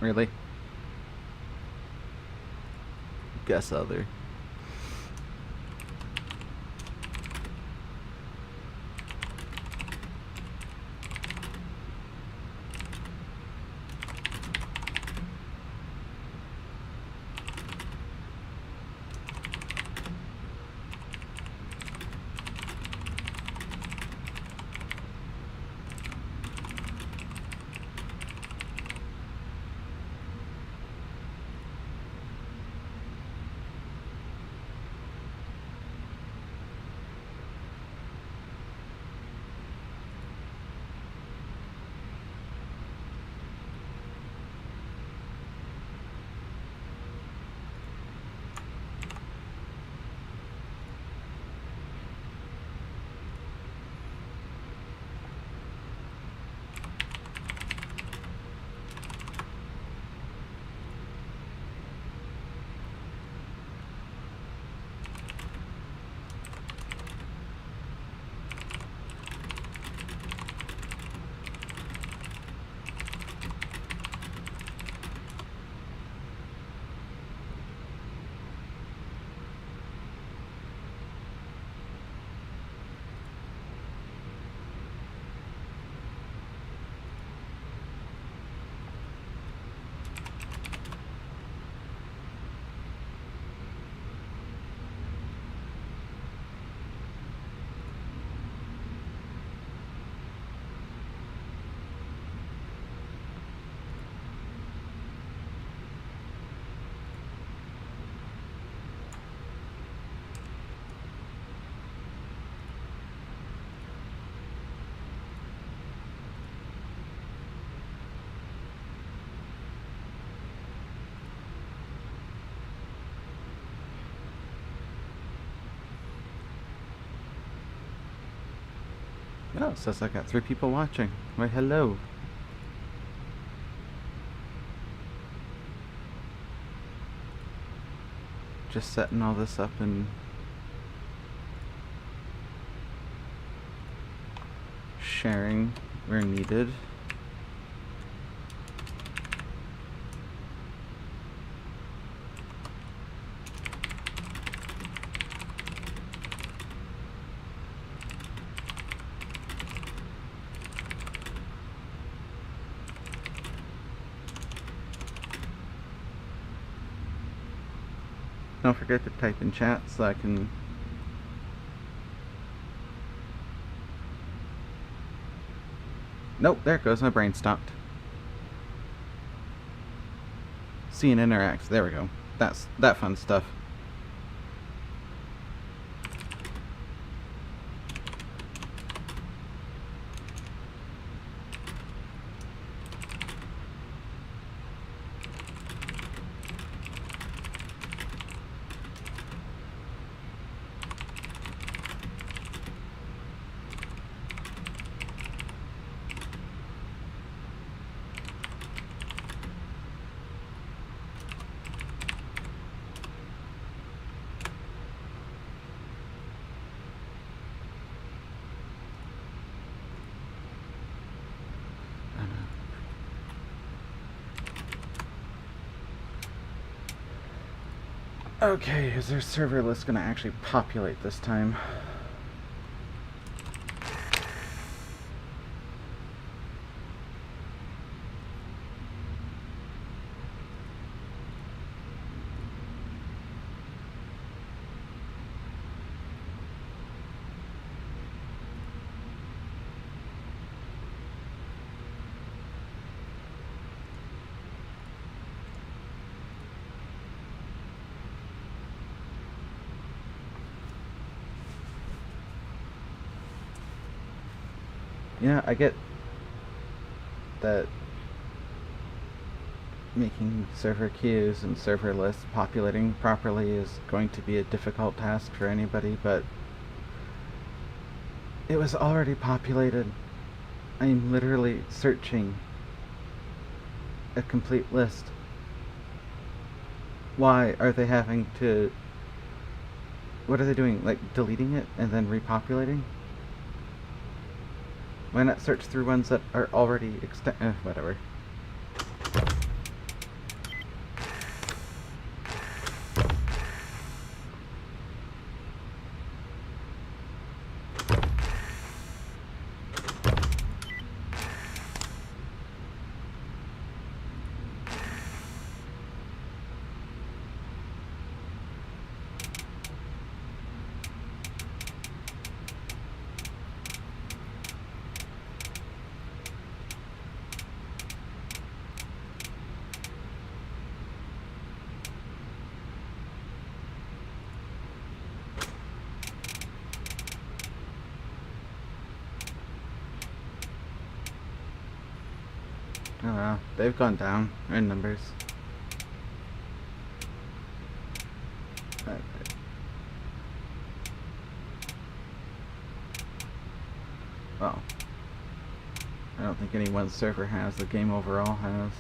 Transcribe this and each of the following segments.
Really? Guess other. Oh, it says I got 3 people watching. Why, hello. Just setting all this up and sharing where needed. Don't forget to type in chat so I can... Nope, there it goes, my brain stopped. See and interact, there we go. That's that fun stuff. Okay, is their server list gonna actually populate this time? Yeah, I get that making server queues and server lists populating properly is going to be a difficult task for anybody, but it was already populated. I'm literally searching a complete list. Why are they having to... What are they doing? Like, deleting it and then repopulating? Why not search through ones that are already whatever. Oh wow, they've gone down in numbers. Okay. Well, I don't think any one server has. The game overall has.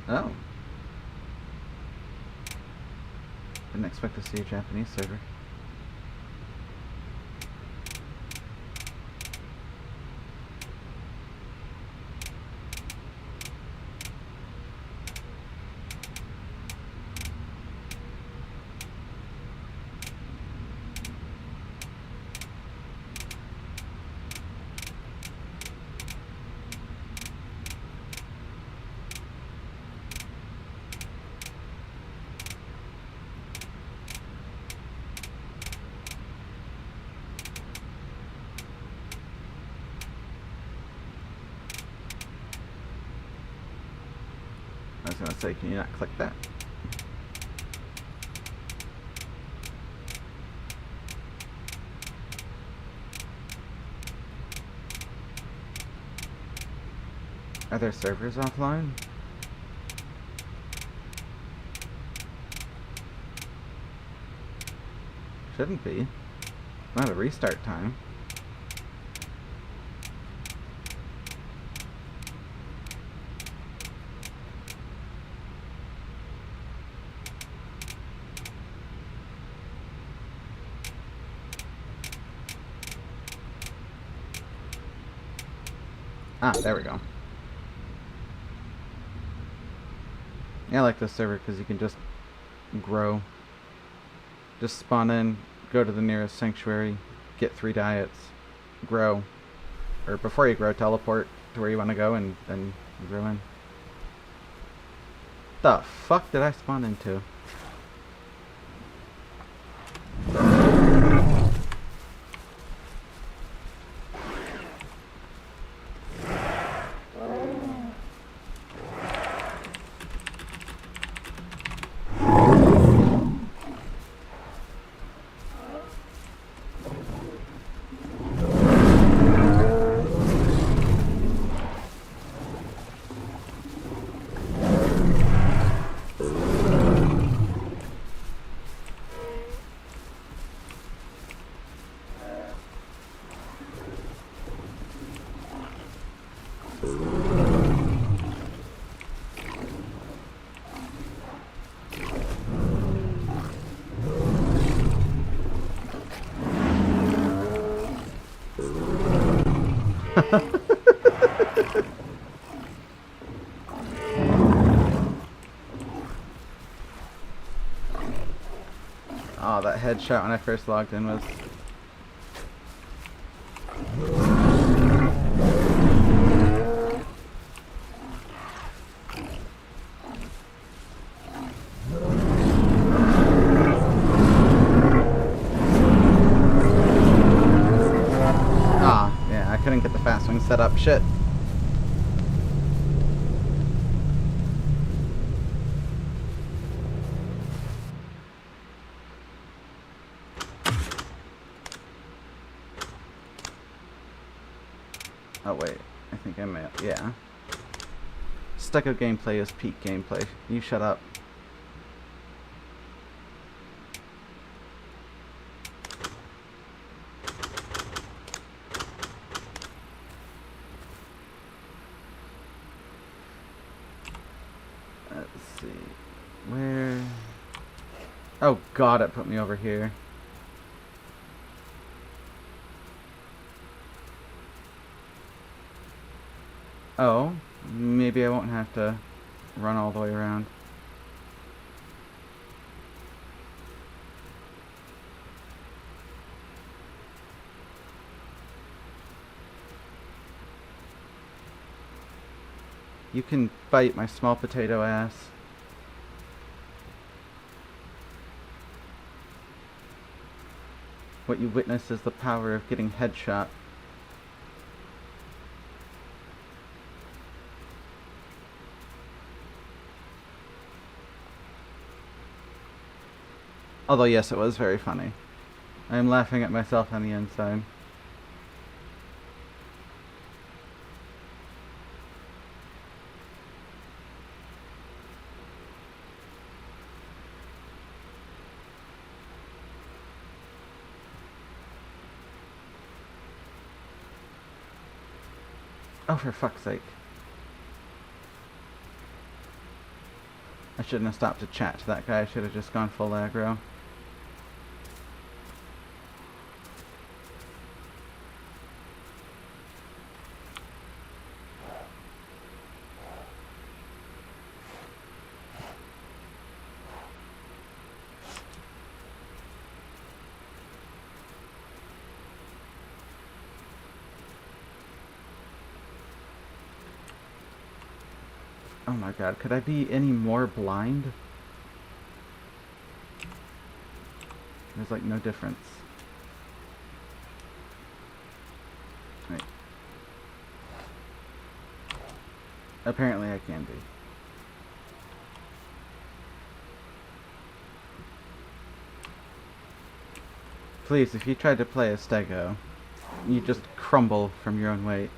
Oh. Didn't expect to see a Japanese server. I was gonna say, can you not click that? Are there servers offline? Shouldn't be. Not a restart time. Ah, there we go. Yeah, I like this server because you can just grow. Just spawn in, go to the nearest sanctuary, get 3 diets, grow. Or before you grow, teleport to where you want to go and then grow in. The fuck did I spawn into? Oh, that headshot when I first logged in was... Ah, yeah, I couldn't get the fast wing set up. Shit. Oh wait, I think I may have, yeah. Stucco gameplay is peak gameplay. You shut up. Let's see. Where... Oh god, it put me over here. Oh, maybe I won't have to run all the way around. You can bite my small potato ass. What you witness is the power of getting headshot. Although, yes, it was very funny. I'm laughing at myself on the inside. Oh, for fuck's sake. I shouldn't have stopped to chat to that guy. I should have just gone full aggro. Oh my god, could I be any more blind? There's like no difference. Wait. Apparently I can be. Please, if you tried to play a stego, you just crumble from your own weight.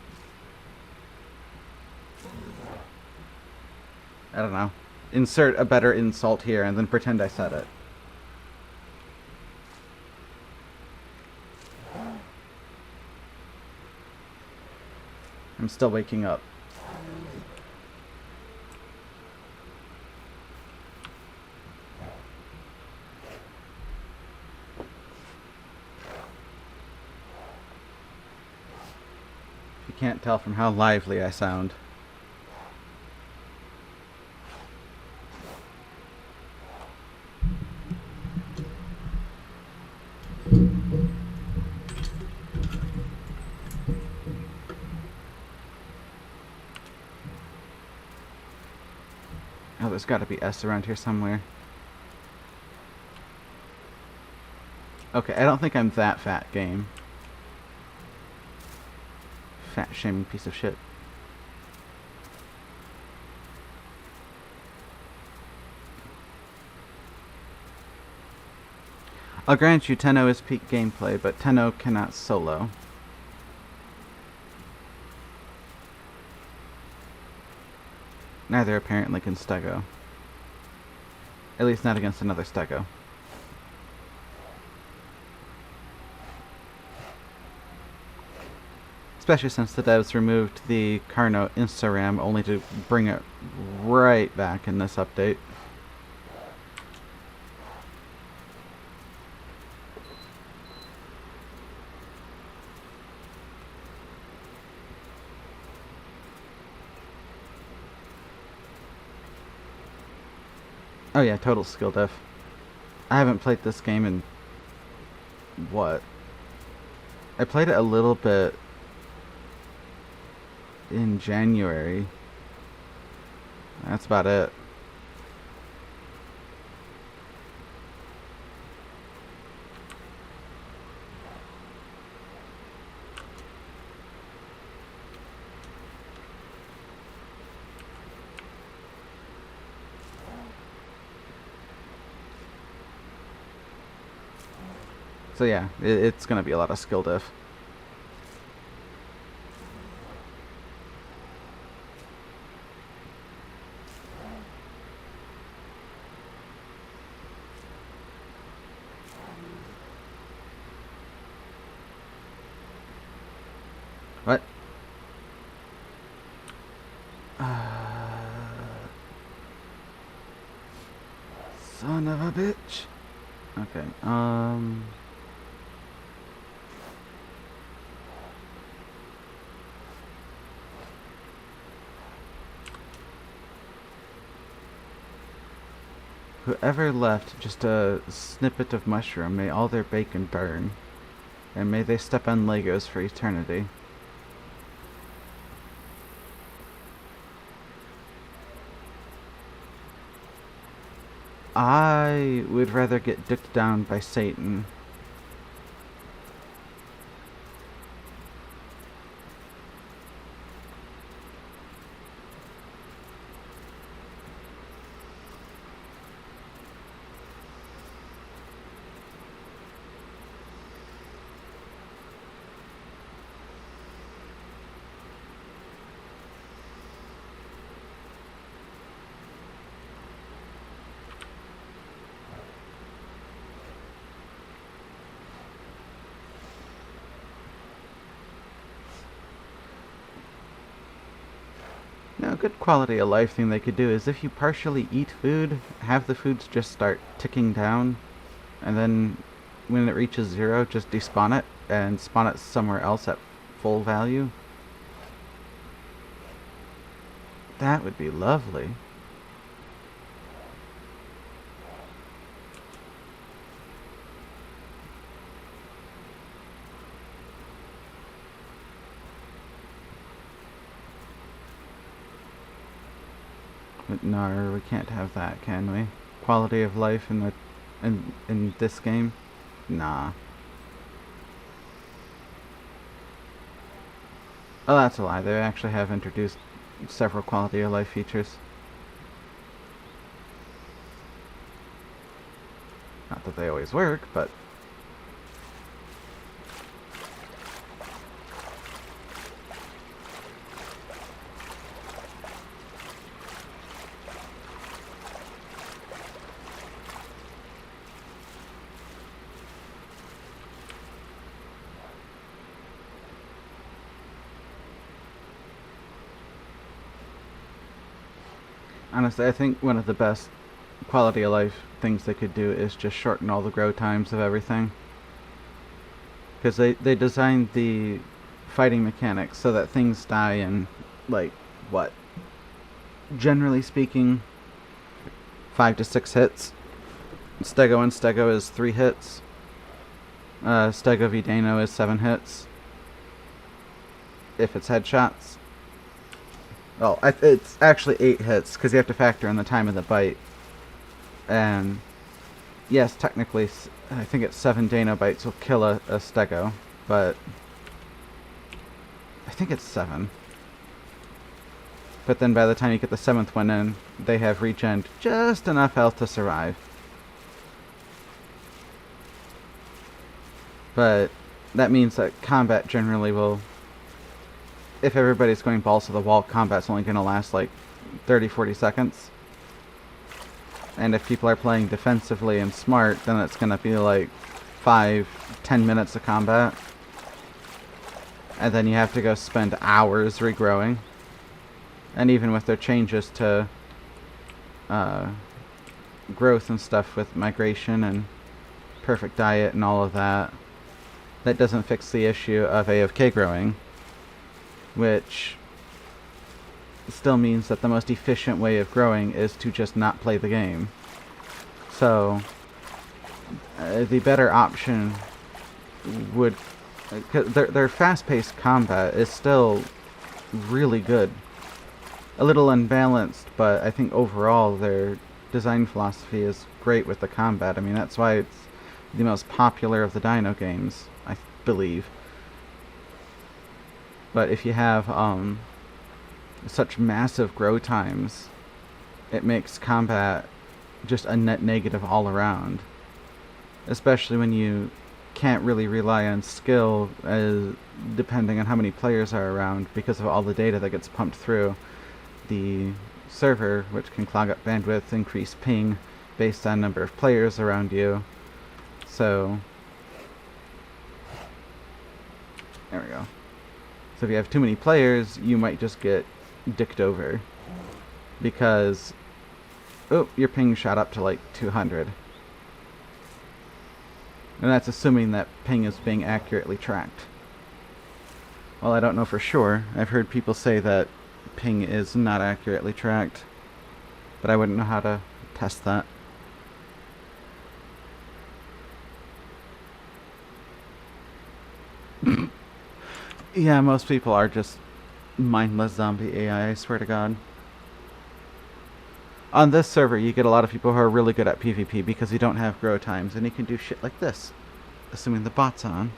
I don't know. Insert a better insult here and then pretend I said it. I'm still waking up. If you can't tell from how lively I sound. Oh, there's gotta be S around here somewhere. Okay, I don't think I'm that fat, game. Fat shaming piece of shit. I'll grant you Tenno is peak gameplay, but Tenno cannot solo. Neither apparently can Stego. At least not against another Stego. Especially since the devs removed the Carno Insta-RAM only to bring it right back in this update. Oh yeah, total skill diff. I haven't played this game in... what? I played it a little bit in January. That's about it. So yeah, it's gonna be a lot of skill diff. What? Son of a bitch. Okay, whoever left just a snippet of mushroom, may all their bacon burn, and may they step on Legos for eternity. I would rather get dicked down by Satan. good quality of life thing they could do is if you partially eat food, have the foods just start ticking down, and then when it reaches 0, just despawn it and spawn it somewhere else at full value. That would be lovely. But no, we can't have that, can we? Quality of life in this game? Nah. Oh, that's a lie. They actually have introduced several quality of life features. Not that they always work, but... honestly, I think one of the best quality of life things they could do is just shorten all the grow times of everything. Because they designed the fighting mechanics so that things die in, like, what? Generally speaking, 5 to 6 hits. Stego and Stego is 3 hits. Stego v Dano is 7 hits. If it's headshots. Well, it's actually 8 hits, because you have to factor in the time of the bite. And, yes, technically, I think it's 7 Dano bites will kill a Stego, but I think it's 7. But then by the time you get the 7th one in, they have regened just enough health to survive. But that means that combat generally will... If everybody's going balls to the wall, combat's only going to last like 30-40 seconds. And if people are playing defensively and smart, then it's going to be like 5-10 minutes of combat. And then you have to go spend hours regrowing. And even with their changes to growth and stuff with migration and perfect diet and all of that, that doesn't fix the issue of AFK growing, which still means that the most efficient way of growing is to just not play the game. So the better option would... their fast-paced combat is still really good. A little unbalanced, but I think overall their design philosophy is great with the combat. I mean, that's why it's the most popular of the Dino games, I believe. But if you have such massive grow times, it makes combat just a net negative all around. Especially when you can't really rely on skill depending on how many players are around because of all the data that gets pumped through the server, which can clog up bandwidth, increase ping based on number of players around you. So there we go. So if you have too many players, you might just get dicked over because your ping shot up to like 200. And that's assuming that ping is being accurately tracked. Well, I don't know for sure. I've heard people say that ping is not accurately tracked, but I wouldn't know how to test that. Yeah, most people are just mindless zombie AI, I swear to God. On this server, you get a lot of people who are really good at PvP because you don't have grow times, and you can do shit like this, assuming the bot's on.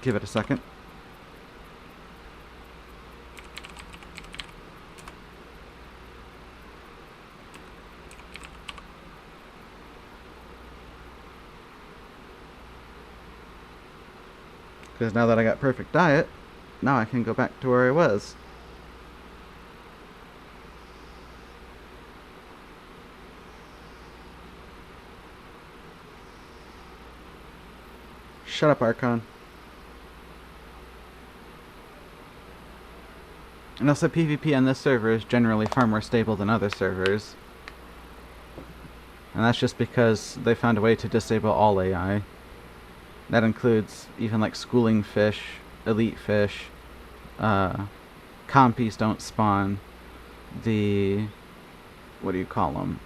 Give it a second. Because now that I got perfect diet, now I can go back to where I was. Shut up, Archon. And also, PvP on this server is generally far more stable than other servers. And that's just because they found a way to disable all AI. That includes even like schooling fish, elite fish, compies don't spawn, the... what do you call them?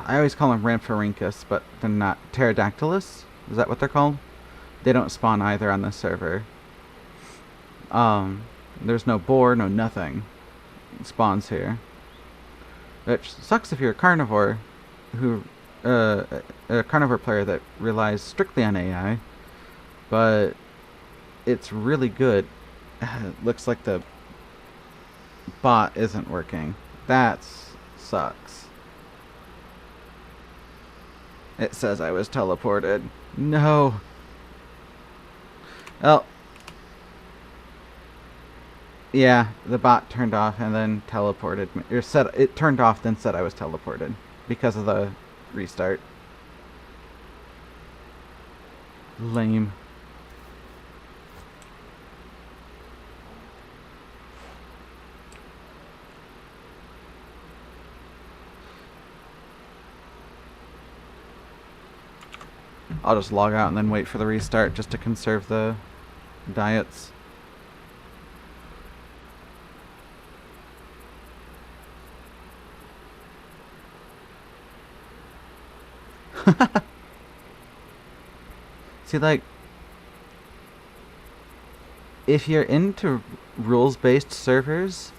I always call them Ramphorhynchus, but they're not. Pterodactylus? Is that what they're called? They don't spawn either on this server. There's no boar, no nothing spawns here. Which sucks if you're a carnivore who... a carnivore player that relies strictly on AI. But it's really good. Looks like the bot isn't working. That sucks. It says I was teleported. No. Well, yeah, the bot turned off and then teleported me. It turned off, then said I was teleported because of the restart. Lame. I'll just log out and then wait for the restart just to conserve the diets. See, like, if you're into rules-based servers,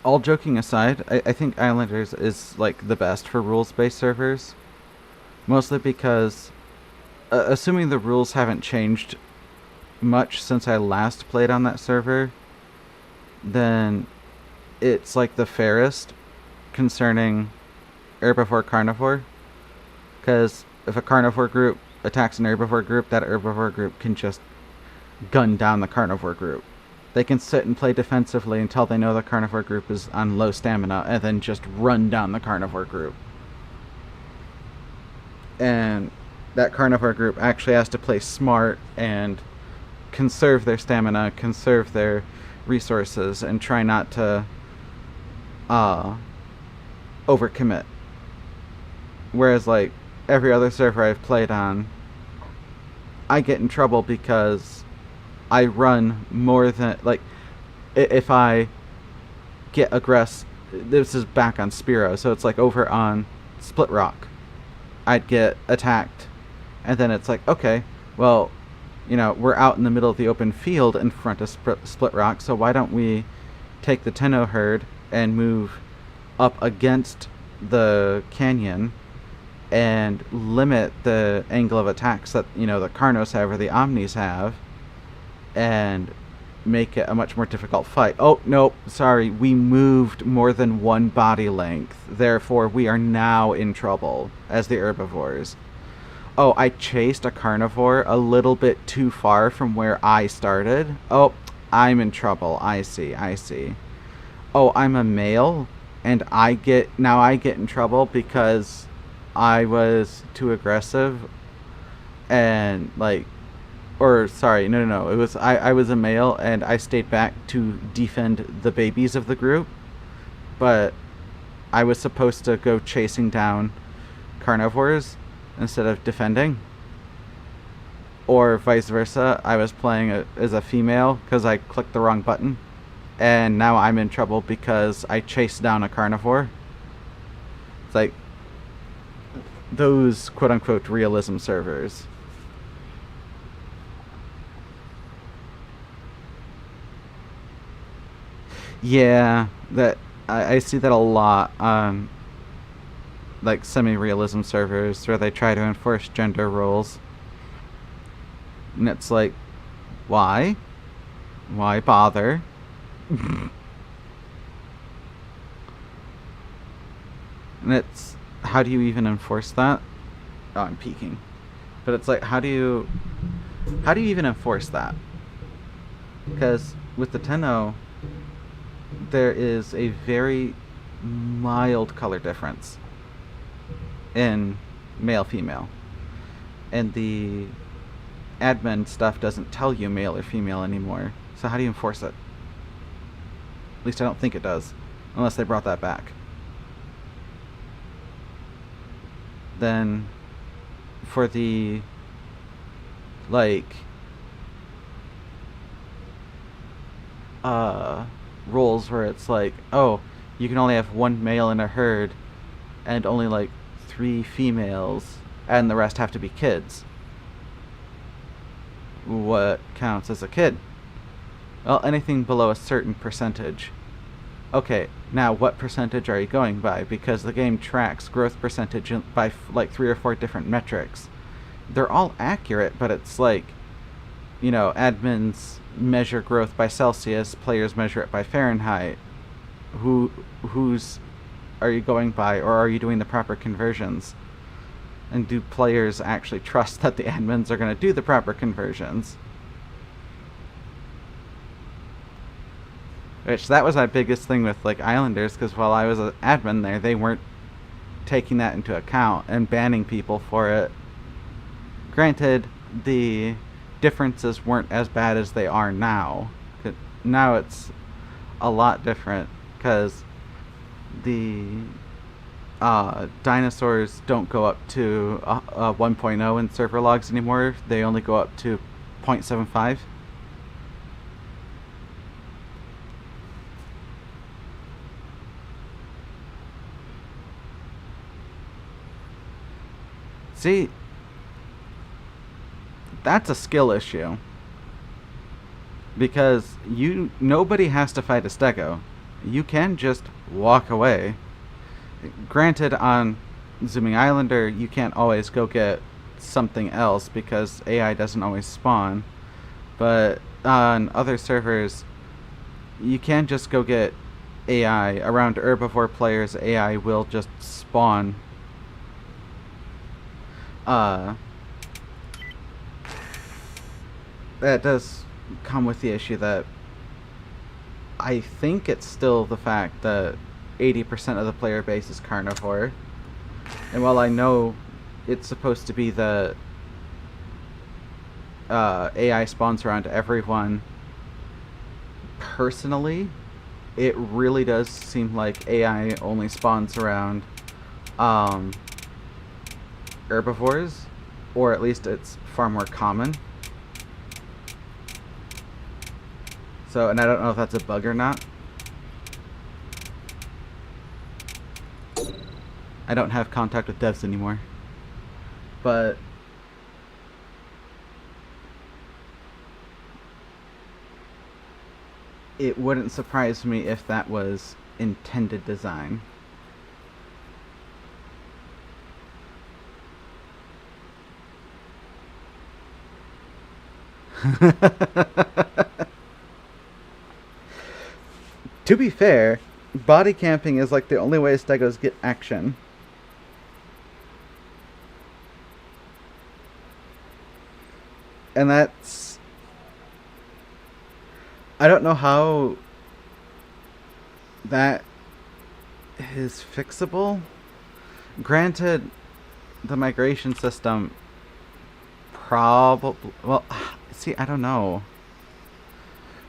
all joking aside, I think Islanders is, like, the best for rules-based servers. Mostly because, assuming the rules haven't changed much since I last played on that server, then it's, like, the fairest concerning herbivore carnivore, because if a carnivore group attacks an herbivore group, that herbivore group can just gun down the carnivore group. They can sit and play defensively until they know the carnivore group is on low stamina, and then just run down the carnivore group. And that carnivore group actually has to play smart and conserve their stamina, conserve their resources, and try not to overcommit. Whereas, like, every other server I've played on, I get in trouble because I run more than, like, if I get aggressive, this is back on Spiro, so it's like over on Split Rock, I'd get attacked, and then it's like, okay, well, you know, we're out in the middle of the open field in front of Split Rock, so why don't we take the Tenno herd and move up against the canyon and limit the angle of attacks that, you know, the Carnos have or the Omnis have, and make it a much more difficult fight. Oh, no, sorry, we moved more than one body length, therefore we are now in trouble as the herbivores. Oh, I chased a carnivore a little bit too far from where I started. Oh, I'm in trouble. I see. Oh, I'm a male, and I get in trouble because I was too aggressive, and, like, or sorry, no, it was I was a male and I stayed back to defend the babies of the group, but I was supposed to go chasing down carnivores instead of defending. Or vice versa, I was playing as a female because I clicked the wrong button, and now I'm in trouble because I chased down a carnivore. It's like those quote-unquote realism servers. Yeah, that I see that a lot on, like, semi-realism servers where they try to enforce gender roles. And it's like, why? Why bother? And it's, how do you even enforce that? Oh, I'm peeking. But it's like, how do you even enforce that? Because with the Tenno, there is a very mild color difference. in male female, and the admin stuff doesn't tell you male or female anymore. So how do you enforce it? At least I don't think it does, unless they brought that back. Then for the like rules where it's like, oh, you can only have one male in a herd and only like 3 females and the rest have to be kids. What counts as a kid? Well, anything below a certain percentage. Okay, now what percentage are you going by? Because the game tracks growth percentage by like 3 or 4 different metrics. They're all accurate, but it's like, you know, admins measure growth by Celsius, players measure it by Fahrenheit. Whose are you going by, or are you doing the proper conversions? And do players actually trust that the admins are going to do the proper conversions? Which, that was my biggest thing with like Islanders, because while I was an admin there, they weren't taking that into account and banning people for it. Granted, the differences weren't as bad as they are now. Now it's a lot different, because the dinosaurs don't go up to 1.0 in server logs anymore. They only go up to 0.75. See, that's a skill issue. Because nobody has to fight a stego. You can just walk away. Granted, on Zooming Islander, you can't always go get something else because AI doesn't always spawn. But on other servers, you can just go get AI. Around herbivore players, AI will just spawn. That does come with the issue that I think it's still the fact that 80% of the player base is carnivore. And while I know it's supposed to be the AI spawns around everyone, personally, it really does seem like AI only spawns around herbivores, or at least it's far more common. So, and I don't know if that's a bug or not. I don't have contact with devs anymore. But it wouldn't surprise me if that was intended design. To be fair, body camping is like the only way stegos get action. And that's... I don't know how that is fixable. Granted, the migration system probably... Well, see, I don't know.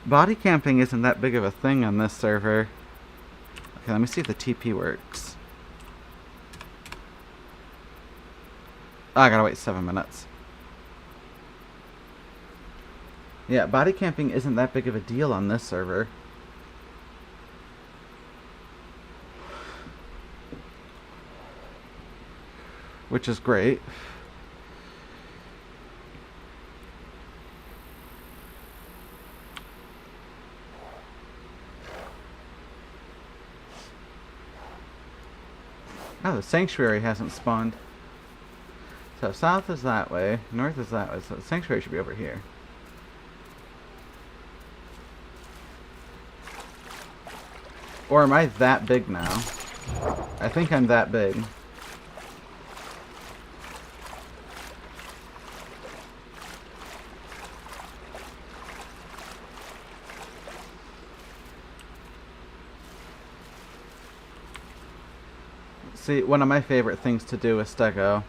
Body camping isn't that big of a thing on this server. Okay, let me see if the TP works. Oh, I gotta wait 7 minutes. Yeah, body camping isn't that big of a deal on this server. Which is great. Oh, the sanctuary hasn't spawned. So south is that way, north is that way, so the sanctuary should be over here. Or am I that big now? I think I'm that big. See, one of my favorite things to do with Stego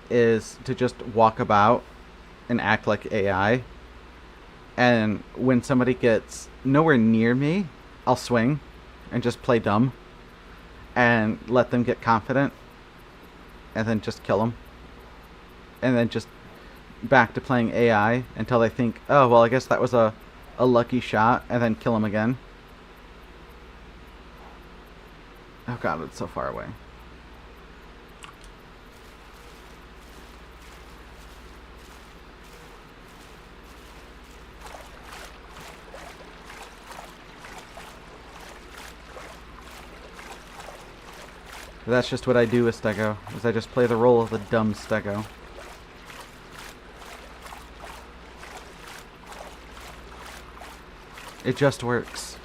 is to just walk about and act like AI. And when somebody gets nowhere near me, I'll swing and just play dumb and let them get confident and then just kill them. And then just back to playing AI until they think, oh, well, I guess that was a lucky shot, and then kill them again. Oh god, it's so far away. That's just what I do with Stego, is I just play the role of the dumb Stego. It just works.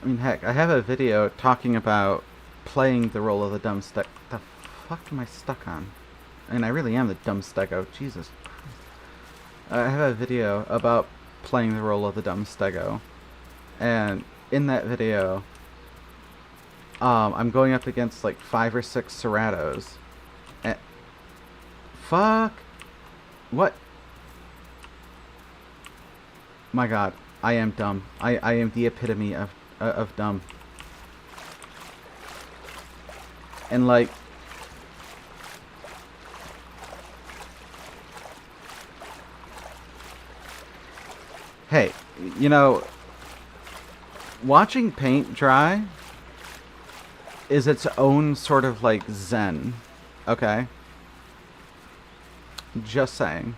I mean, heck, I have a video talking about playing the role of the dumb Stego. The fuck am I stuck on? I mean, I really am the dumb Stego. Jesus Christ. I have a video about playing the role of the dumb Stego. And in that video, I'm going up against like 5 or 6 Ceratos. And fuck. What? My god, I am dumb. I am the epitome of dumb. And like, hey, you know, watching paint dry is its own sort of like zen, okay? Just saying.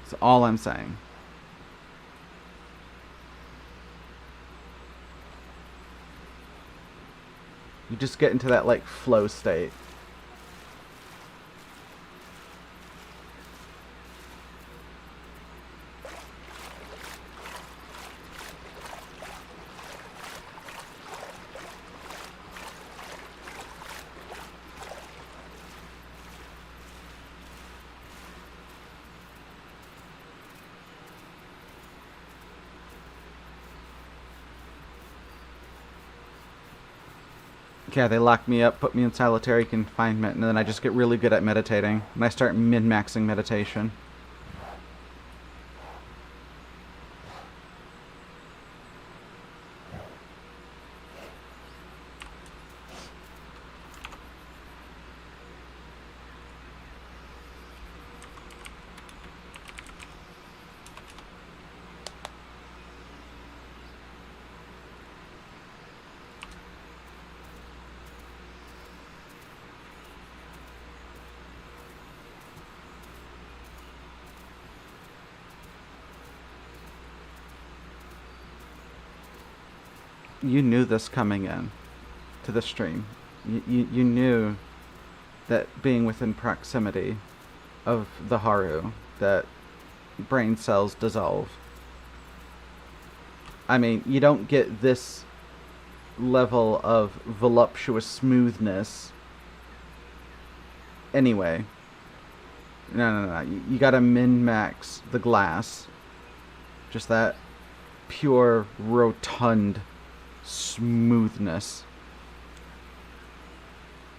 That's all I'm saying. You just get into that like flow state. Yeah, they lock me up, put me in solitary confinement, and then I just get really good at meditating. And I start min-maxing meditation. You knew this coming in to the stream. You knew that being within proximity of the Haru, that brain cells dissolve. I mean, you don't get this level of voluptuous smoothness anyway. No. You gotta min-max the glass. Just that pure, rotund smoothness.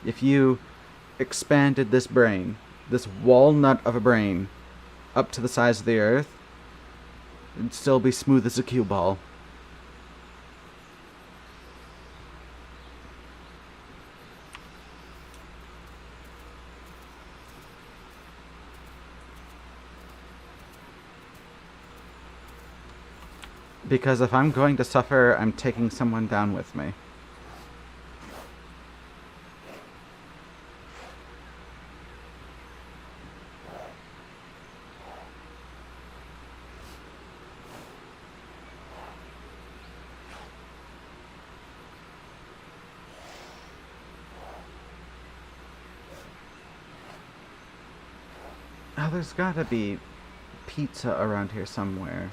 If you expanded this brain, this walnut of a brain, up to the size of the earth, it'd still be smooth as a cue ball. Because if I'm going to suffer, I'm taking someone down with me. Oh, there's gotta be pizza around here somewhere.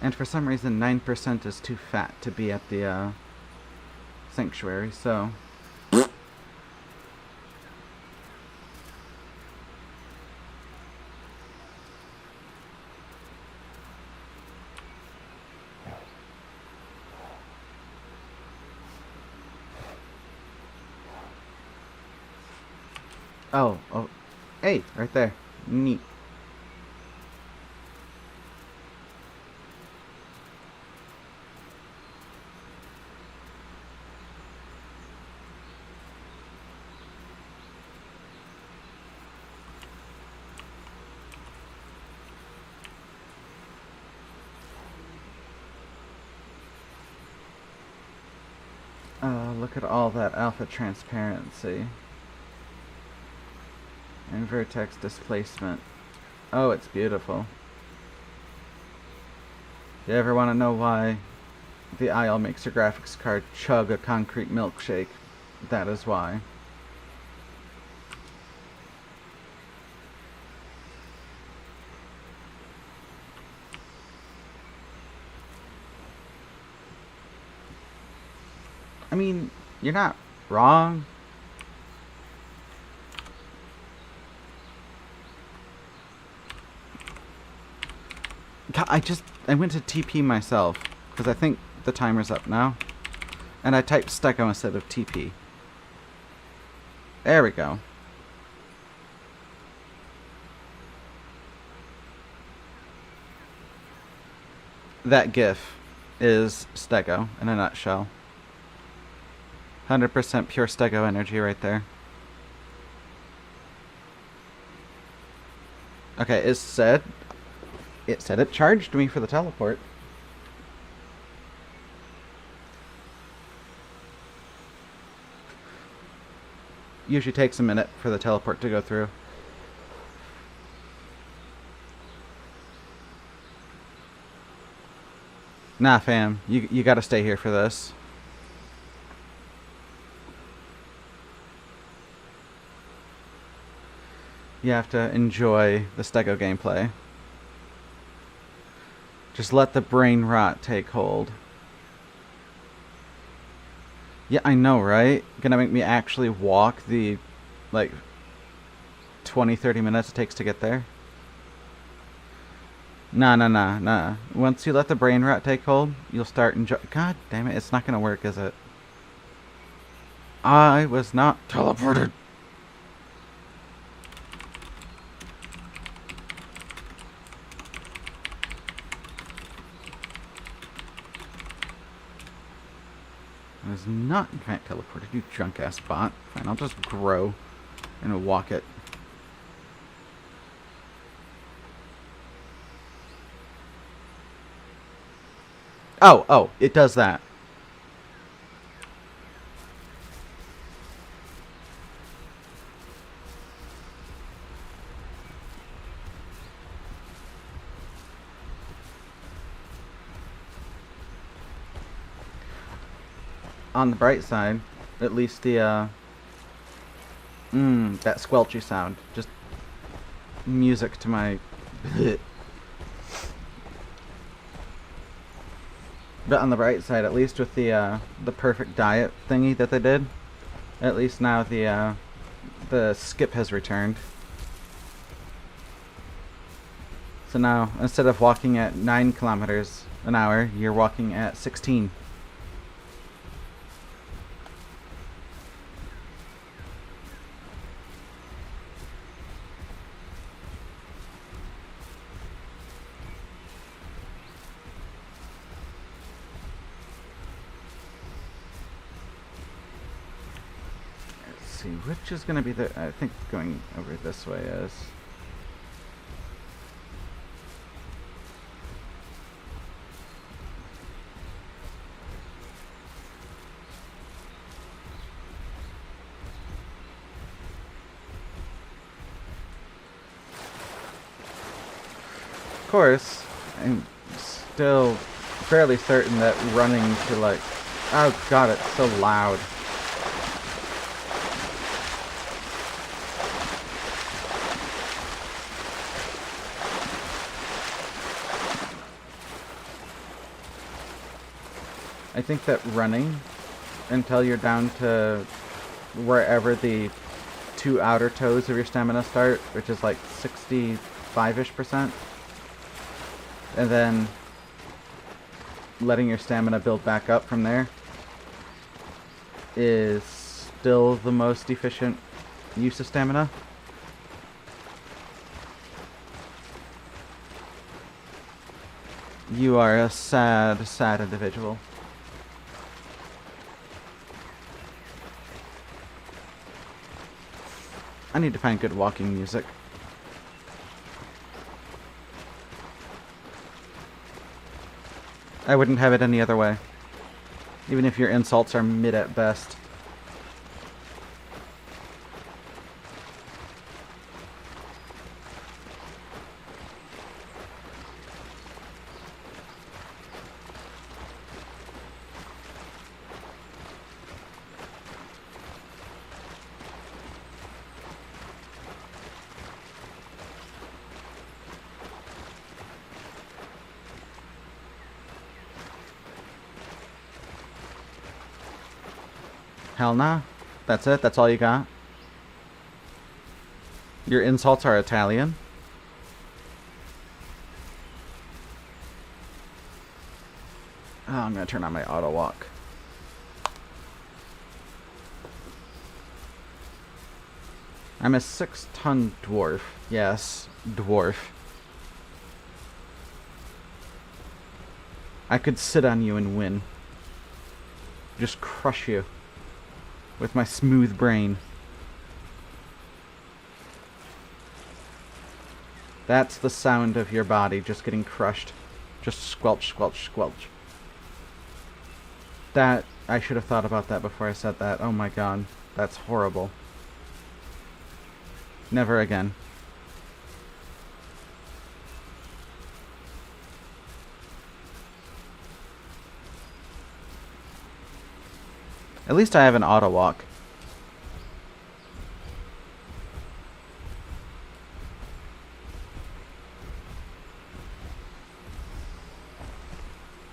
And for some reason, 9% is too fat to be at the sanctuary, so... Oh, hey, right there. Neat. Look at all that alpha transparency. And vertex displacement. Oh, it's beautiful. You ever want to know why the aisle makes your graphics card chug a concrete milkshake? That is why. I mean, you're not wrong. I went to TP myself, because I think the timer's up now. And I typed Stego instead of TP. There we go. That GIF is Stego in a nutshell. 100% pure Stego energy right there. Okay, it said it charged me for the teleport. Usually takes a minute for the teleport to go through. Nah, fam, you gotta stay here for this. You have to enjoy the Stego gameplay. Just let the brain rot take hold. Yeah, I know, right? Gonna make me actually walk the, like, 20-30 minutes it takes to get there? Nah. Once you let the brain rot take hold, you'll start enjoy. God damn it, it's not gonna work, is it? I was not teleported. I was not, in fact, teleported, you drunk-ass bot. Fine, I'll just grow and walk it. Oh, it does that. On the bright side, at least the, that squelchy sound. Just music to my... But on the bright side, at least with the perfect diet thingy that they did, at least now the skip has returned. So now, instead of walking at 9 kilometers an hour, you're walking at 16. See, which is going to be the... I think going over this way is... Of course, I'm still fairly certain that running to, like... Oh god, it's so loud. I think that running until you're down to wherever the two outer toes of your stamina start, which is like 65-ish%, and then letting your stamina build back up from there is still the most efficient use of stamina. You are a sad, sad individual. I need to find good walking music. I wouldn't have it any other way. Even if your insults are mid at best. Hell nah. That's it? That's all you got? Your insults are Italian? Oh, I'm gonna turn on my auto walk. I'm a 6-ton dwarf. Yes, dwarf. I could sit on you and win. Just crush you. With my smooth brain. That's the sound of your body just getting crushed. Just squelch, squelch, squelch. That, I should have thought about that before I said that. Oh my god. That's horrible. Never again. At least I have an auto walk.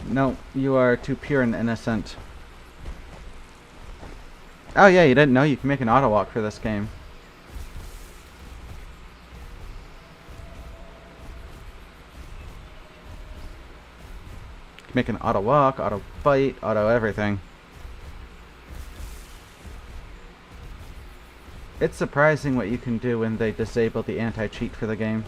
No, you are too pure and innocent. Oh yeah, you didn't know you can make an auto walk for this game. You can make an auto walk, auto fight, auto everything. It's surprising what you can do when they disable the anti-cheat for the game.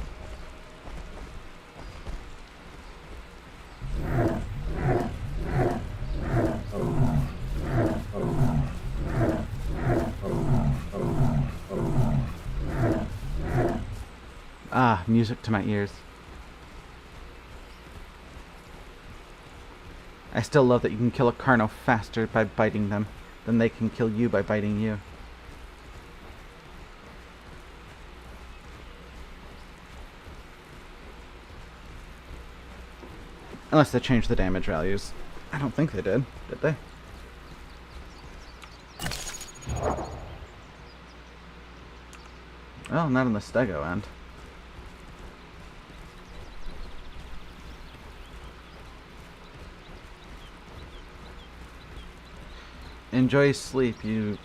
Ah, music to my ears. I still love that you can kill a Carno faster by biting them than they can kill you by biting you. Unless they changed the damage values. I don't think they did they? Well, not on the Stego end. Enjoy sleep, you,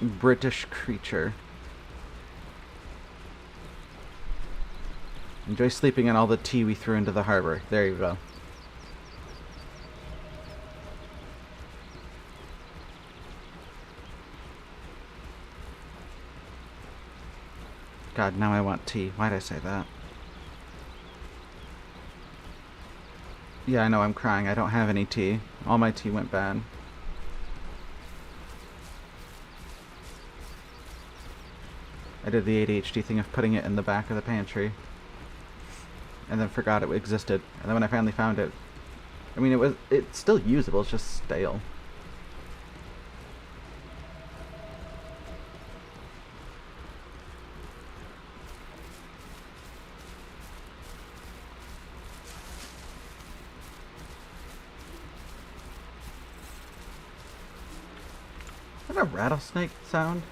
British creature. Enjoy sleeping on all the tea we threw into the harbor. There you go. God, now I want tea. Why'd I say that? Yeah, I know, I'm crying. I don't have any tea. All my tea went bad. I did the ADHD thing of putting it in the back of the pantry. And then forgot it existed. And then when I finally found it, I mean, it's still usable, it's just stale. Is that a rattlesnake sound?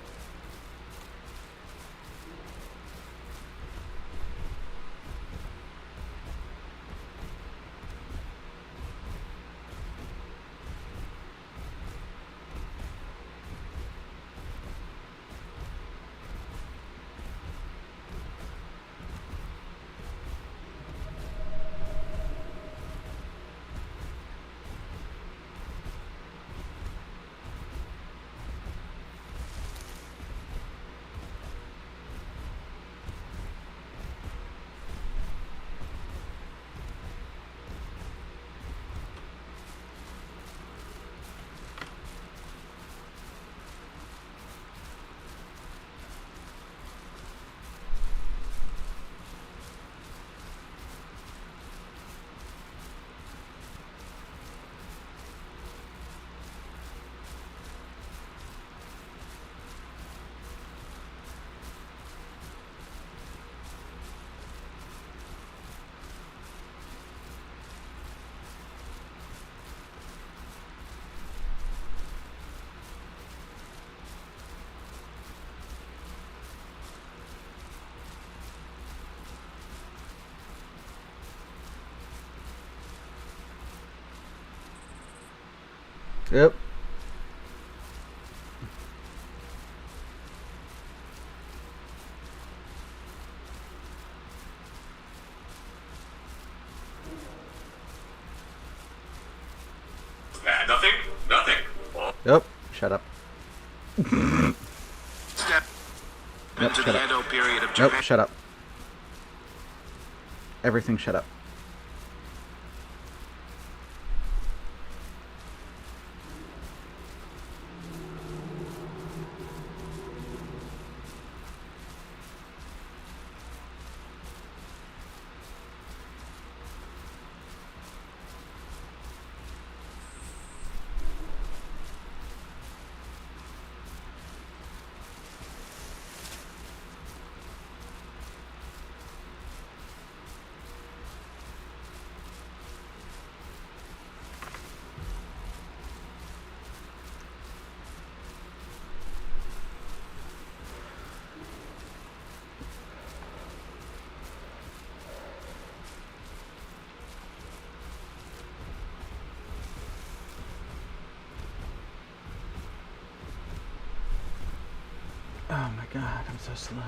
Yep. Nothing? Nothing. Yep. Shut up. Step Nope, into shut the up. Edo period of Nope, Japan. shut up. Everything shut up. Oh my god, I'm so slow.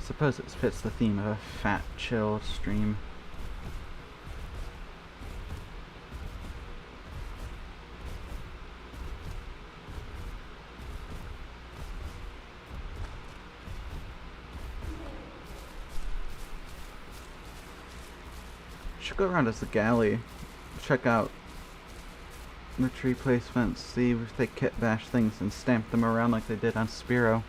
Suppose it fits the theme of a fat, chill stream. Should go around as the galley. Check out the tree placements, see if they kit bash things and stamp them around like they did on Spiro.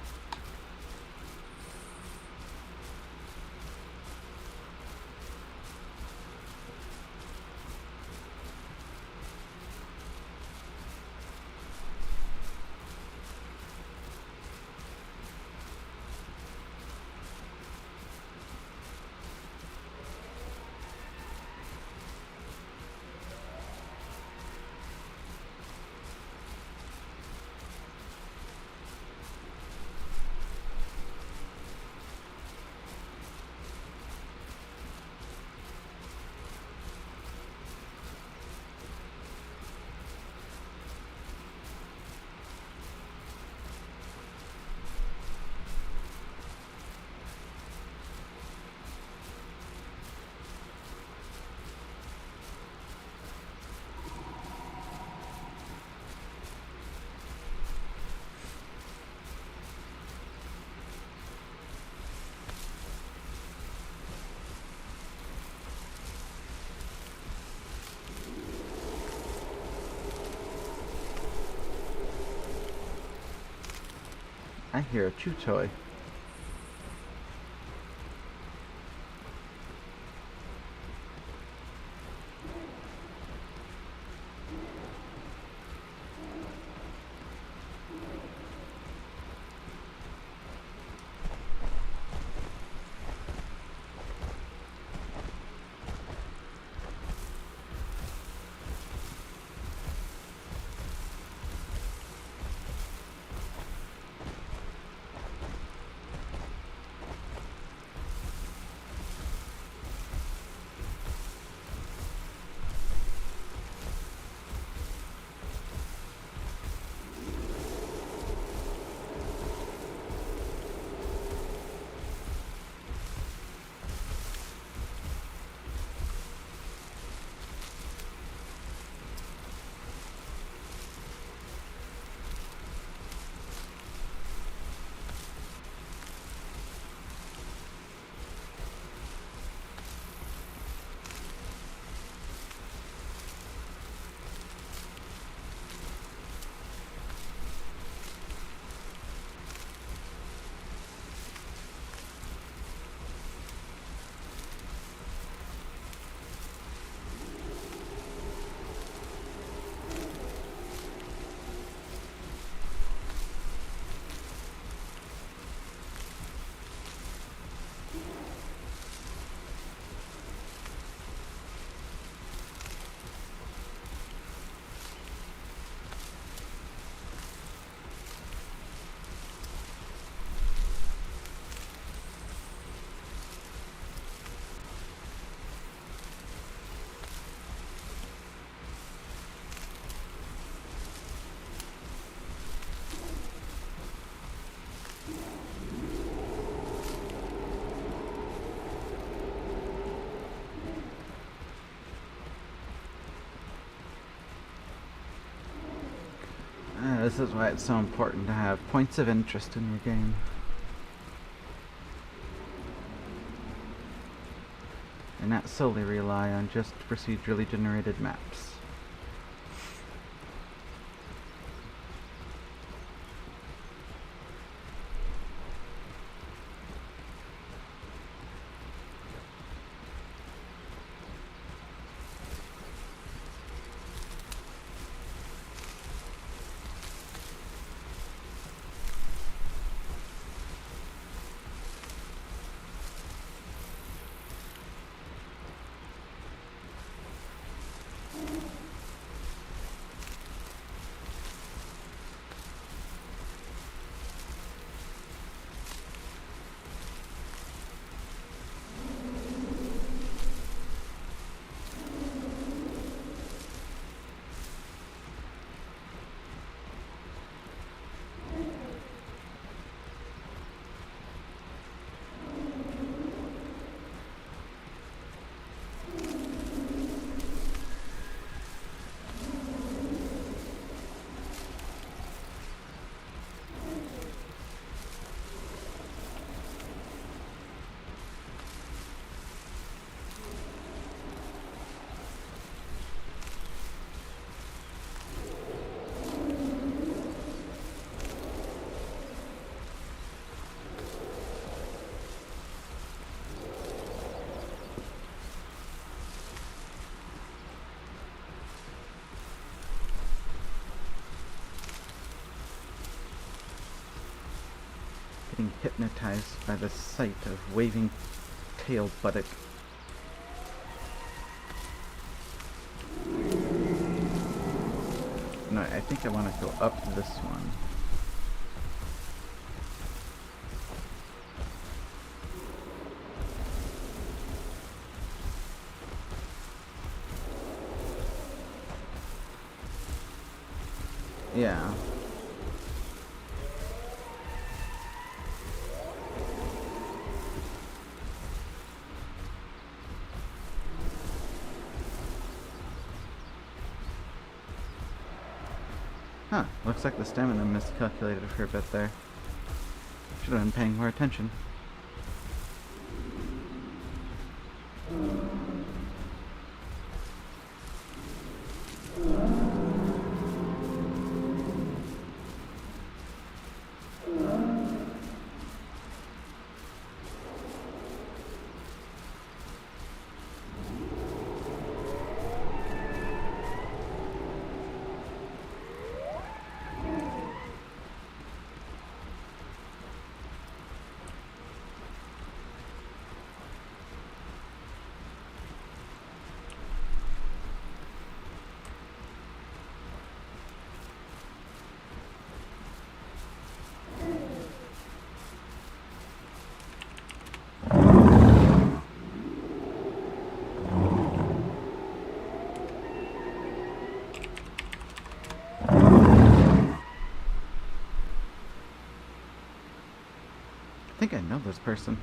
I hear a chew toy. This is why it's so important to have points of interest in your game. And not solely rely on just procedurally generated maps. Getting hypnotized by the sight of waving tail buttock. No, I think I want to go up this one. Yeah. Huh, looks like the stamina miscalculated for a bit there. Should have been paying more attention. I think I know this person.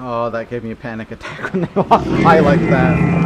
Oh, that gave me a panic attack when they walked by like that.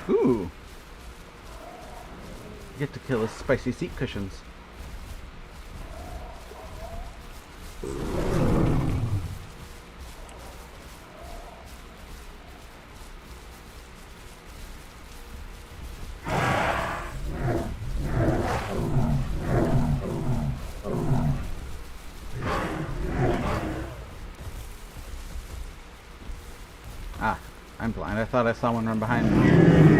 Ooh. You get to kill his spicy seat cushions. Ah, I'm blind. I thought I saw one run behind me.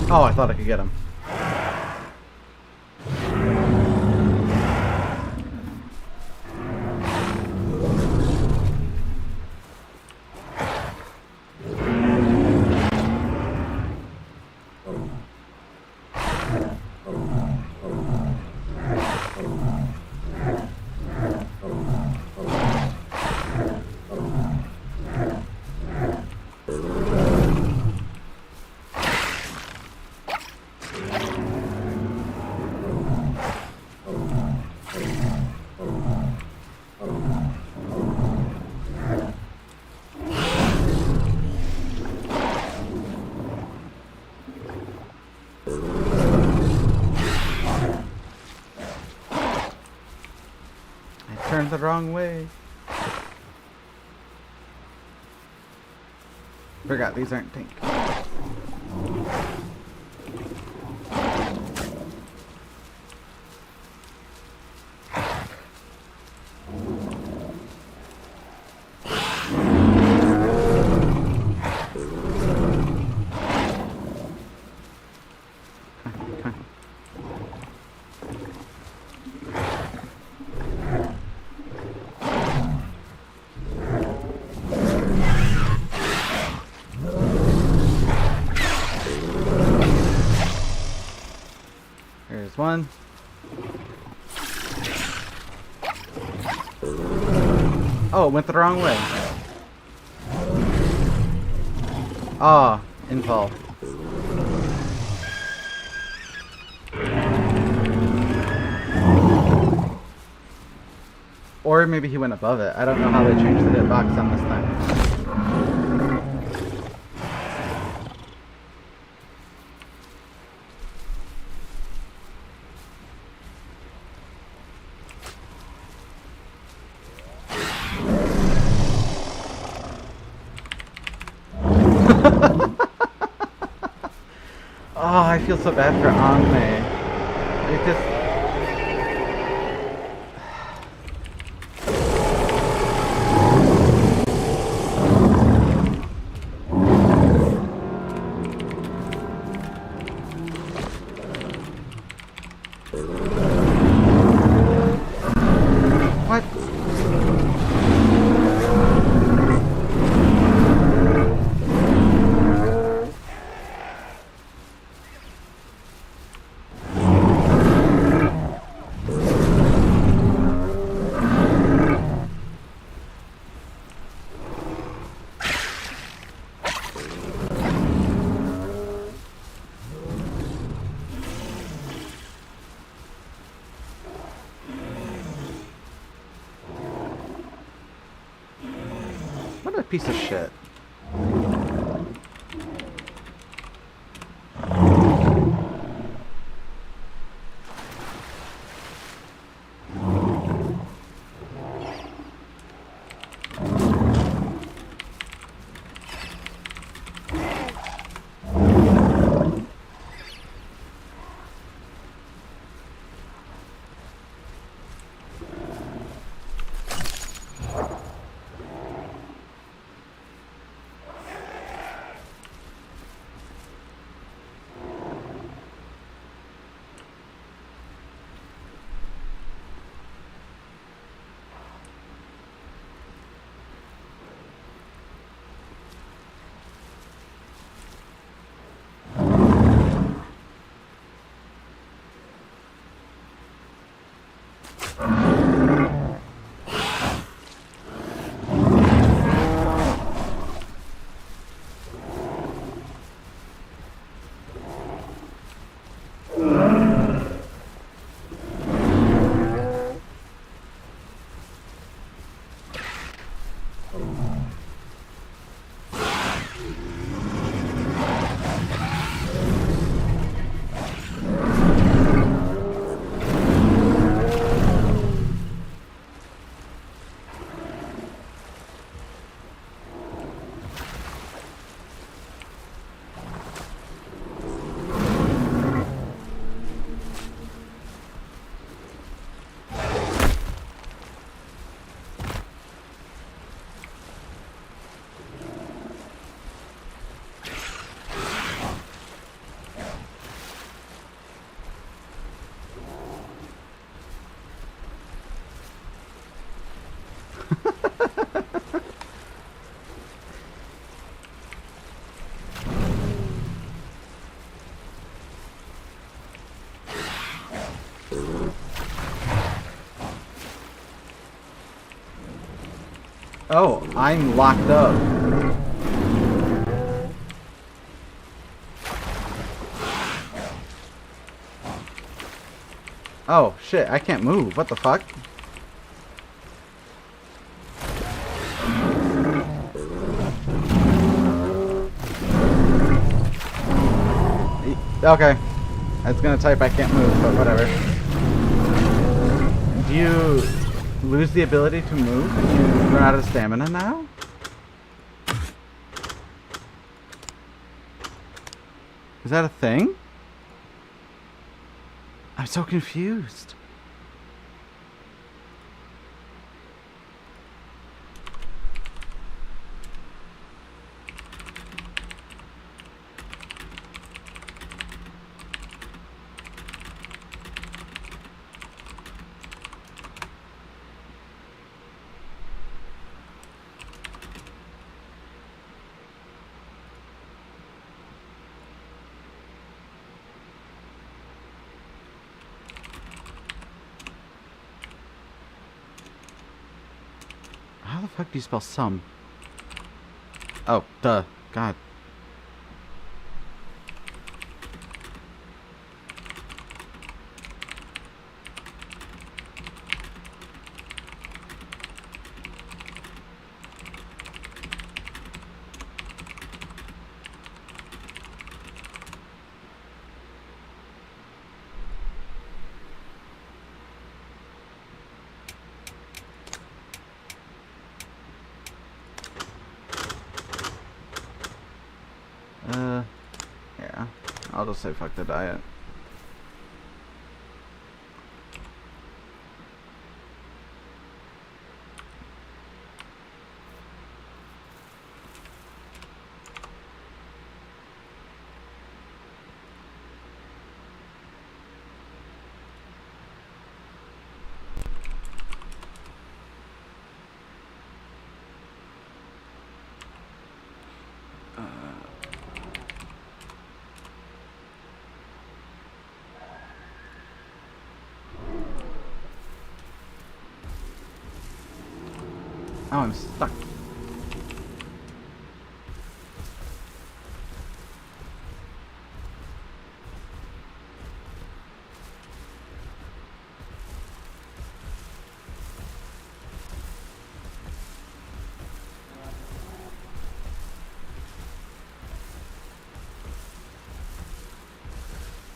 Oh, I thought I could get him. Turned the wrong way. Forgot these aren't pink. Run. Oh, it went the wrong way. Ah, infall. Or maybe he went above it. I don't know how they changed the hitbox on this time. Oh, I feel so bad for Anme. It just... What? What a piece of shit. Oh, I'm locked up. Oh, shit, I can't move. What the fuck? Okay. I was gonna type I can't move, but whatever. Do you lose the ability to move if you run out of stamina now? Is that a thing? I'm so confused. How the fuck do you spell some? Oh, duh. God. Yeah. I'll just say fuck the diet. Oh, I'm stuck.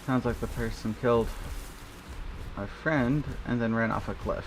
Sounds like the person killed my friend and then ran off a cliff.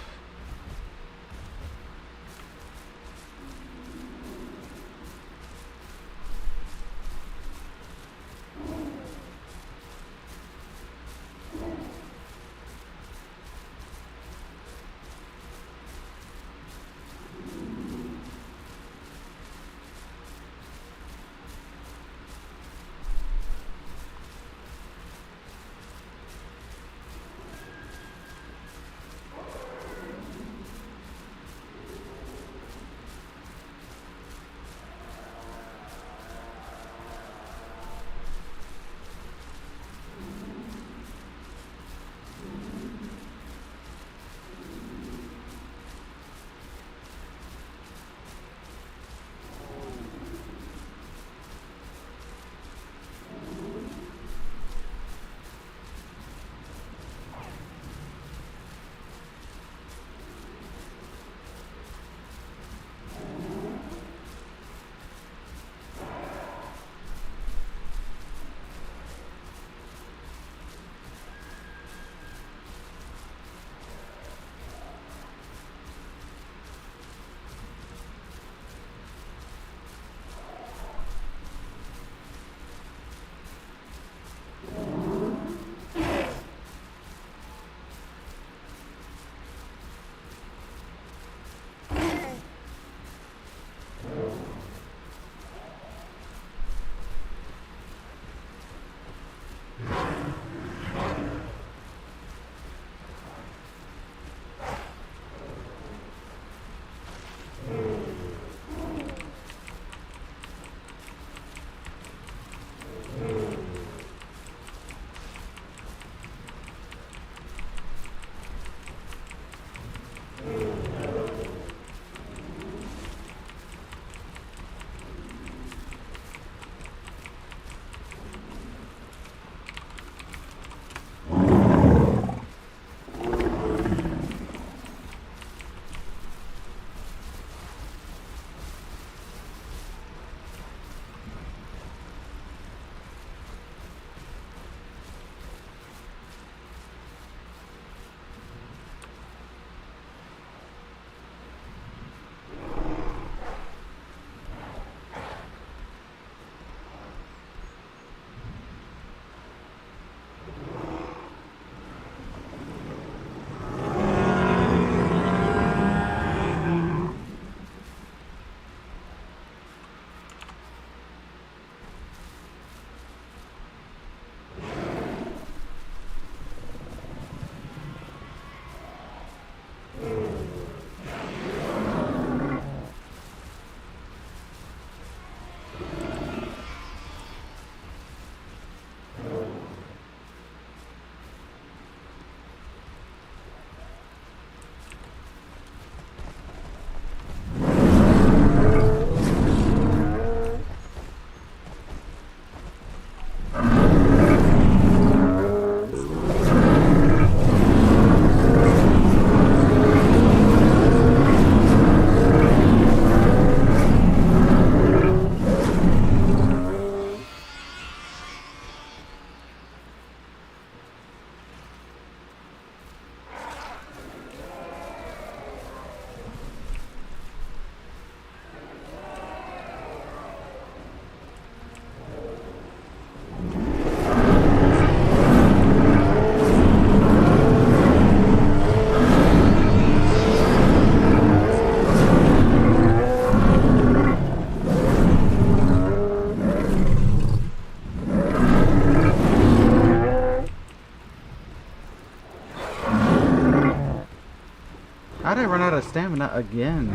run out of stamina again.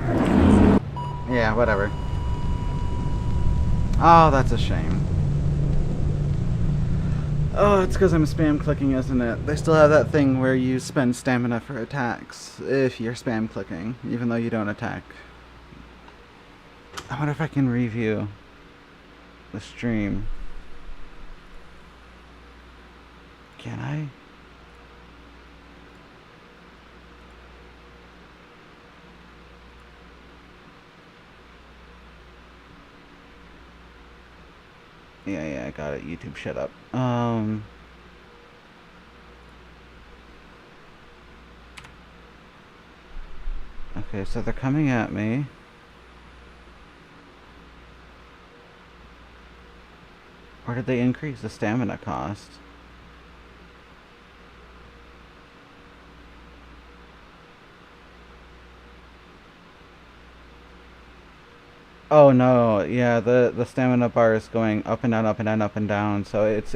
Yeah, whatever. Oh, that's a shame. Oh, it's because I'm spam clicking, isn't it? They still have that thing where you spend stamina for attacks if you're spam clicking, even though you don't attack. I wonder if I can review the stream. Can I? Yeah, I got it. YouTube, shut up. Okay, so they're coming at me. Or did they increase the stamina cost? Oh no, yeah, the stamina bar is going up and down, up and down, up and down, so it's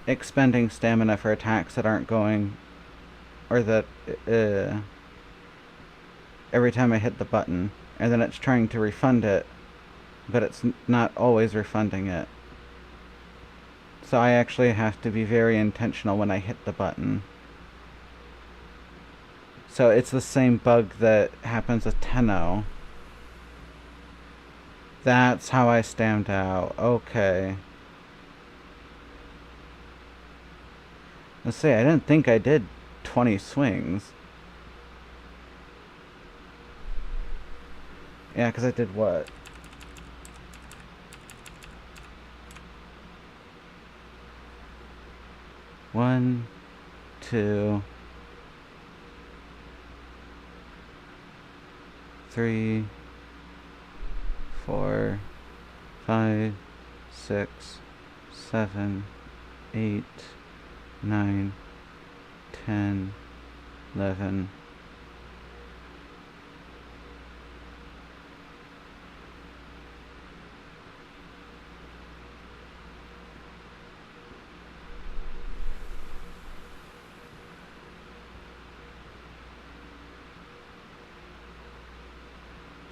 expending stamina for attacks that aren't going, or that every time I hit the button, and then it's trying to refund it, but it's not always refunding it. So I actually have to be very intentional when I hit the button. So it's the same bug that happens with Tenno. That's how I stammed out. Okay. Let's see, I didn't think I did 20 swings. Yeah, because I did what? One, two, three, 4, 5, 6, 7, 8, 9, 10, 11.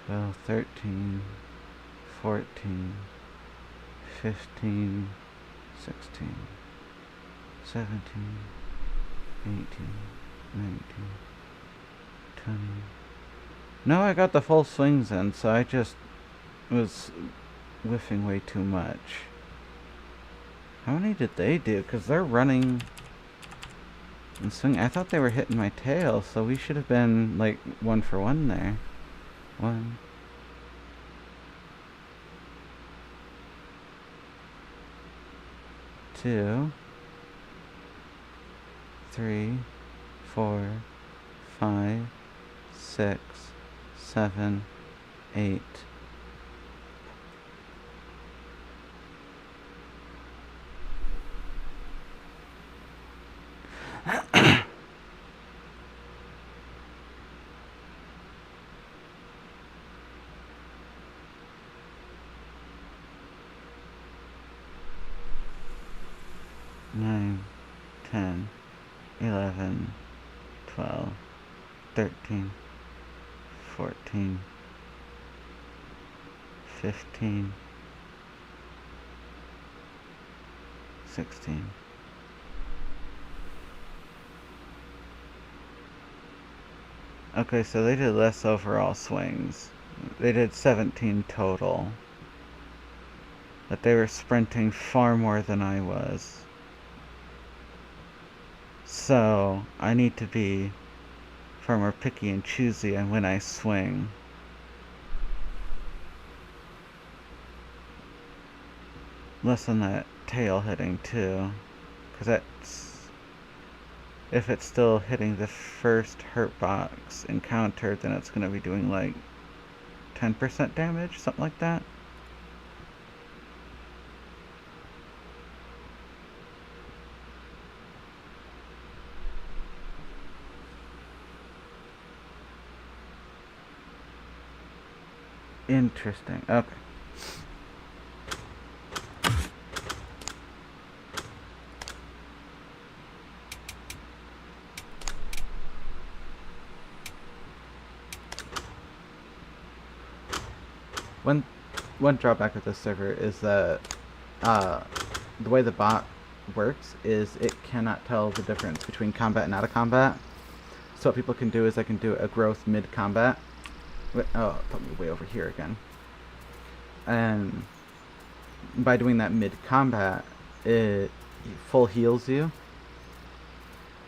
Well, 13, 14, 15, 16, 17, 18, 19, 20. No, I got the full swings in, so I just was whiffing way too much. How many did they do? Because they're running and swinging. I thought they were hitting my tail, so we should have been like 1 for 1 there. 1, 2, 3, 4, 5, 6, 7, 8. Nine, 10, 11, 12, 13, 14, 15, 16. Okay, so they did less overall swings. They did 17 total. But they were sprinting far more than I was. So, I need to be far more picky and choosy on when I swing. Less on that tail hitting too. Because that's... if it's still hitting the first hurt box encountered, then it's going to be doing like 10% damage, something like that. Interesting. Okay. One one drawback with this server is that uh, the way the bot works is it cannot tell the difference between combat and out of combat. So what people can do is they can do a growth mid-combat. Oh, it put me way over here again. And by doing that mid-combat, it full heals you.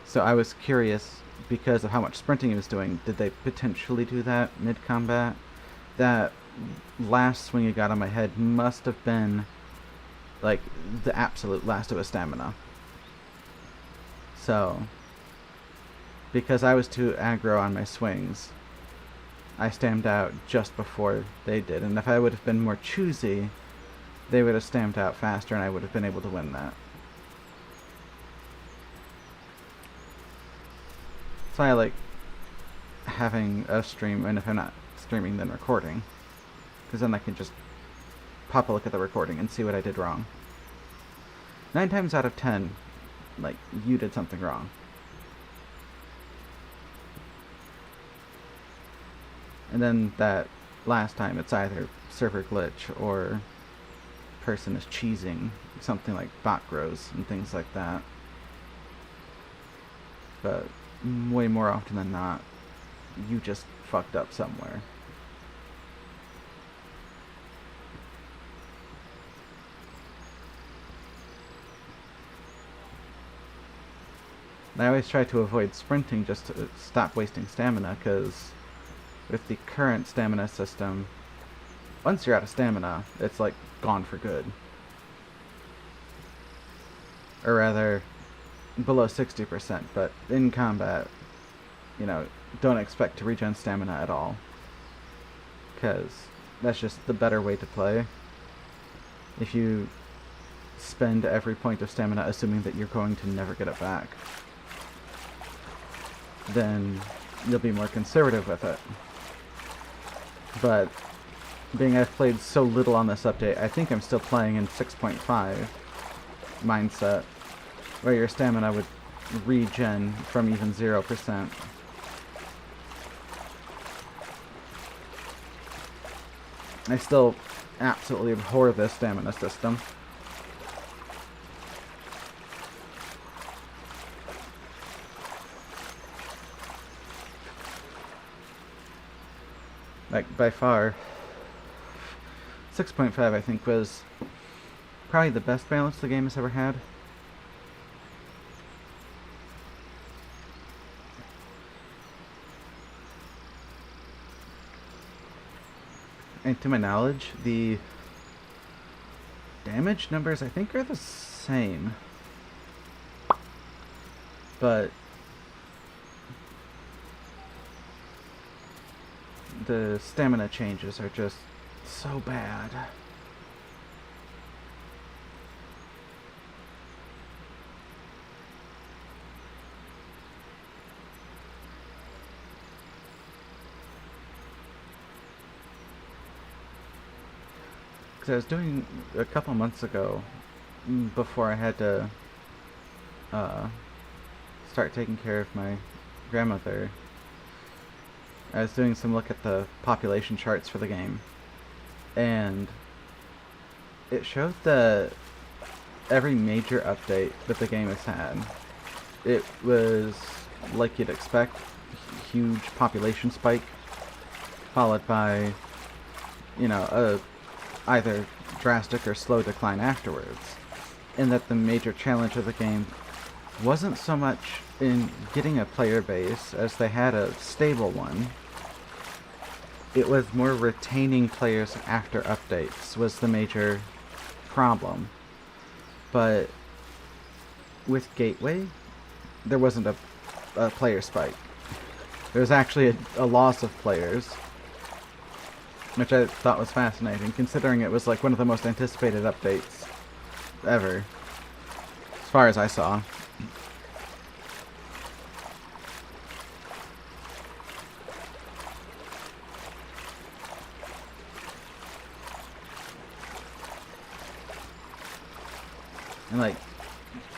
So I was curious, because of how much sprinting he was doing, did they potentially do that mid-combat? That last swing he got on my head must have been like the absolute last of his stamina. So, because I was too aggro on my swings, I stamped out just before they did. And if I would have been more choosy, they would have stamped out faster and I would have been able to win that. So I like having a stream, and if I'm not streaming, then recording. Because then I can just pop a look at the recording and see what I did wrong. 9 times out of 10, like, you did something wrong. And then that last time, it's either server glitch or person is cheesing, something like bot grows and things like that. But way more often than not, you just fucked up somewhere. I always try to avoid sprinting just to stop wasting stamina, because with the current stamina system, once you're out of stamina, it's like gone for good. Or rather, below 60%, but in combat, you know, don't expect to regen stamina at all. Because that's just the better way to play. If you spend every point of stamina assuming that you're going to never get it back, then you'll be more conservative with it. But being I've played so little on this update, I think I'm still playing in 6.5 mindset, where your stamina would regen from even 0%. I still absolutely abhor this stamina system. Like, by far, 6.5 I think was probably the best balance the game has ever had. And to my knowledge, the damage numbers I think are the same. But the stamina changes are just so bad. Because I was doing a couple months ago, before I had to start taking care of my grandmother, I was doing some look at the population charts for the game, and it showed that every major update that the game has had, it was like you'd expect, huge population spike, followed by, you know, a either drastic or slow decline afterwards. And that the major challenge of the game wasn't so much in getting a player base, as they had a stable one. It was more retaining players after updates was the major problem. But with Gateway, there wasn't a player spike. There was actually a loss of players, which I thought was fascinating, considering it was like one of the most anticipated updates ever, as far as I saw. And like,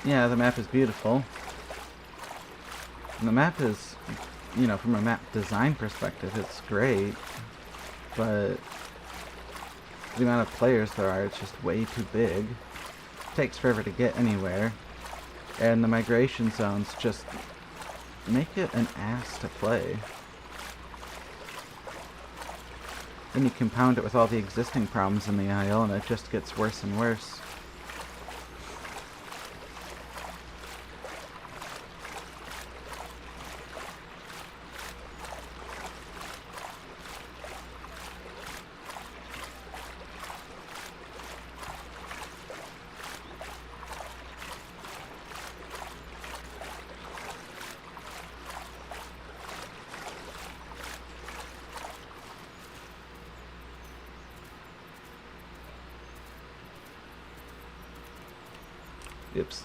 yeah, the map is beautiful. And the map is, you know, from a map design perspective, it's great. But the amount of players there are, it's just way too big. It takes forever to get anywhere. And the migration zones just make it an ass to play. Then you compound it with all the existing problems in the Isle, and it just gets worse and worse. Oops.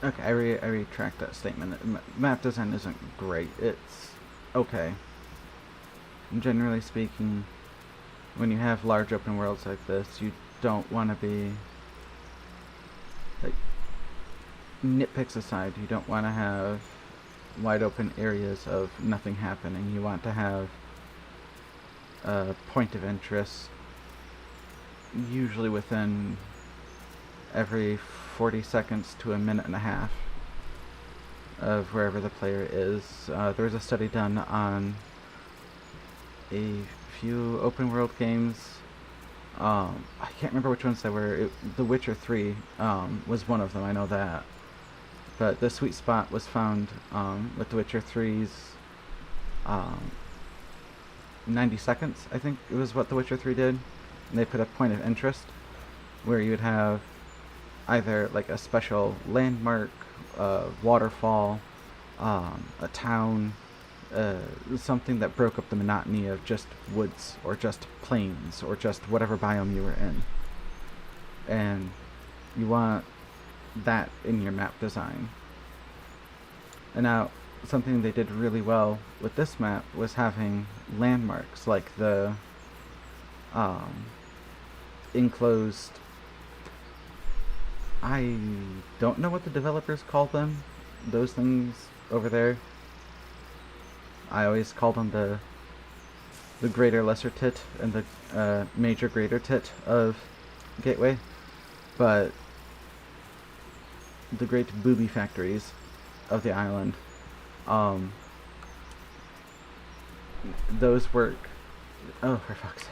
Okay, I retract that statement. Map design isn't great. It's okay. Generally speaking, when you have large open worlds like this, you don't want to be... Like, nitpicks aside, you don't want to have wide open areas of nothing happening. You want to have a point of interest, usually within every 40 seconds to a minute and a half of wherever the player is. There was a study done on a few open world games. I can't remember which ones they were. The Witcher 3 was one of them, I know that. But the sweet spot was found with The Witcher 3's 90 seconds, I think it was what The Witcher 3 did. And they put a point of interest where you would have either like a special landmark, waterfall, a town, something that broke up the monotony of just woods or just plains or just whatever biome you were in. And you want that in your map design. And now, something they did really well with this map was having landmarks like the enclosed... I don't know what the developers call them. Those things over there. I always call them the greater lesser tit and the major greater tit of Gateway. But the great booby factories of the island. Those work... Oh, for fuck's sake.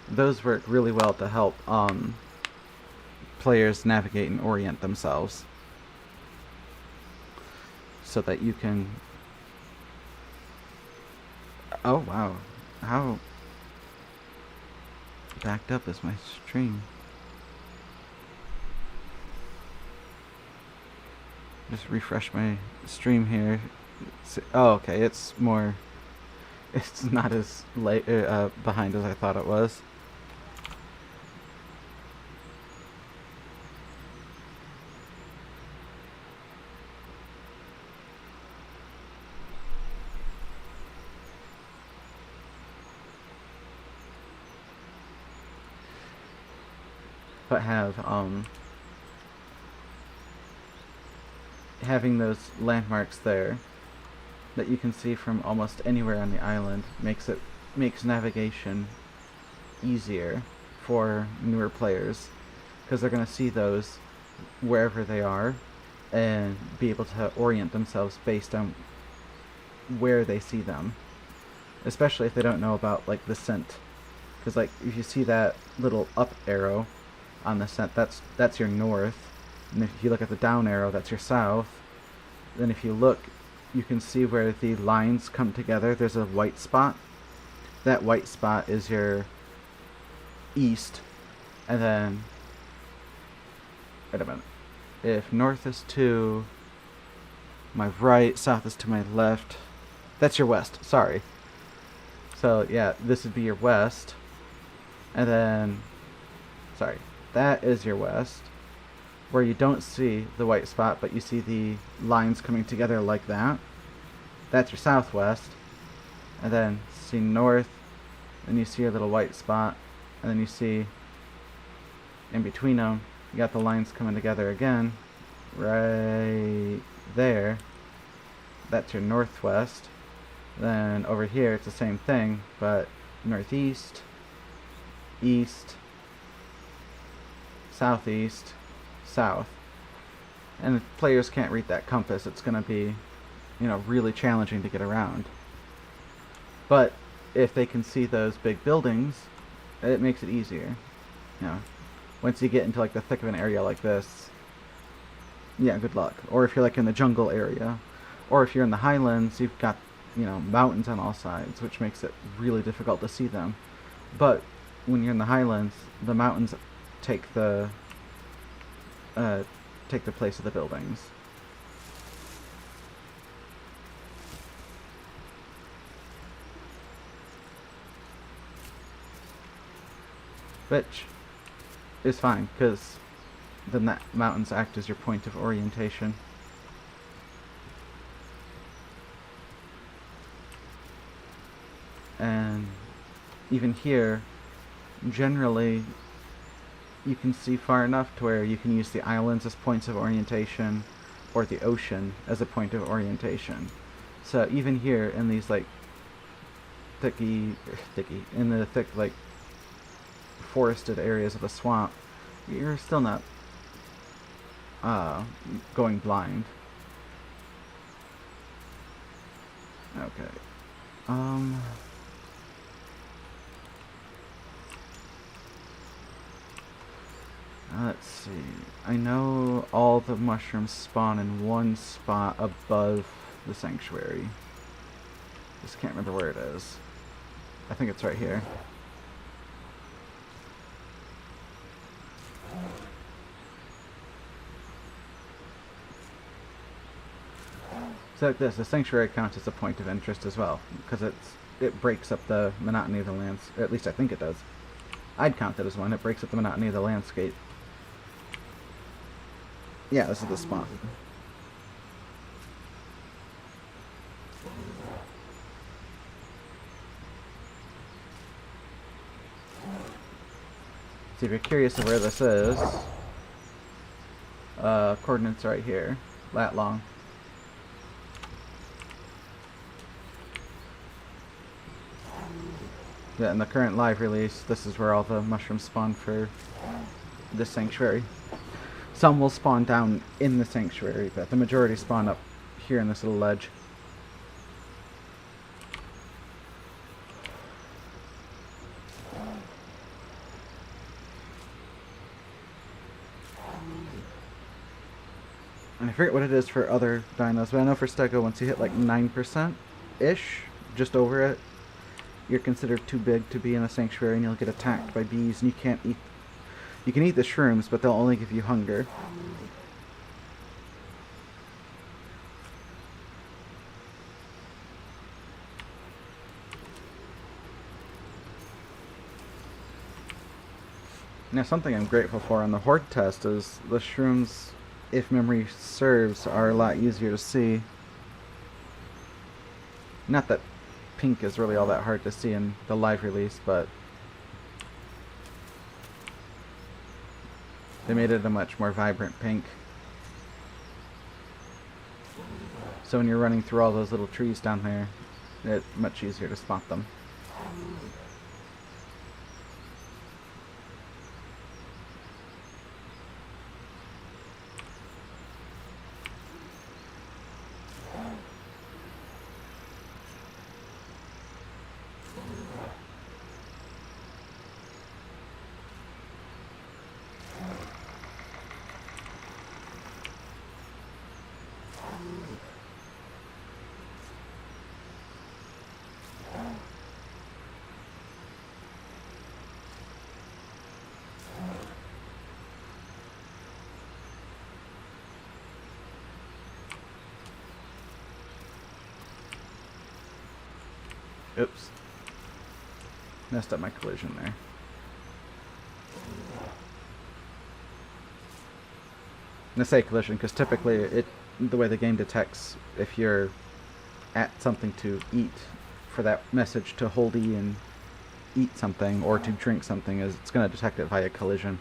Those work really well to help players navigate and orient themselves, so that you can... Oh wow, how backed up is my stream? Just refresh my stream here. Oh, okay, it's more... It's not as late behind as I thought it was. But having those landmarks there that you can see from almost anywhere on the island makes navigation easier for newer players, because they're going to see those wherever they are and be able to orient themselves based on where they see them, especially if they don't know about like the scent, because like if you see that little up arrow on the scent, that's your north, and if you look at the down arrow, that's your south. Then if you look, you can see where the lines come together. There's a white spot. That white spot is your east, and then... Wait a minute. If north is to my right, south is to my left, that's your west, sorry. So yeah, this would be your west, and then sorry, that is your west, where you don't see the white spot, but you see the lines coming together like that. That's your southwest. And then see north, and you see a little white spot, and then you see in between them, you got the lines coming together again, right there. That's your northwest. Then over here it's the same thing, but northeast, east, southeast, south. And if players can't read that compass, it's going to be, really challenging to get around. But if they can see those big buildings, it makes it easier. Once you get into like the thick of an area like this, yeah, good luck. Or if you're like in the jungle area, or if you're in the highlands, you've got mountains on all sides, which makes it really difficult to see them. But when you're in the highlands, the mountains take the place of the buildings. Which is fine, because then that mountains act as your point of orientation. And even here, generally, you can see far enough to where you can use the islands as points of orientation, or the ocean as a point of orientation. So even here, in these like in the thick like forested areas of the swamp, you're still not going blind. Okay. Let's see. I know all the mushrooms spawn in one spot above the sanctuary. Just can't remember where it is. I think it's right here. So like this, the sanctuary counts as a point of interest as well, because it breaks up the monotony of the landscape. At least I think it does. I'd count it as one. It breaks up the monotony of the landscape. Yeah, this is the spot. See, if you're curious of where this is, coordinates right here, lat long. Yeah, in the current live release, this is where all the mushrooms spawn for this sanctuary. Some will spawn down in the sanctuary, but the majority spawn up here in this little ledge. And I forget what it is for other dinos, but I know for Stego, once you hit like 9%-ish, just over it, you're considered too big to be in a sanctuary and you'll get attacked by bees, and you can't eat. You can eat the shrooms, but they'll only give you hunger. Now, something I'm grateful for on the Horde test is the shrooms, if memory serves, are a lot easier to see. Not that pink is really all that hard to see in the live release, but they made it a much more vibrant pink. So when you're running through all those little trees down there, it's much easier to spot them. Oops. Messed up my collision there. And I say collision because typically the way the game detects if you're at something to eat, for that message to hold E and eat something or to drink something, is it's going to detect it via collision.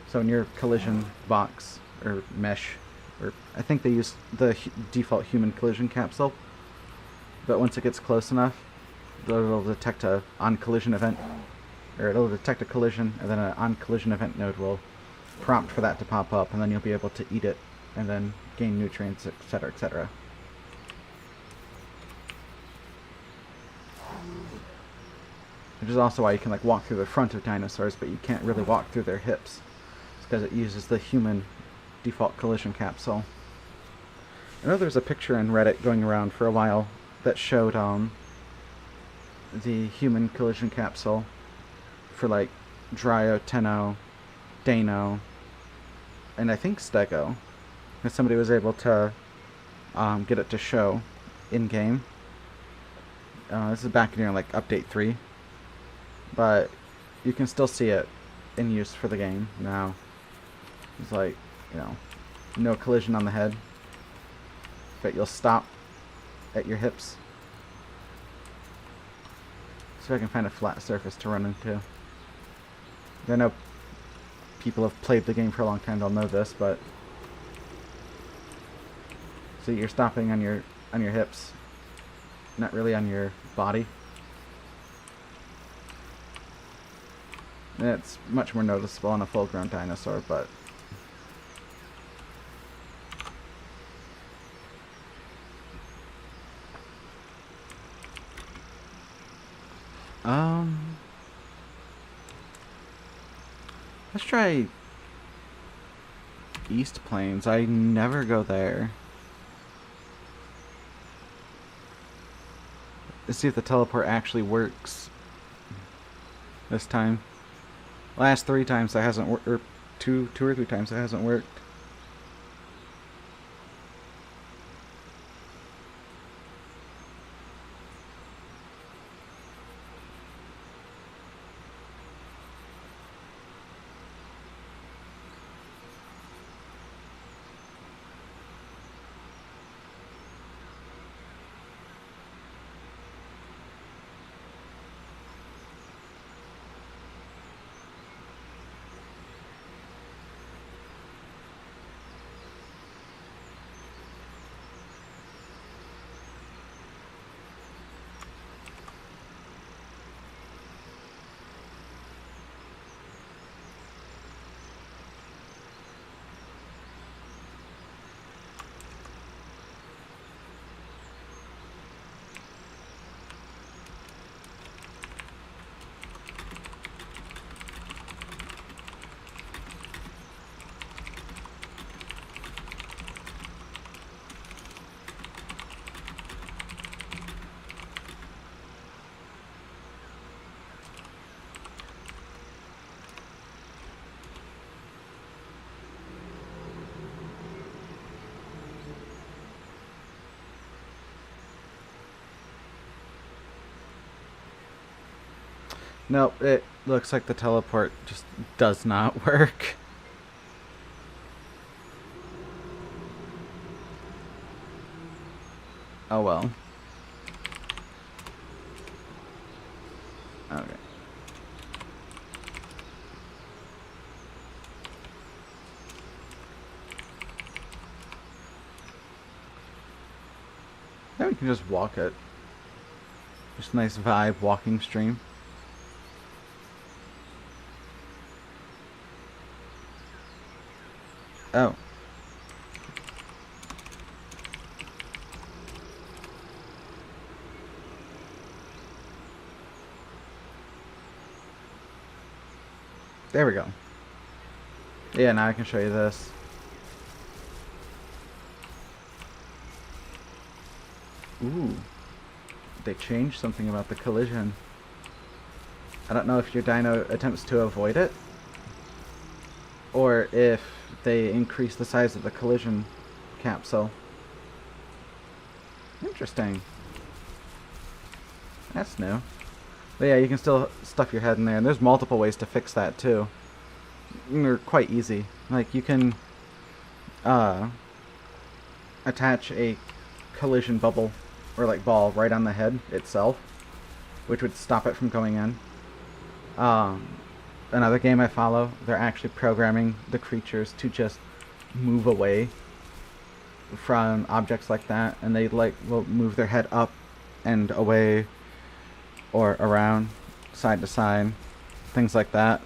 So in your collision box or mesh, or I think they use the default human collision capsule, but once it gets close enough, it'll detect a on collision event, or it'll detect a collision, and then an on collision event node will prompt for that to pop up, and then you'll be able to eat it and then gain nutrients, etc., etc. Which is also why you can like walk through the front of dinosaurs, but you can't really walk through their hips. It's because it uses the human default collision capsule. I know there's a picture in Reddit going around for a while that showed the human collision capsule for like Dryo, Tenno, Dano, and I think Stego. And somebody was able to get it to show in-game. This is back near like update 3. But you can still see it in use for the game now. It's like, no collision on the head, but you'll stop at your hips. So I can find a flat surface to run into. I know people have played the game for a long time, they'll know this, but so you're stopping on your hips, not really on your body. And it's much more noticeable on a full-grown dinosaur, but let's try East Plains. I never go there. Let's see if the teleport actually works this time. Last 3 times that hasn't worked, or two or three times that hasn't worked. Nope, it looks like the teleport just does not work. Oh well. Okay. Now we can just walk it. Just a nice vibe walking stream. Oh. There we go. Yeah, now I can show you this. Ooh. They changed something about the collision. I don't know if your dino attempts to avoid it, or if they increase the size of the collision capsule. Interesting. That's new. But yeah, you can still stuff your head in there, and there's multiple ways to fix that too. They're quite easy. Like, you can uh, attach a collision bubble or like ball right on the head itself, which would stop it from going in. Another game I follow, they're actually programming the creatures to just move away from objects like that, and they like will move their head up and away or around, side to side, things like that.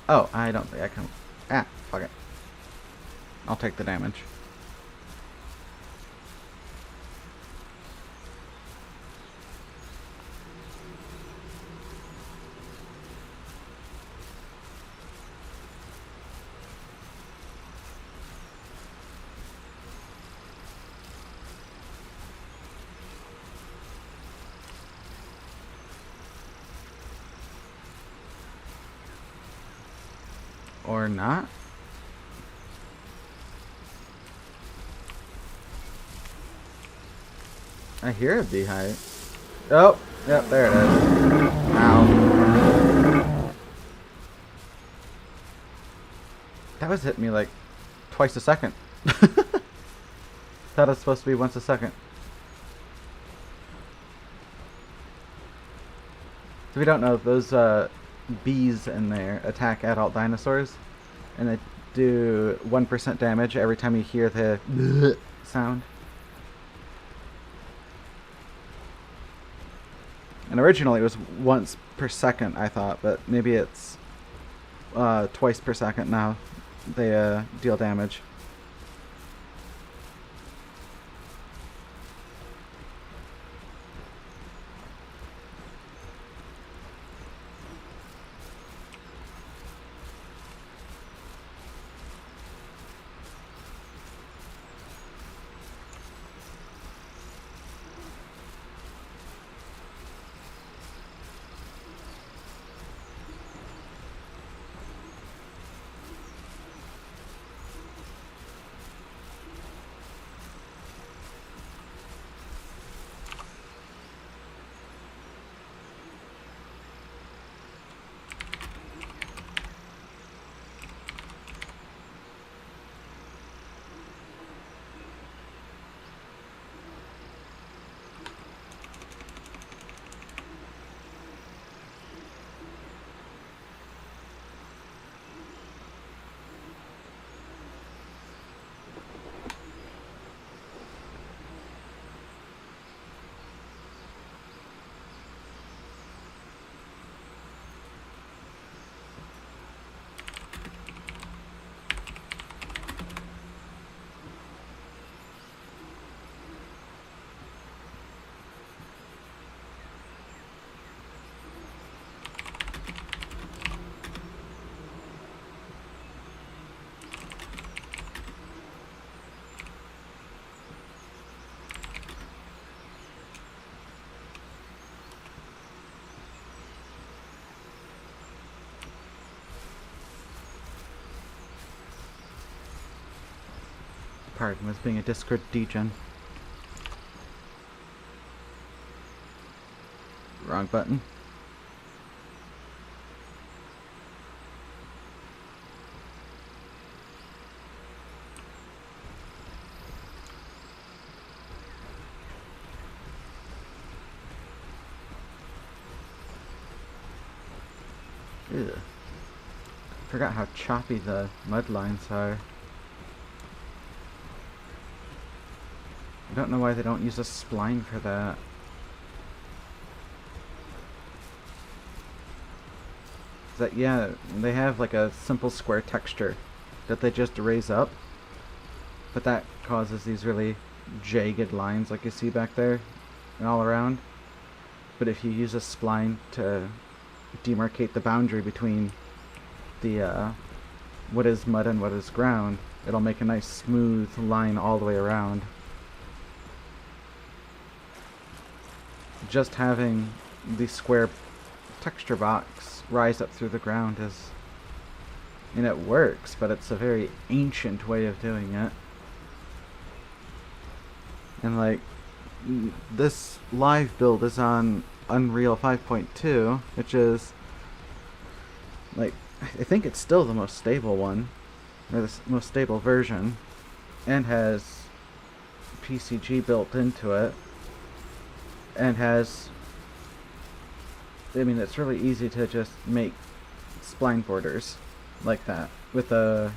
Oh, I don't think I can. Ah, fuck it. I'll take the damage. Or not. I hear a beehive. Oh, yep, there it is. Ow. That was hitting me like twice a second. Thought it was supposed to be once a second. So we don't know, those bees in there attack adult dinosaurs, and they do 1% damage every time you hear the sound. And originally it was once per second, I thought, but maybe it's twice per second now. They deal damage. Pardon, was being a Discord degen. Wrong button. Ew. Forgot how choppy the mud lines are. I don't know why they don't use a spline for that. Yeah, they have like a simple square texture that they just raise up, but that causes these really jagged lines like you see back there and all around. But if you use a spline to demarcate the boundary between the what is mud and what is ground, it'll make a nice smooth line all the way around. Just having the square texture box rise up through the ground is, and it works, but it's a very ancient way of doing it. And like, this live build is on Unreal 5.2, which is like, I think it's still the most stable one, or the most stable version, and has PCG built into it, and has, I mean, it's really easy to just make spline borders like that with a,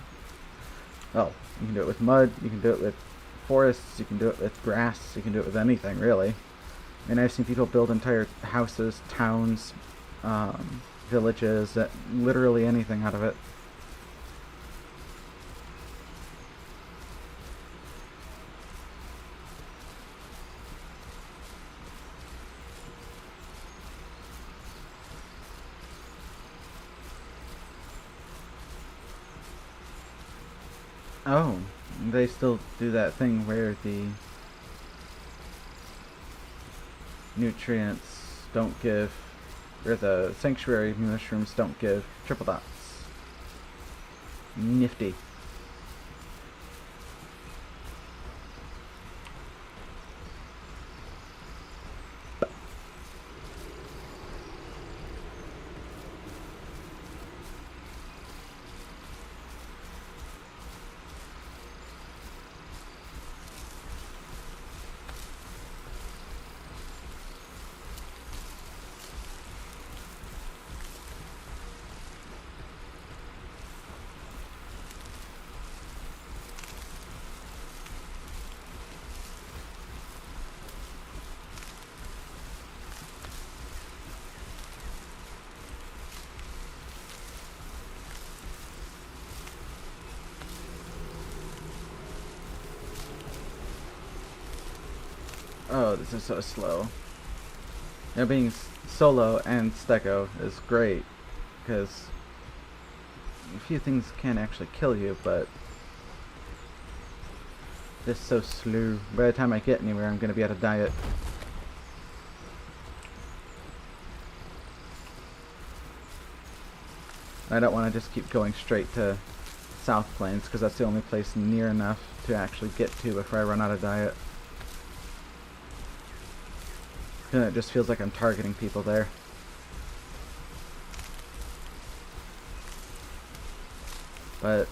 well, you can do it with mud, you can do it with forests, you can do it with grass, you can do it with anything really. And I've seen people build entire houses, towns, villages, literally anything out of it. Oh, they still do that thing where the nutrients don't give, or the sanctuary mushrooms don't give triple dots. Nifty. Oh, this is so slow. You know, being solo and stecco is great, because a few things can actually kill you, but just so slow. By the time I get anywhere, I'm gonna be out of diet. I don't want to just keep going straight to South Plains, because that's the only place near enough to actually get to before I run out of diet. And it just feels like I'm targeting people there. But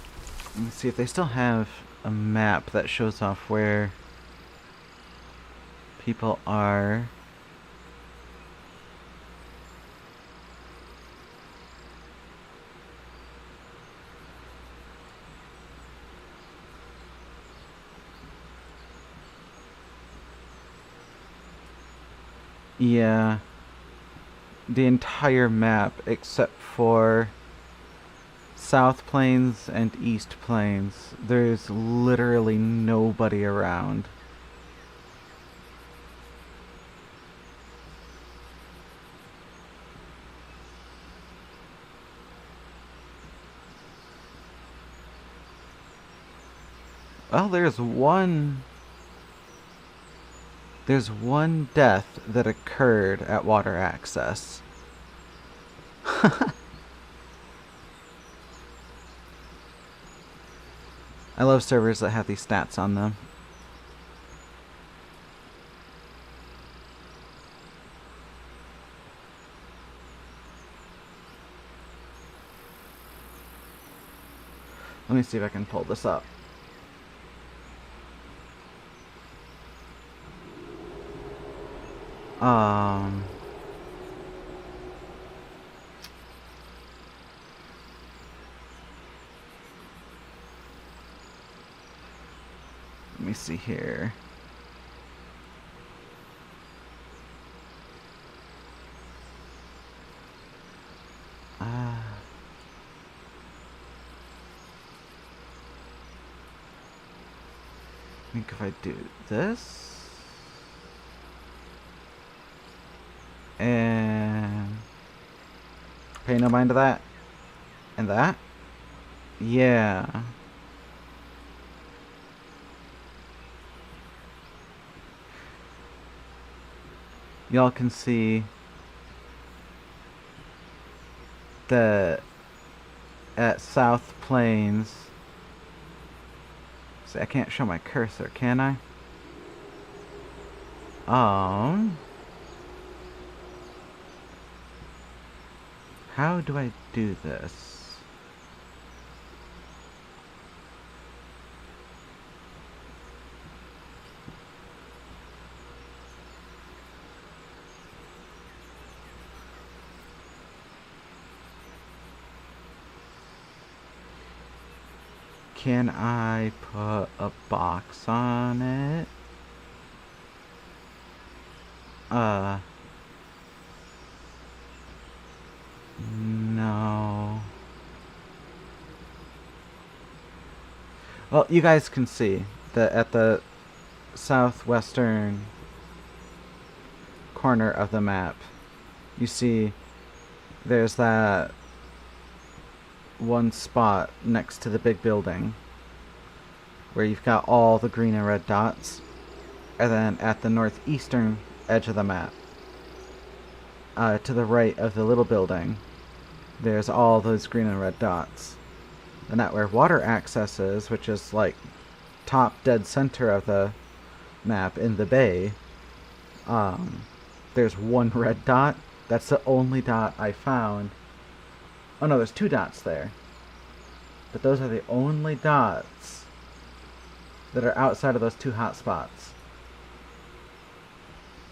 let's see if they still have a map that shows off where people are. Yeah, the entire map except for South Plains and East Plains. There's literally nobody around. Well, there's one death that occurred at water access. I love servers that have these stats on them. Let me see if I can pull this up. Let me see here. think if I do this and pay no mind to that and that, yeah. Y'all can see that at South Plains, see, I can't show my cursor, can I? How do I do this? Can I put a box on it? No. Well, you guys can see that at the southwestern corner of the map, you see there's that one spot next to the big building where you've got all the green and red dots, and then at the northeastern edge of the map, to the right of the little building, there's all those green and red dots. And that where water access is, which is like top dead center of the map in the bay, there's one red dot. That's the only dot I found. Oh no, there's two dots there. But those are the only dots that are outside of those two hot spots.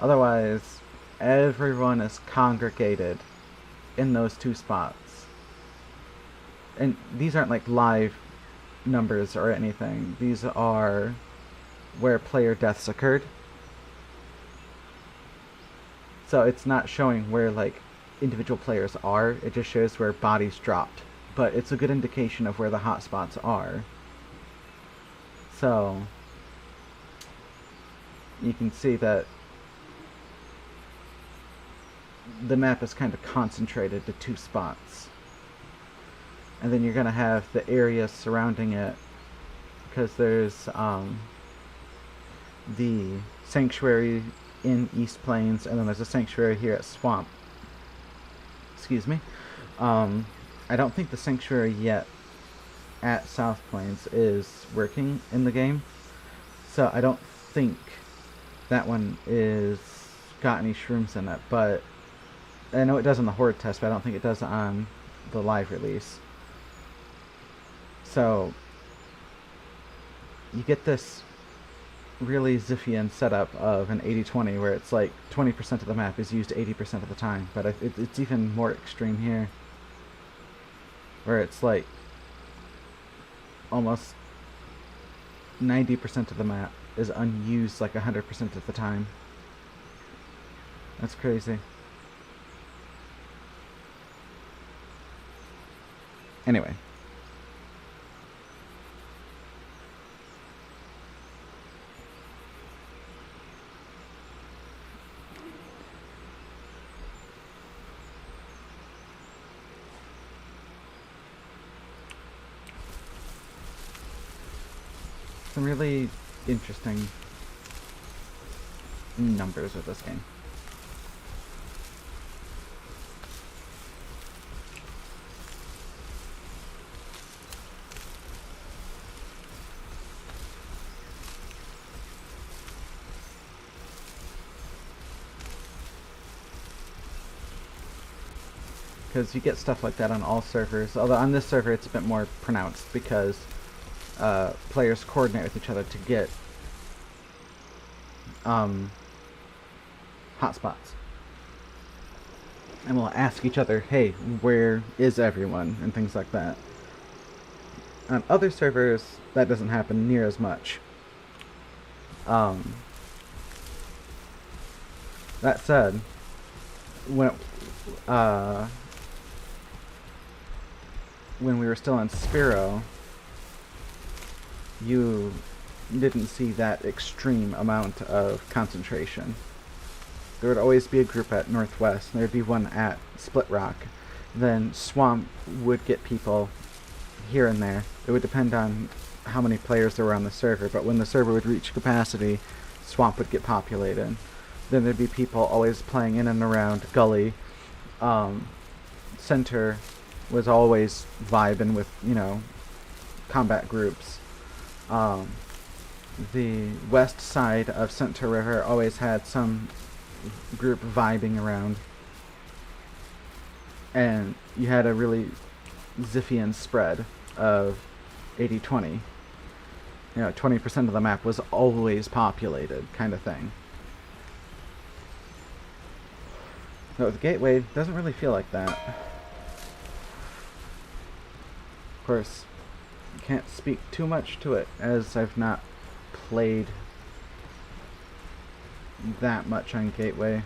Otherwise, everyone is congregated in those two spots. And these aren't like live numbers or anything. These are where player deaths occurred. So it's not showing where like individual players are, it just shows where bodies dropped. But it's a good indication of where the hotspots are. So you can see that the map is kind of concentrated to two spots. And then you're going to have the area surrounding it, because there's the sanctuary in East Plains, and then there's a sanctuary here at Swamp. Excuse me. I don't think the sanctuary yet at South Plains is working in the game, so I don't think that one is got any shrooms in it, but I know it does on the horde test, but I don't think it does on the live release. So you get this really Ziphian setup of an 80-20 where it's like 20% of the map is used 80% of the time, but it's even more extreme here where it's like almost 90% of the map is unused like 100% of the time. That's crazy. Anyway. Some really interesting numbers with this game. Because you get stuff like that on all servers, although on this server it's a bit more pronounced because players coordinate with each other to get hotspots. And we'll ask each other, hey, where is everyone? And things like that. On other servers, that doesn't happen near as much. That said, when we were still on Spiro, you didn't see that extreme amount of concentration. There would always be a group at Northwest, and there'd be one at Split Rock. Then Swamp would get people here and there. It would depend on how many players there were on the server, but when the server would reach capacity, Swamp would get populated. Then there'd be people always playing in and around Gully. Center was always vibing with, combat groups. The west side of Center River always had some group vibing around. And you had a really Ziphian spread of 80-20. 20% of the map was always populated, kind of thing. But with Gateway, it doesn't really feel like that. Of course, can't speak too much to it, as I've not played that much on Gateway.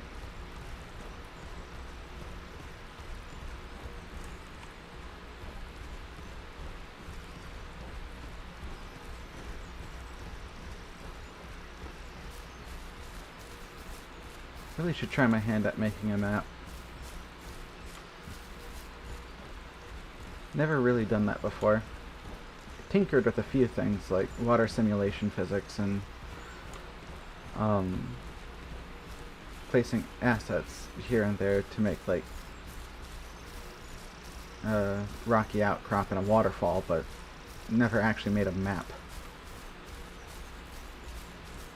Really should try my hand at making a map. Never really done that before. Tinkered with a few things like water simulation physics and placing assets here and there to make like a rocky outcrop and a waterfall, but never actually made a map.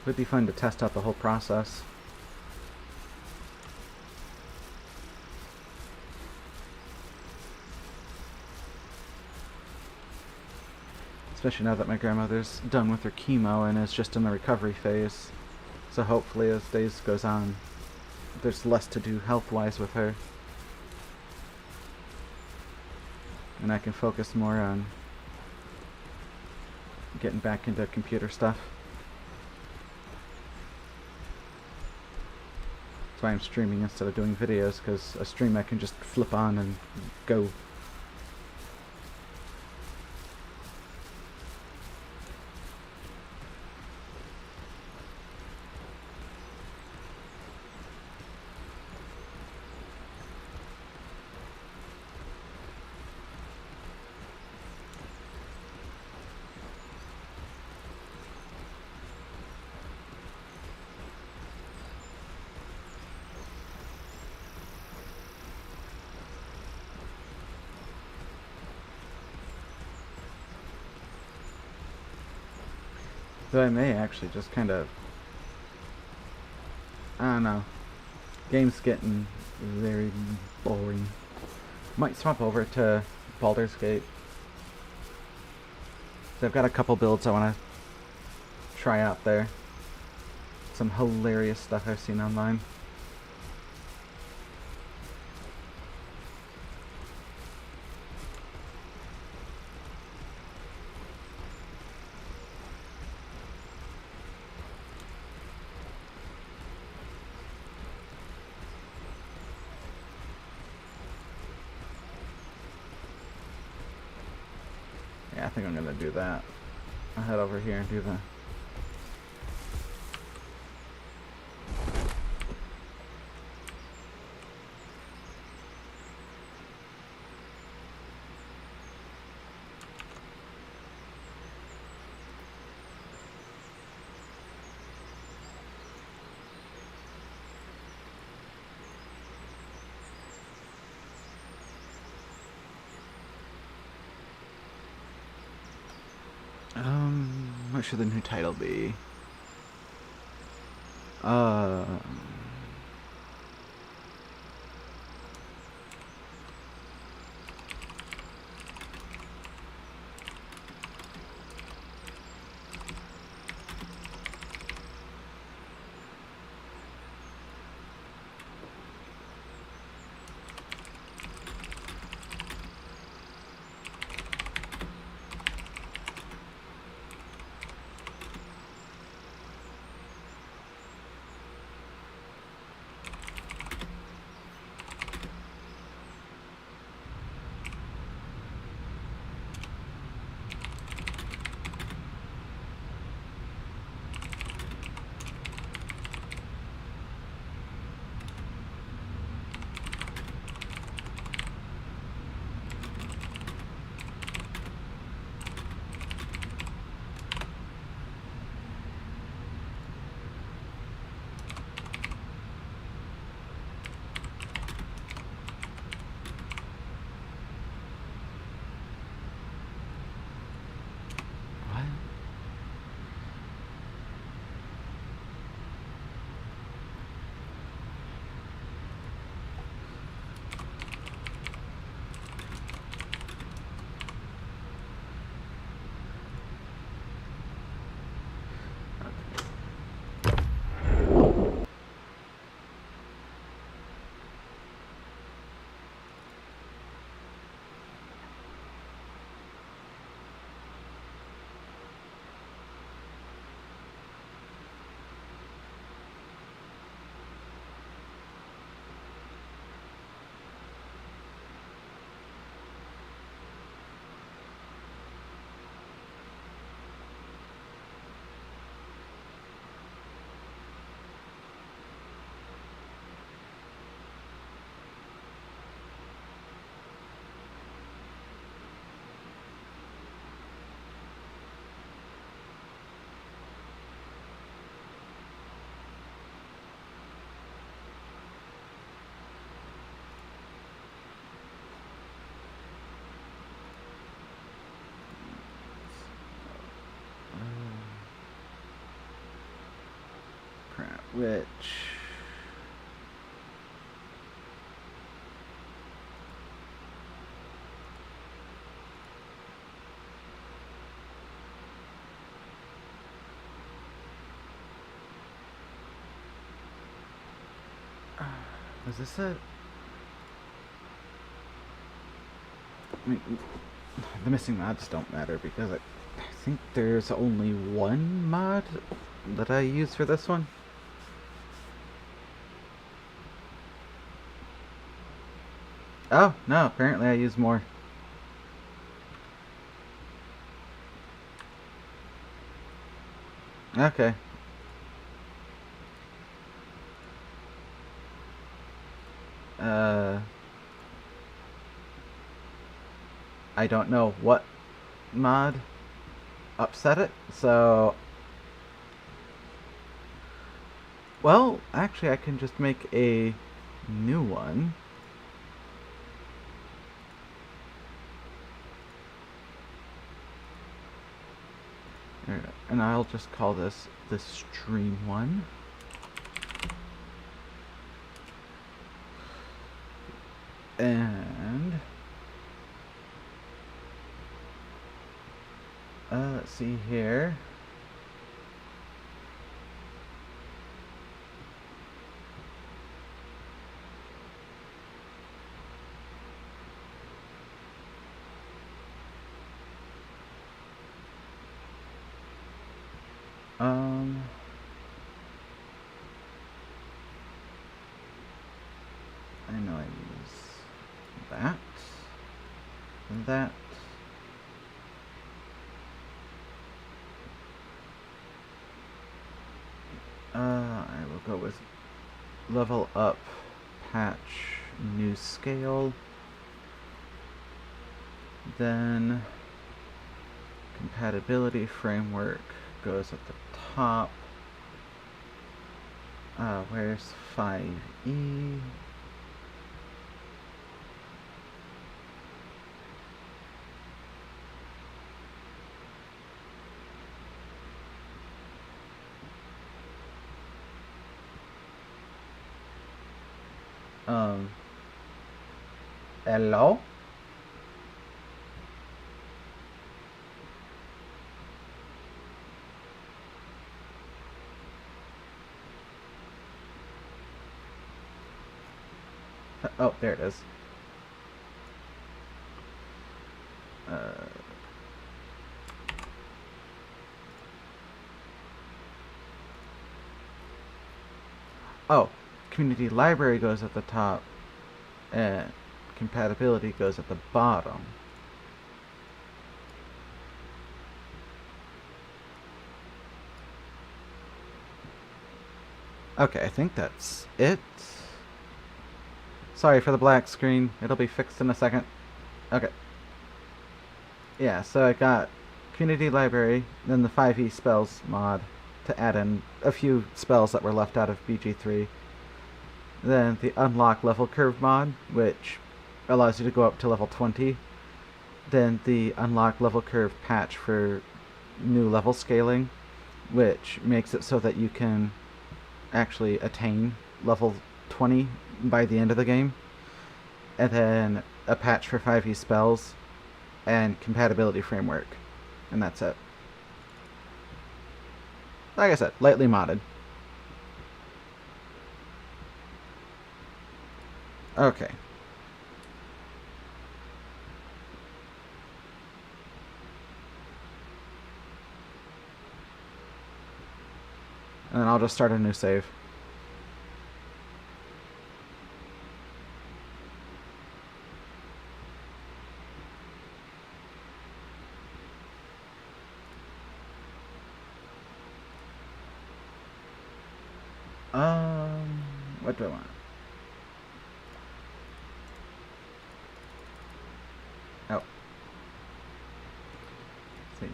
Would be fun to test out the whole process. Especially now that my grandmother's done with her chemo and is just in the recovery phase. So hopefully as days goes on, there's less to do health-wise with her. And I can focus more on getting back into computer stuff. That's why I'm streaming instead of doing videos, because a stream I can just flip on and go. Though I may actually just kind of, I don't know, game's getting very boring. Might swap over to Baldur's Gate. So I've got a couple builds I want to try out there. Some hilarious stuff I've seen online. Yeah, I think I'm gonna do that. I'll head over here and do the what should the new title be? which was this a? I mean, the missing mods don't matter because I think there's only one mod that I use for this one. Oh, no, apparently I use more. Okay. I don't know what mod upset it, so... Well, actually I can just make a new one. And I'll just call this the stream one. And let's see here. I know I use that and that. I will go with level up, patch, new scale. Then compatibility framework goes at the top. Where's 5e? Hello? Oh, there it is. Oh, community library goes at the top, and compatibility goes at the bottom. Okay, I think that's it. Sorry for the black screen. It'll be fixed in a second. Okay. Yeah, so I got community library, then the 5e spells mod to add in a few spells that were left out of BG3. Then the unlock level curve mod, which allows you to go up to level 20. Then the unlock level curve patch for new level scaling, which makes it so that you can actually attain level 20 by the end of the game. And then a patch for 5e spells and compatibility framework. And that's it. Like I said, lightly modded. Okay. And then I'll just start a new save. What do I want? Oh. Let's see.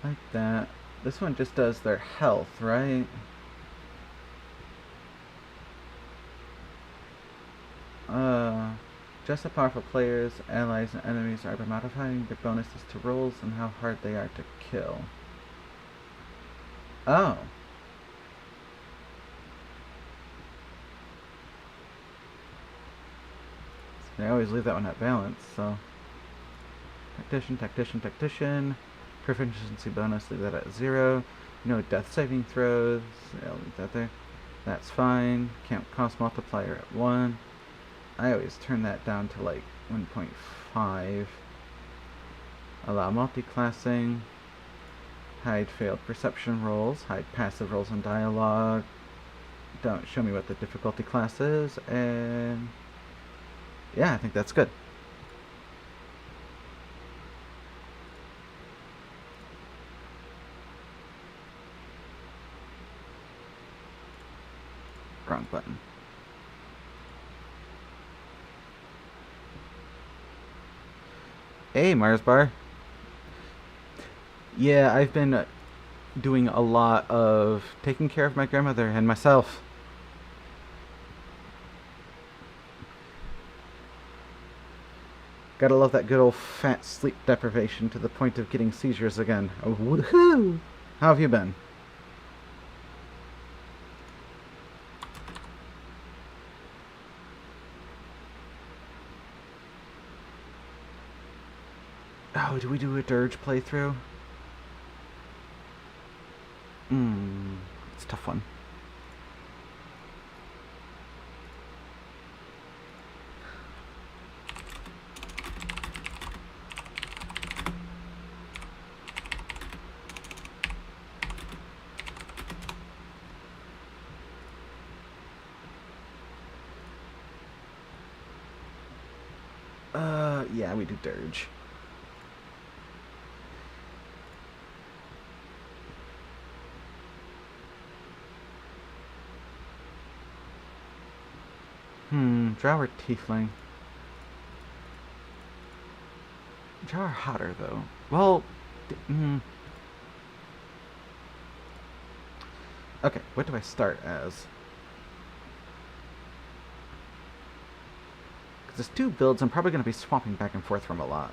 Like that. This one just does their health, right? Just the powerful players, allies, and enemies are by modifying their bonuses to rolls and how hard they are to kill. Oh. They always leave that one at balance, so. Tactician, tactician, tactician. Proficiency bonus, leave that at 0. No death saving throws. I'll leave that there. That's fine. Camp cost multiplier at 1. I always turn that down to like 1.5. Allow multi-classing. Hide failed perception rolls. Hide passive rolls and dialogue. Don't show me what the difficulty class is. And yeah, I think that's good. Wrong button. Hey, Mars Bar. Yeah, I've been doing a lot of taking care of my grandmother and myself. Gotta love that good old fat sleep deprivation to the point of getting seizures again. Oh, woohoo! How have you been? Oh, do we do a Dirge playthrough? It's a tough one. Yeah, we do Dirge. Drow or Tiefling? Drow are hotter, though. Well, okay, what do I start as? Because there's 2 builds I'm probably going to be swapping back and forth from a lot.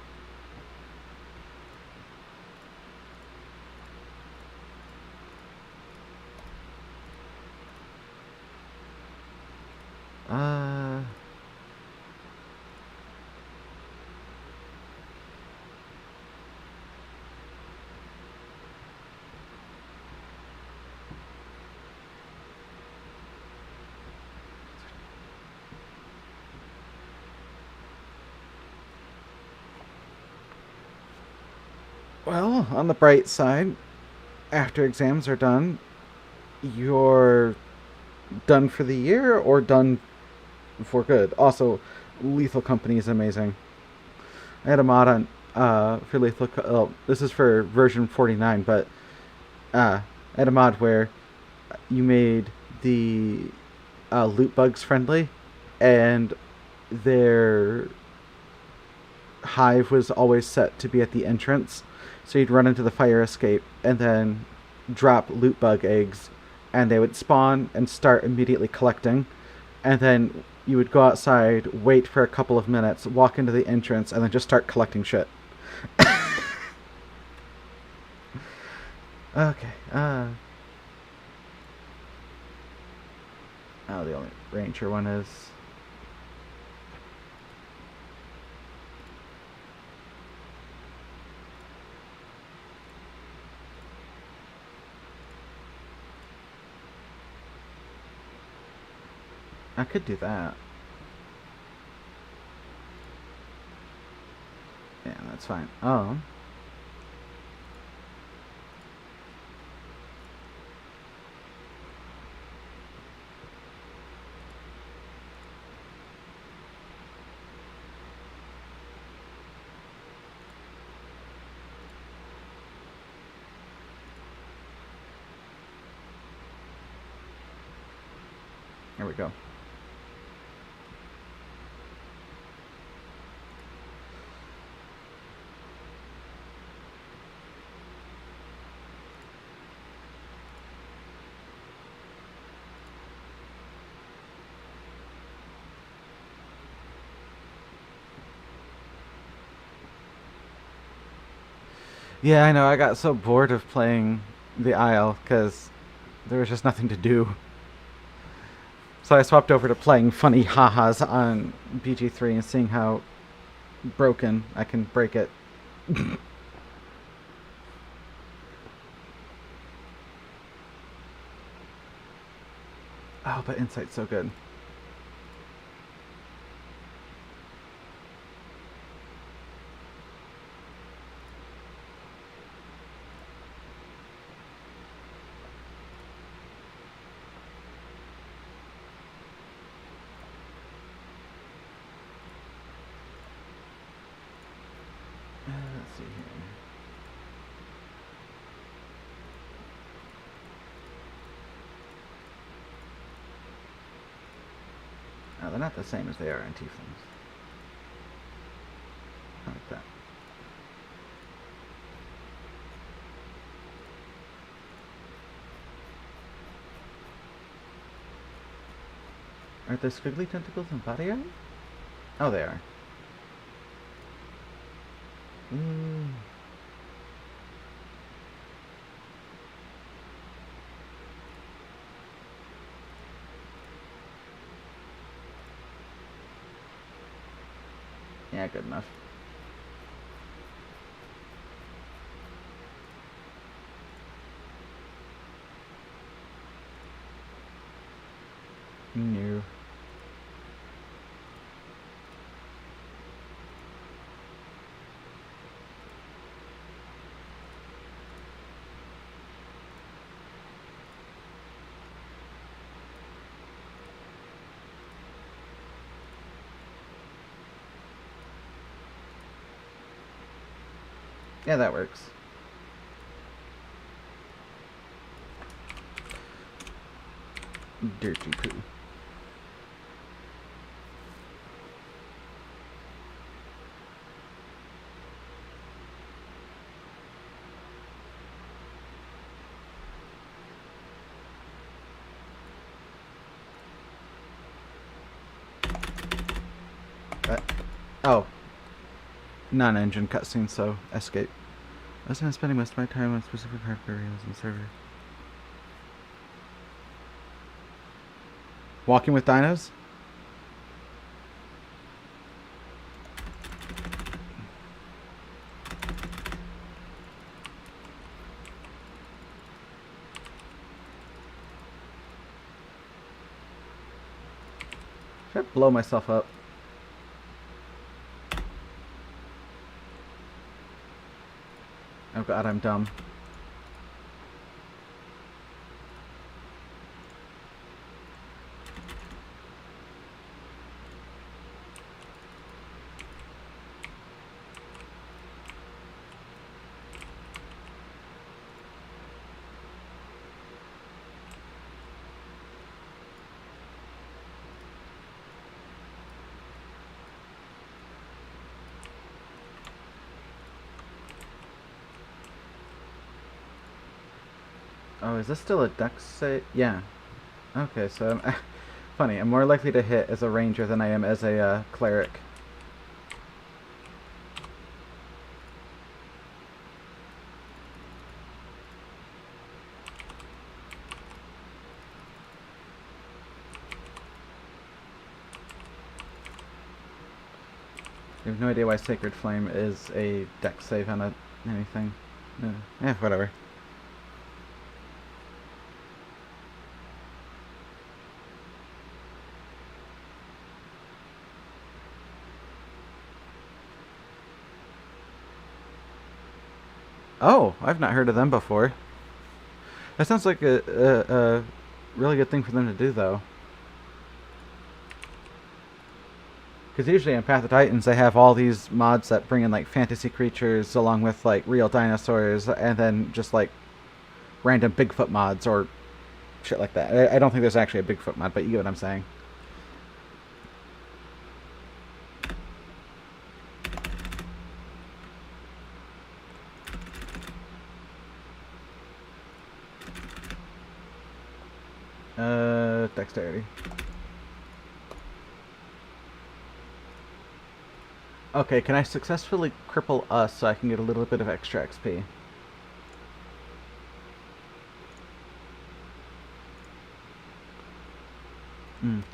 Well, on the bright side, after exams are done, you're done for the year or done for good. Also, Lethal Company is amazing. I had a mod on for Lethal. This is for version 49, but I had a mod where you made the loot bugs friendly, and their hive was always set to be at the entrance. So you'd run into the fire escape and then drop loot bug eggs, and they would spawn and start immediately collecting. And then you would go outside, wait for a couple of minutes, walk into the entrance, and then just start collecting shit. Okay. Oh, the only ranger one is. I could do that. Yeah, that's fine. Oh. There we go. Yeah, I know. I got so bored of playing the Isle because there was just nothing to do. So I swapped over to playing funny ha-has on BG3 and seeing how broken I can break it. Oh, but Insight's so good. Let's see here. Oh, they're not the same as they are in Tieflings. I like that. Aren't there squiggly tentacles in body art? Oh, they are. Mm. Yeah, good enough. No. Yeah, that works. Dirty poo. Oh. Non-engine cutscene, so escape. I was not spending most of my time on specific hardware areas and server. Walking with dinos? Should I blow myself up? Oh god, I'm dumb. Oh, is this still a dex save? Yeah. Okay, so I'm funny. I'm more likely to hit as a ranger than I am as a cleric. I have no idea why Sacred Flame is a dex save on anything. Yeah, whatever. Oh, I've not heard of them before. That sounds like a really good thing for them to do, though. Because usually in Path of Titans, they have all these mods that bring in like fantasy creatures along with like real dinosaurs, and then just like random Bigfoot mods or shit like that. I don't think there's actually a Bigfoot mod, but you get what I'm saying. Dexterity. Okay, can I successfully cripple us so I can get a little bit of extra XP?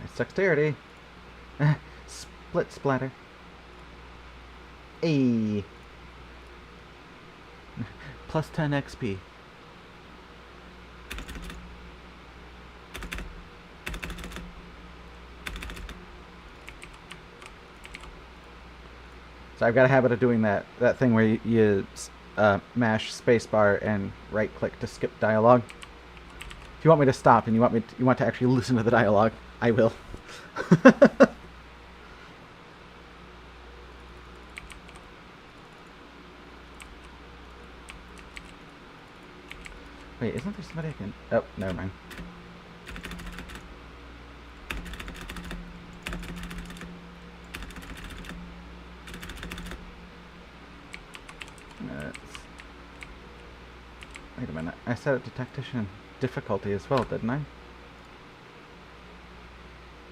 It's dexterity. Split splatter. A plus 10 XP. So I've got a habit of doing that thing where you mash spacebar and right click to skip dialogue. If you want me to stop and you want to actually listen to the dialogue, I will. Wait, isn't there somebody I can... Oh, never mind. Wait a minute. I set it to tactician difficulty as well, didn't I?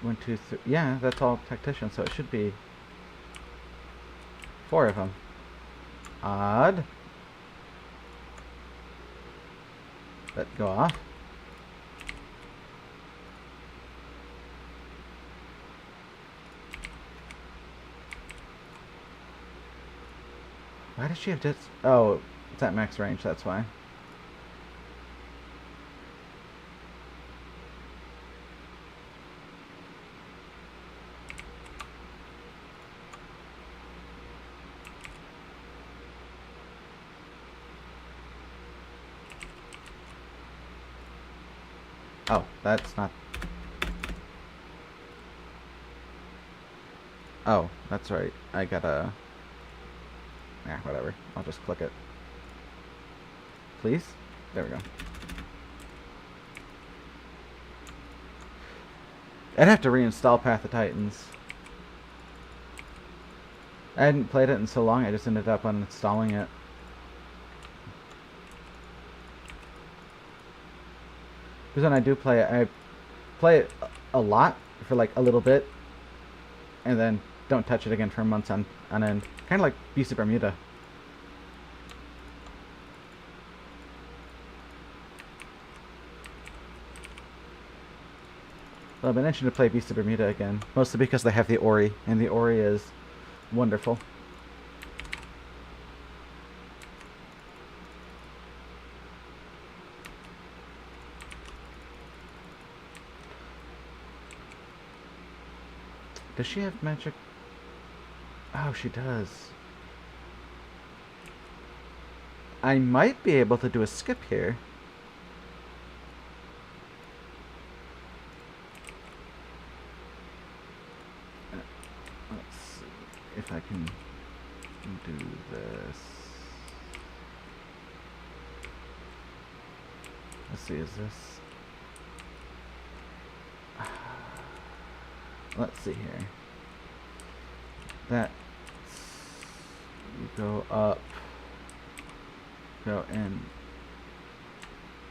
1, 2, 3... Yeah, that's all tactician, so it should be 4 of them. Odd. Let go off. Why does she have just... Oh, it's at max range, that's why. Oh, that's not... Oh, that's right. I gotta... Yeah, whatever. I'll just click it. Please? There we go. I'd have to reinstall Path of Titans. I hadn't played it in so long, I just ended up uninstalling it. Because when I do play it, I play it a lot for like a little bit, and then don't touch it again for months on end. Kind of like Beast of Bermuda. Well, I've been itching to play Beast of Bermuda again, mostly because they have the Ori, and the Ori is wonderful. Does she have magic? Oh, she does. I might be able to do a skip here. Let's see if I can do this. Let's see, is this... Let's see here. That's... You go up. Go in.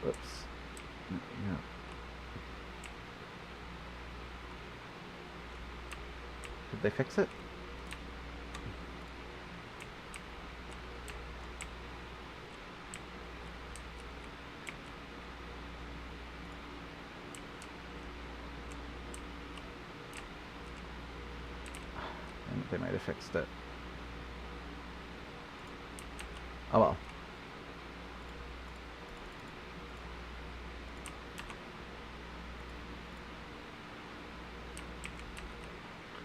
Whoops. No. Did they fix it? They might have fixed it. Oh well.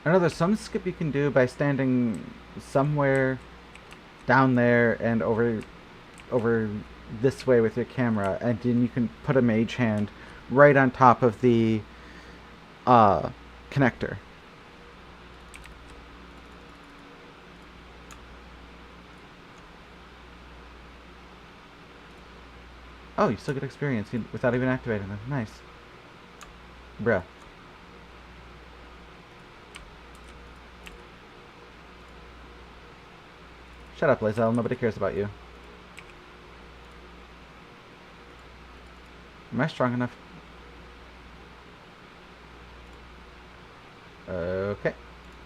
I know there's some skip you can do by standing somewhere down there and over this way with your camera, and then you can put a mage hand right on top of the connector. Oh, you still get experience without even activating them. Nice. Bruh. Shut up, Lazel. Nobody cares about you. Am I strong enough? Okay.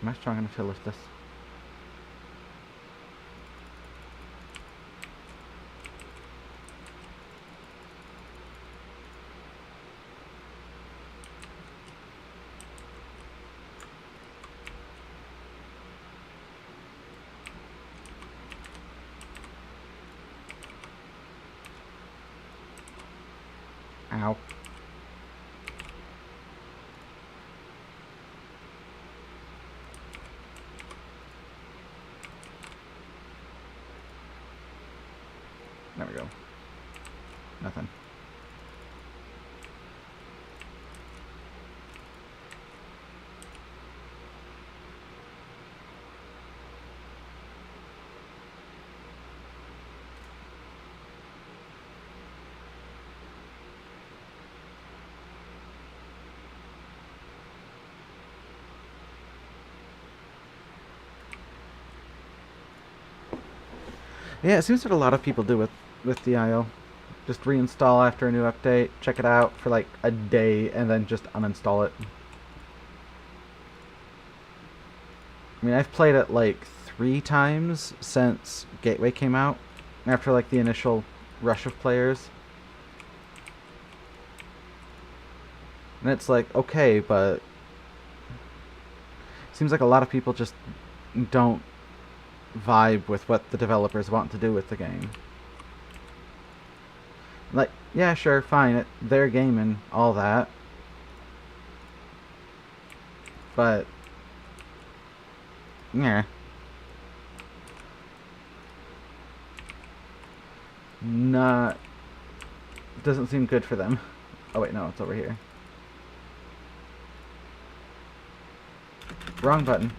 Am I strong enough to lift this? Ow. There we go. Nothing. Yeah, it seems that a lot of people do with the IO. Just reinstall after a new update, check it out for like a day, and then just uninstall it. I mean, I've played it like 3 times since Gateway came out, after like the initial rush of players. And it's like, okay, but it seems like a lot of people just don't vibe with what the developers want to do with the game. Like, yeah, sure, fine, their game and all that. But, yeah. Not... Doesn't seem good for them. Oh wait, no, it's over here. Wrong button.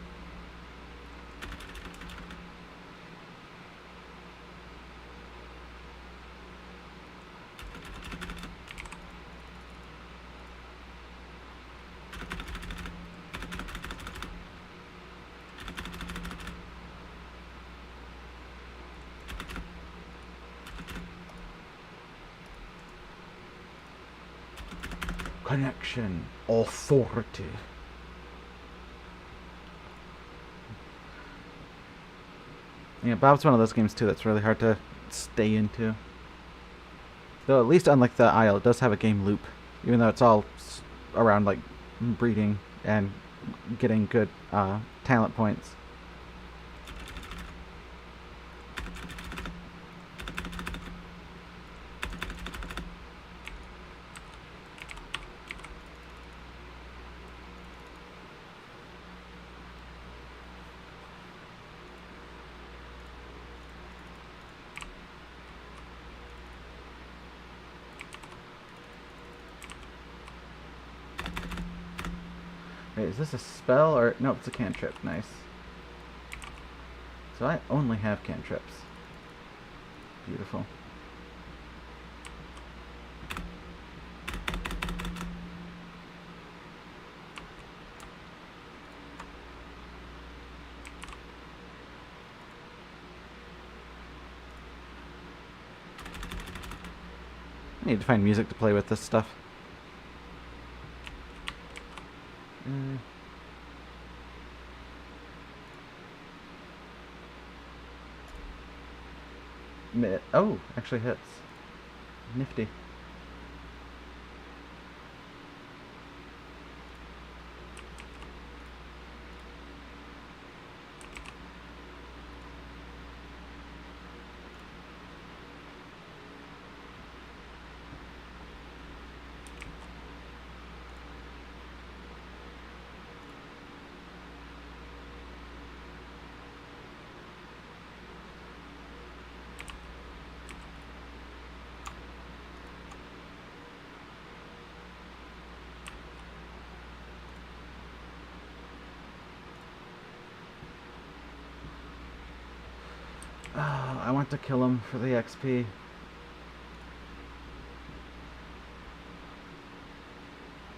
Connection. Authority. Yeah, Bob's one of those games too that's really hard to stay into. Though at least unlike the Isle, it does have a game loop. Even though it's all around like breeding and getting good talent points. Wait, is this a spell or... No, it's a cantrip. Nice. So I only have cantrips. Beautiful. I need to find music to play with this stuff. Oh, actually hits. Nifty. Oh, I want to kill him for the XP.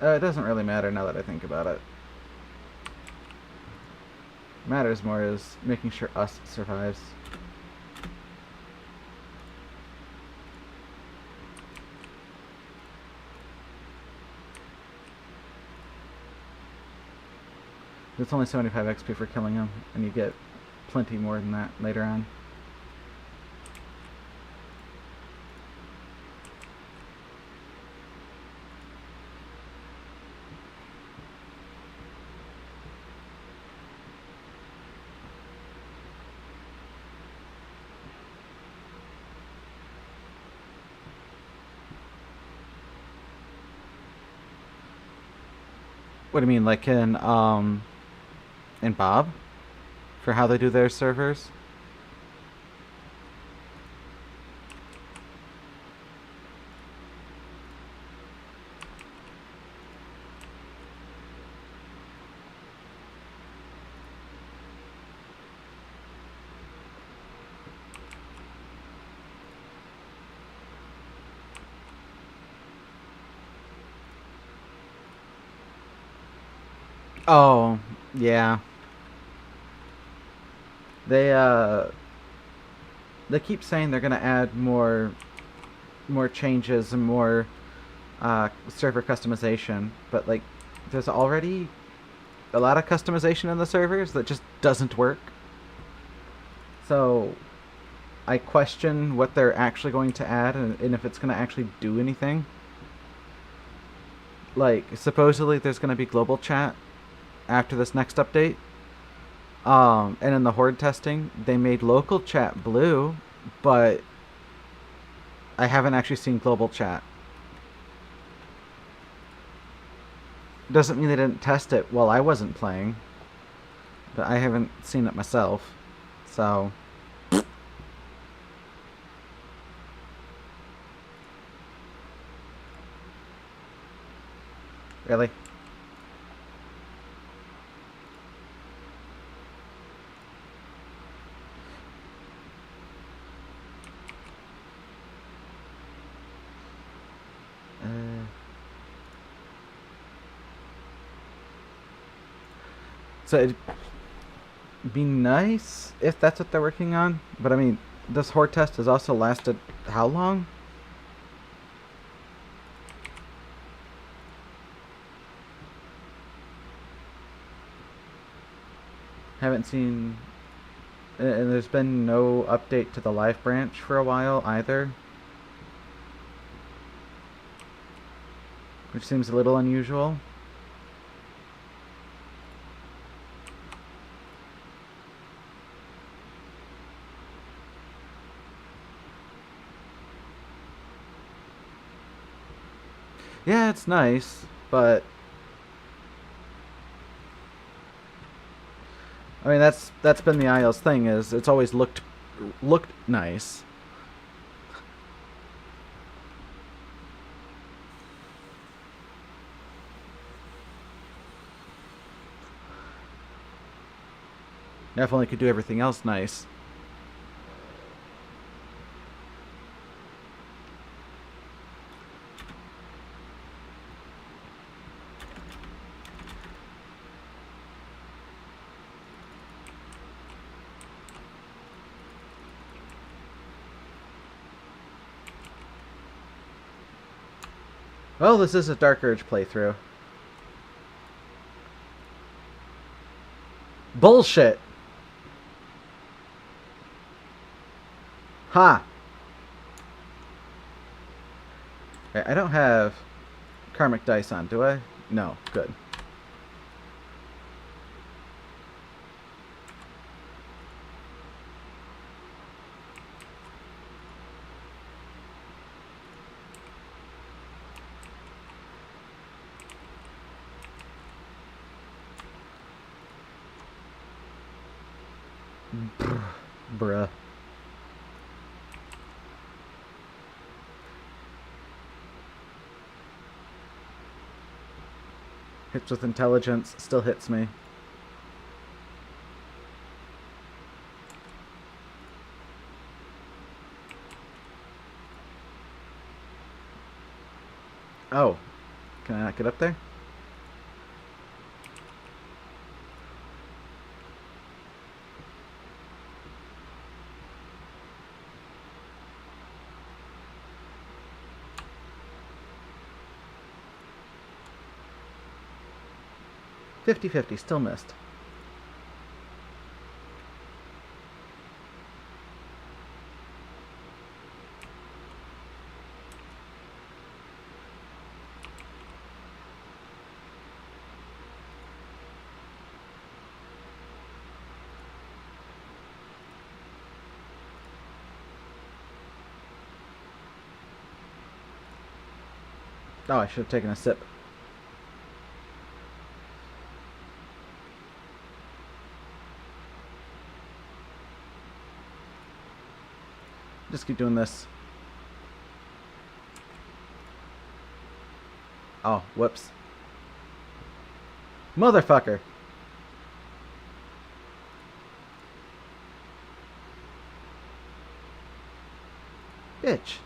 It doesn't really matter now that I think about it. Matters more is making sure us survives. It's only 75 XP for killing him, and you get plenty more than that later on. What do you mean, like in Bob for how they do their servers? Oh, yeah. They they keep saying they're gonna add more changes and more server customization, but like there's already a lot of customization in the servers that just doesn't work. So I question what they're actually going to add and if it's going to actually do anything. Like supposedly there's going to be global chat after this next update. And in the horde testing, they made local chat blue, but I haven't actually seen global chat. Doesn't mean they didn't test it while I wasn't playing, but I haven't seen it myself. So, really? Uh, so it'd be nice if that's what they're working on, but I mean, this horde test has also lasted how long? Haven't seen. And there's been no update to the live branch for a while either, which seems a little unusual. Yeah, it's nice, but I mean that's been the IO's thing is it's always looked nice. Definitely could do everything else nice. Well, this is a Dark Urge playthrough. Bullshit! Ha! I don't have Karmic Dice on, do I? No, good. Bruh. Hits with intelligence, still hits me. Oh. Can I not get up there? $50-50, still missed. Oh, I should have taken a sip. Just keep doing this. Oh, whoops. Motherfucker. Bitch.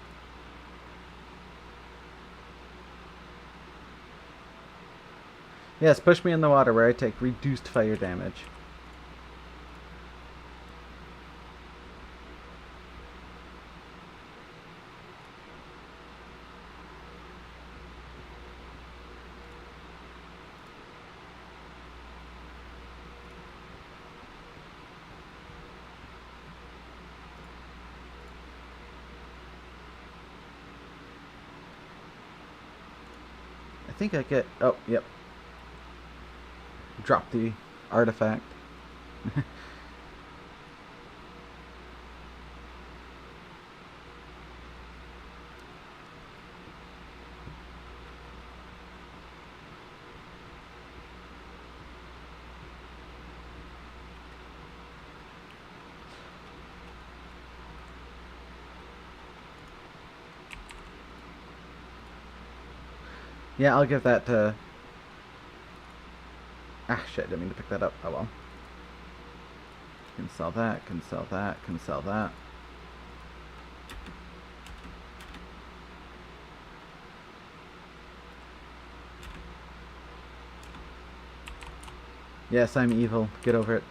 Yes, push me in the water where I take reduced fire damage. I think I get... Oh, yep. Drop the artifact. Yeah, I'll give that to... Ah, shit, I didn't mean to pick that up. Oh well. Can sell that, can sell that, can sell that. Yes, I'm evil. Get over it.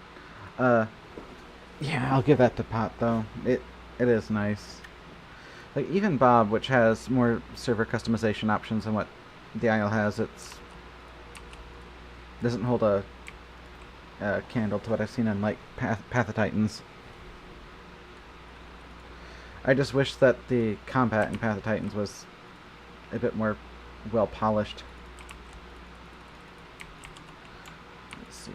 Yeah, I'll give that to Pot, though. It is nice. Like, even Bob, which has more server customization options than what the Isle has, it's... doesn't hold a candle to what I've seen in, like, Path of Titans. I just wish that the combat in Path of Titans was a bit more well-polished. Let's see.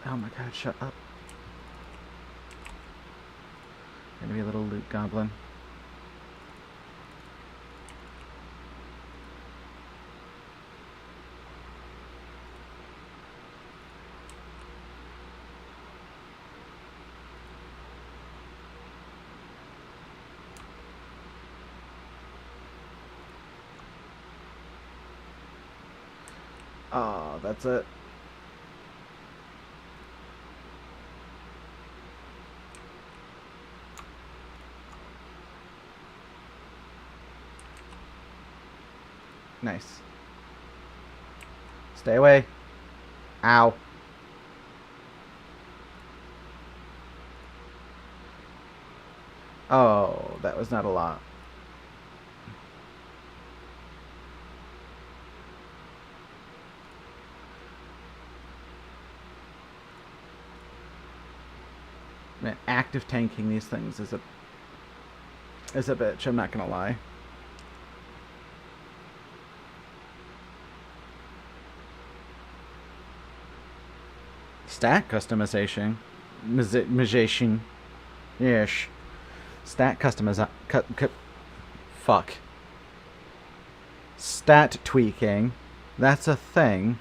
Oh my god, shut up. Gonna be a little loot goblin. Oh, that's it. Nice. Stay away. Ow. Oh, that was not a lot. Man, active tanking these things is a bitch, I'm not gonna lie. Stat customization. Magician. Yes. Stat customization. Fuck. Stat tweaking. That's a thing.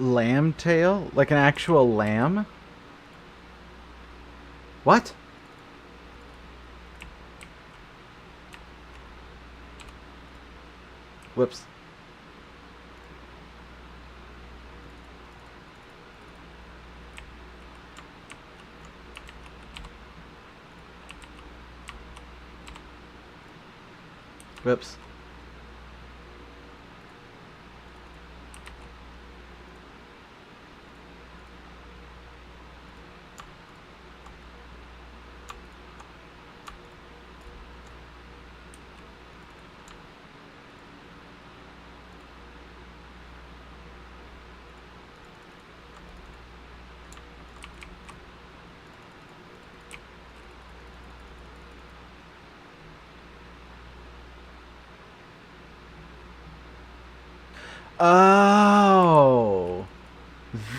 Lamb tail? Like an actual lamb? What? Whoops. Whoops. Oh,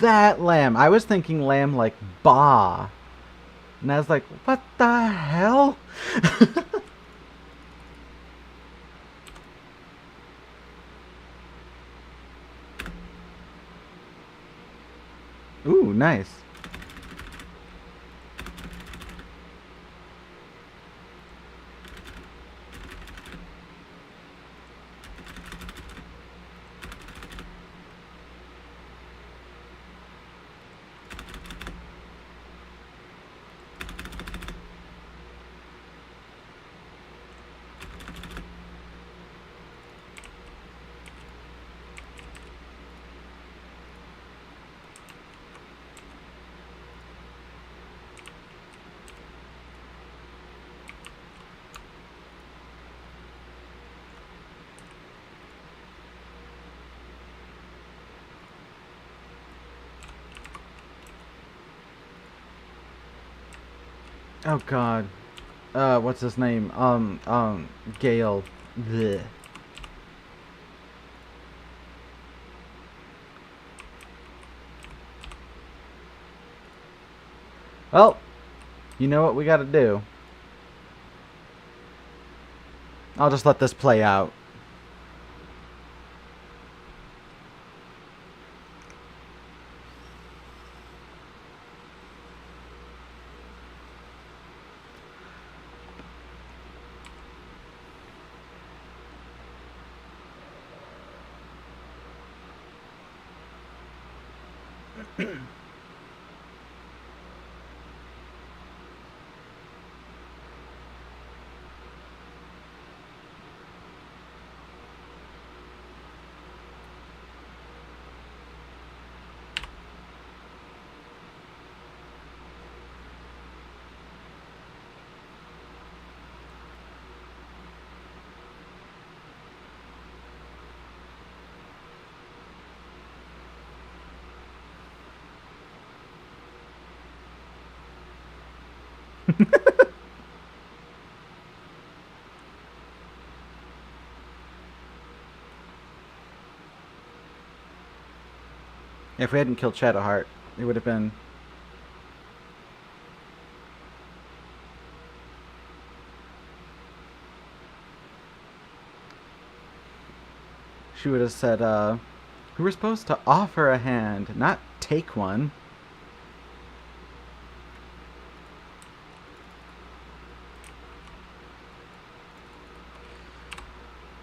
that lamb. I was thinking lamb like ba. And I was like, what the hell? Ooh, nice. Oh god. What's his name? Gale. Blech. Well, you know what we gotta do. I'll just let this play out. If we hadn't killed Shadowheart, it would have been... She would have said, we were supposed to offer a hand, not take one.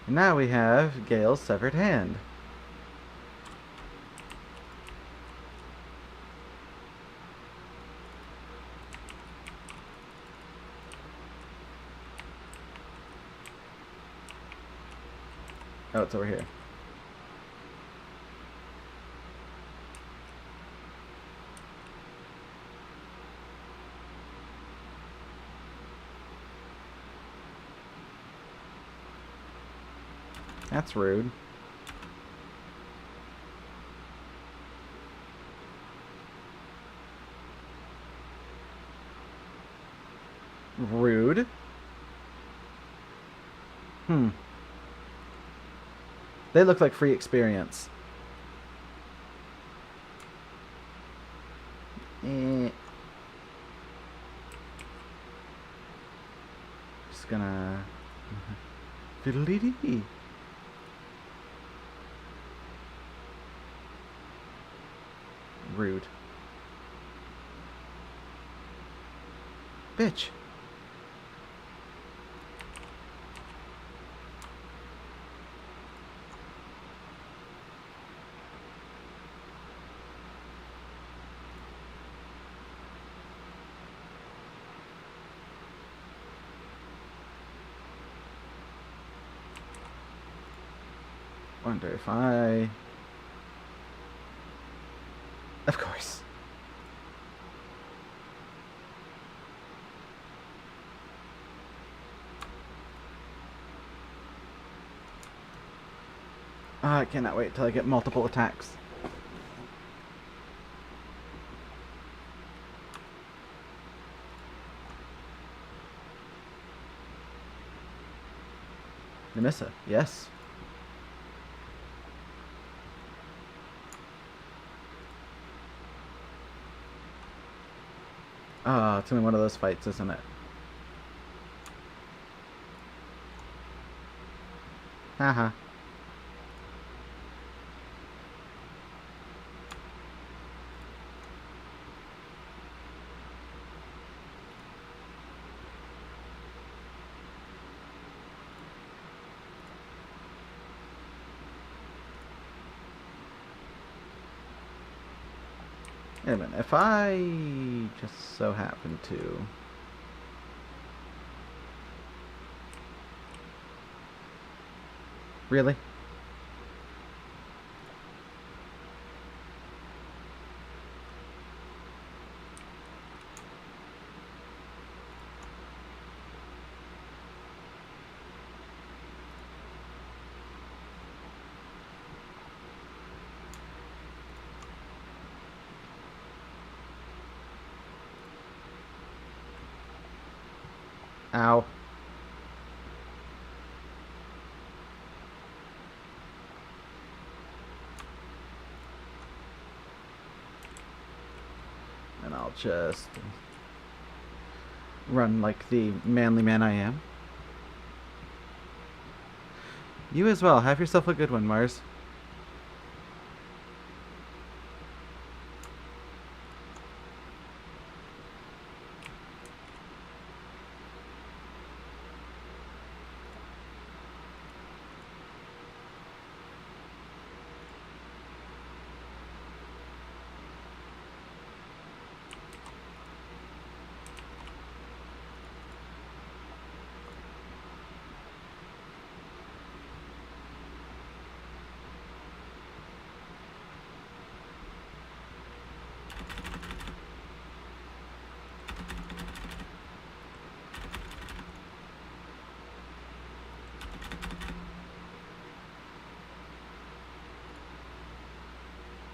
And now we have Gale's severed hand. Oh, it's over here. That's rude. Rude? They look like free experience. Just gonna... Fiddle-dee-dee. rude. Bitch. Wonder if I... Of course. I cannot wait till I get multiple attacks. Namissa, yes. Ah, it's only one of those fights, isn't it? Haha. Wait a minute, if I just so happen to... Really? Ow. And I'll just run like the manly man I am. You as well. Have yourself a good one, Mars.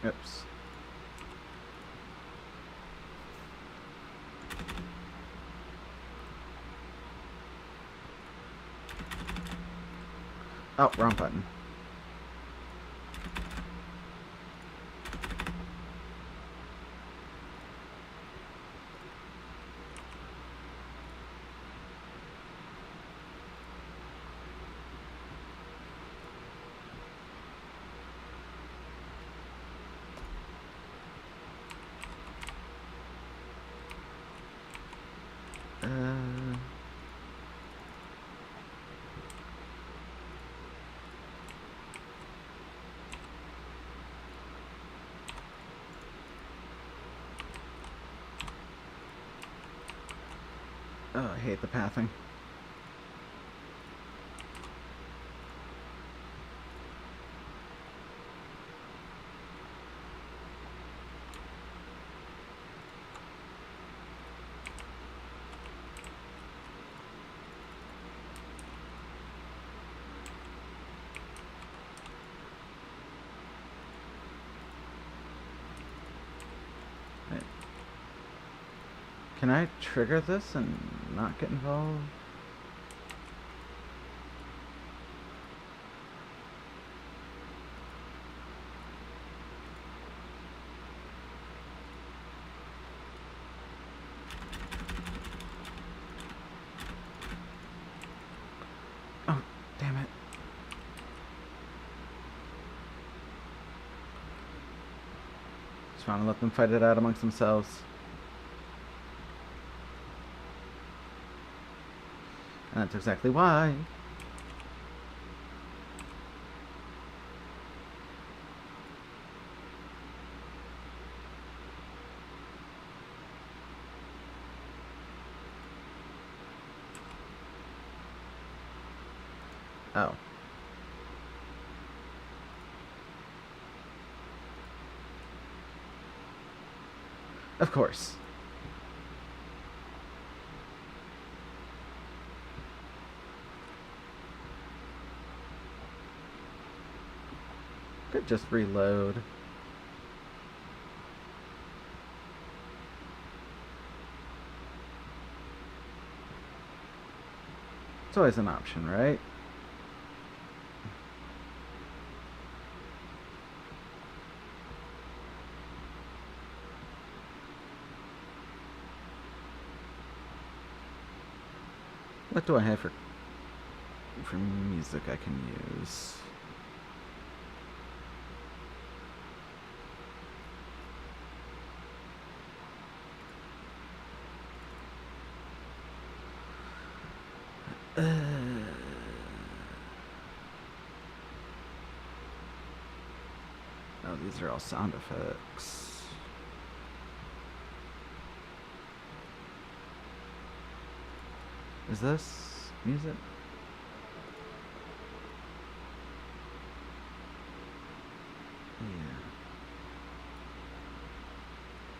Oops. Oh, wrong button. Oh, I hate the pathing. Can I trigger this and not get involved? Oh, damn it. Just want to let them fight it out amongst themselves. And that's exactly why. Oh. Of course. Could just reload. It's always an option, right? What do I have for music I can use? Oh, these are all sound effects. Is this music? Yeah.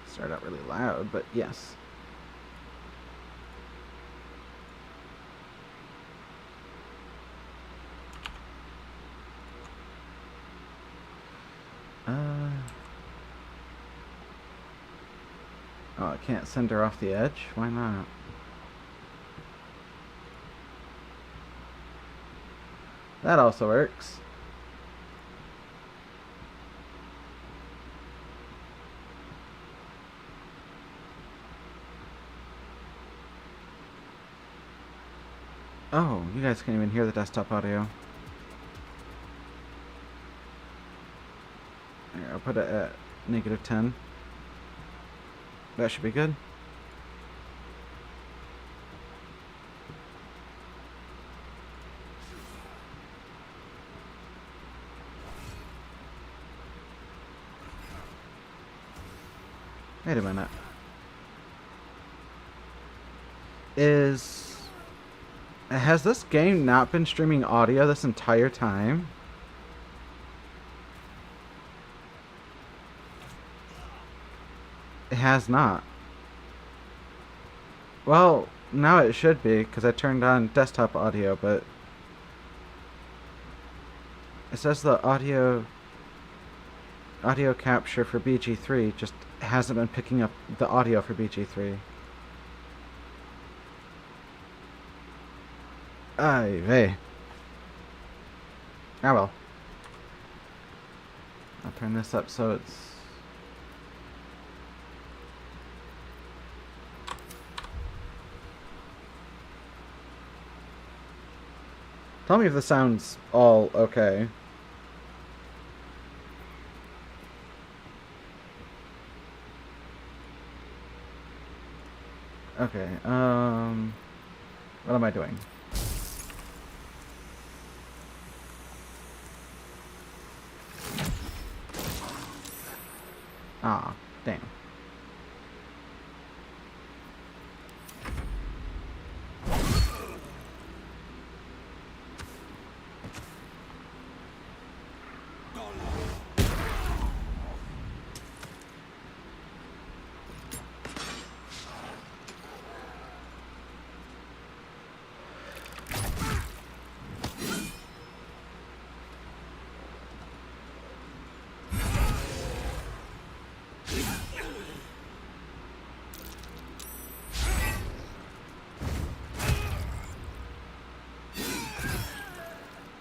Start out really loud, but yes. Oh, I can't send her off the edge? Why not? That also works. Oh, you guys can't even hear the desktop audio. Here, I'll put it at -10. That should be good. Wait a minute. Has this game not been streaming audio this entire time? It has not. Well, now it should be, because I turned on desktop audio, but it says the audio capture for BG3 just hasn't been picking up the audio for BG3. Ay vey. Ah well. I'll turn this up so it's... Tell me if the sound's all okay. Okay, what am I doing? Ah, damn.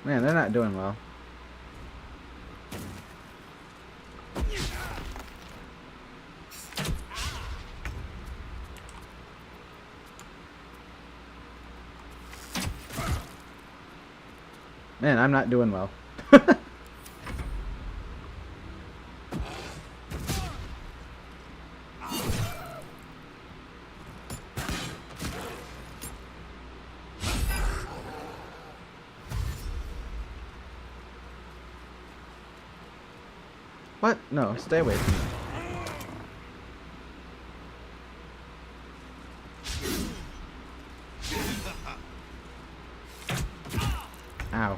Man, they're not doing well. Man, I'm not doing well. What? No, stay away from me. Ow.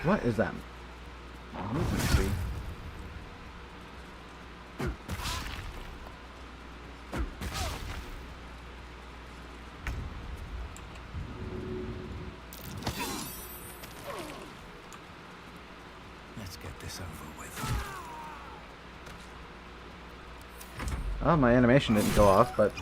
What is that? Movement tree. Let's get this over with. Oh, my animation didn't go off, but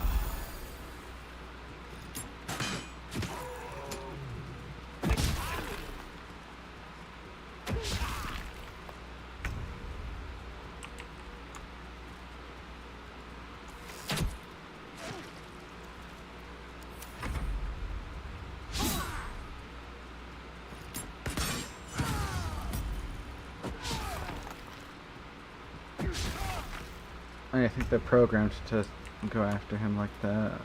I think they're programmed to go after him like that.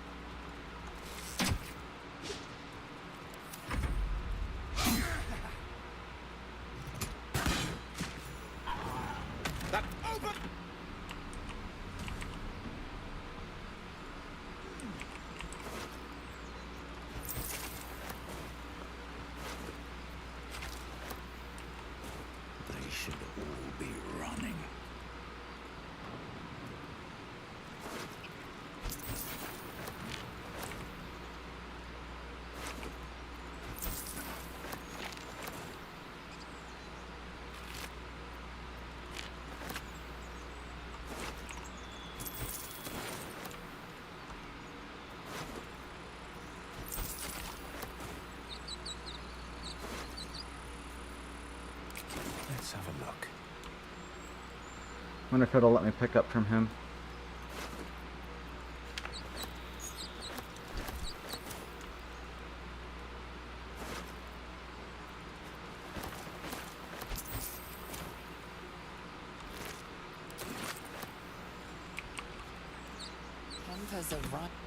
They should all be running. Let's have a look. Wonder if it'll let me pick up from him.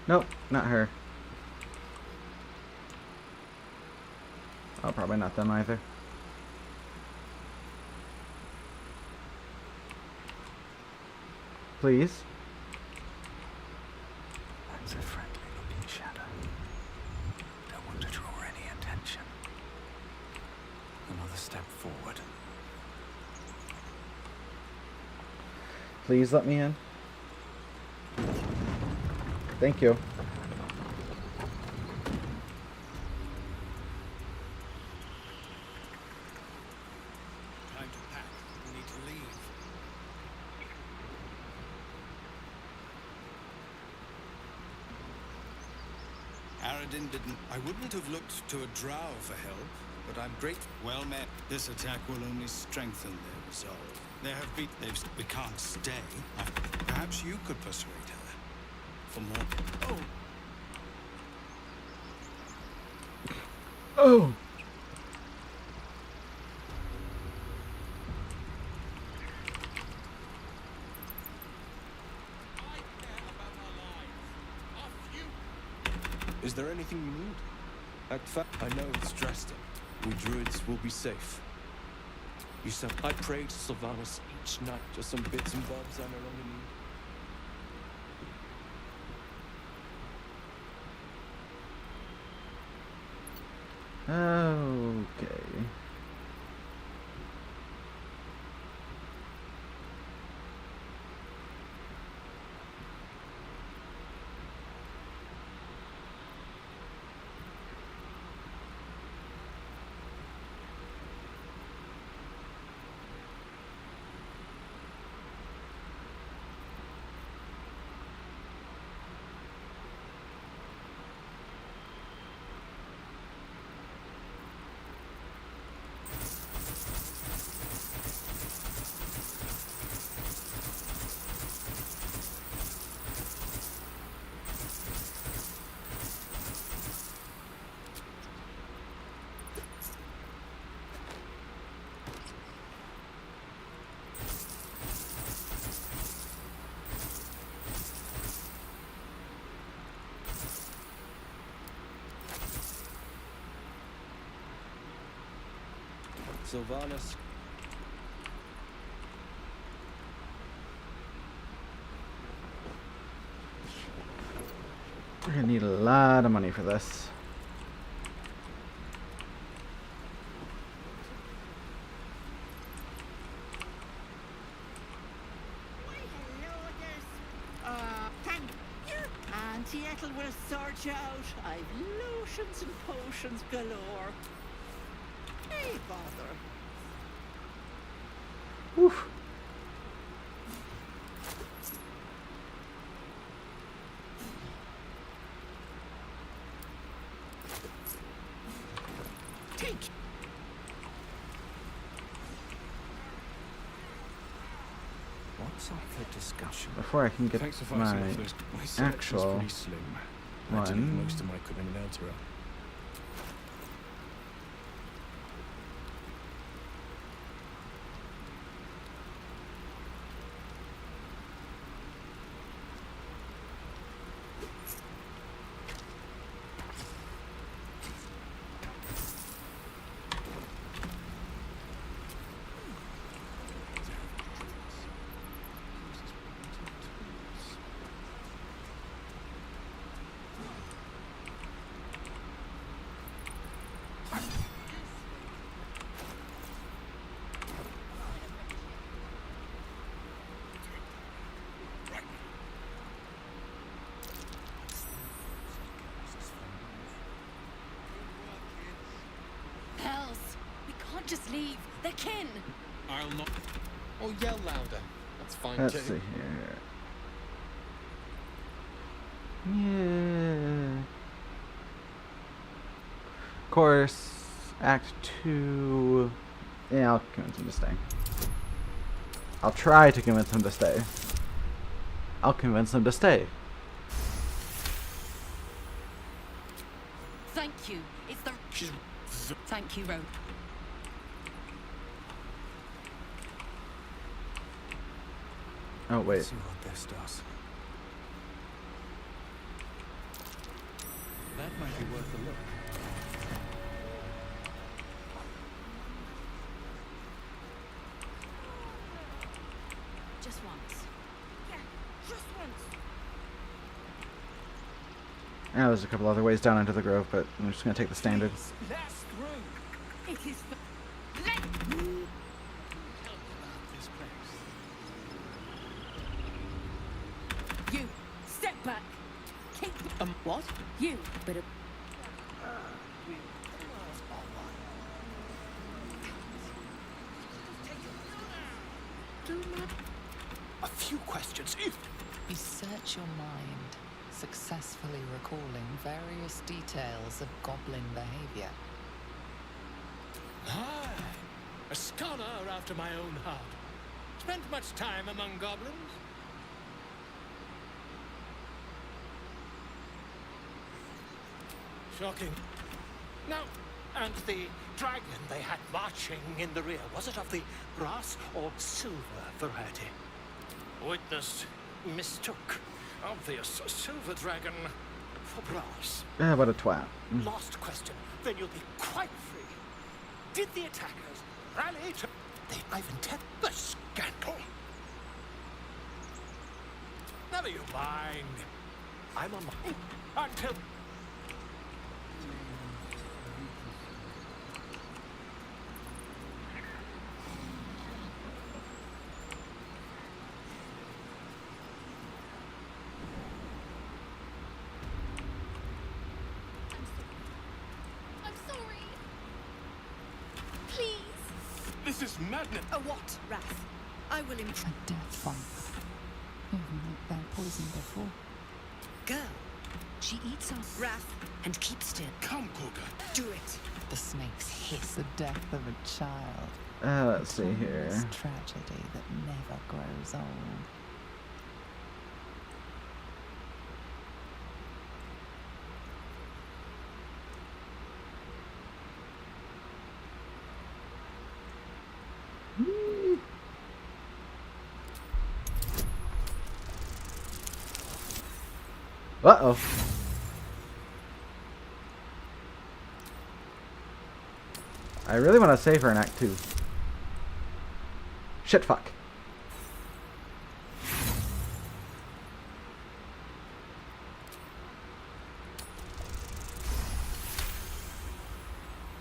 Nope, not her. Oh, probably not them either. Please. That's a friendly looking shadow. Don't want to draw any attention. Another step forward. Please let me in. Thank you. Time to pack. We need to leave. Aradin didn't. I wouldn't have looked to a drow for help, but I'm grateful. Well met. This attack will only strengthen their resolve. There have been. We can't stay. Perhaps you could persuade her. For more. Oh! Is there anything you need? I know it's Dresden. We druids will be safe. You said I pray to Sylvanas each night, just some bits and bobs I no longer need. Okay. Sylvanas. We're gonna need a lot of money for this. Thank you. Auntie Ethel will sort you out. I've lotions and potions galore. Hey, bother. Woof. Take. What's up for discussion? Before I can get Thanks for my fighting off those. My selection's actual pretty slim. I did one. most of my criminality. Hells! We can't just leave. They're kin. I'll not. Oh, yell louder. That's fine Let's too. see here. Yeah. Of course, Act 2. Yeah, I'll convince him to stay. I'll try to convince him to stay. I'll convince him to stay. Thank you. It's the. She's. Thank you, Rogue. Oh, wait. See what this does. That might be worth a look. Just once. Yeah, just once. Yeah, there's a couple other ways down into the grove, but I'm just gonna take the standard. Let's through. It is. Let. Tell me about this place. You. Step back. Keep. What? You. But. A few questions, if You search your mind, successfully recalling various details of goblin behavior. Aye, a scholar after my own heart. Spent much time among goblins? Shocking. Now, and the dragon they had marching in the rear, was it of the brass or silver variety? Witness mistook. Obvious silver dragon for brass. Ah, what a twat. Last question, then you'll be quite free. Did the attackers rally to the Ivan Ted the scandal? Never you mind. I'm on my until I'm sorry. Please. this is madness. A what, Wrath? I will A death viper. You've met their poison before. Girl, she eats our Wrath and keeps still. Come, Cougar. Do it. The snakes hiss the death of a child. Let's see here. Timeless tragedy that never grows old. Uh-oh. I I really want to save her in Act 2. Shit, fuck.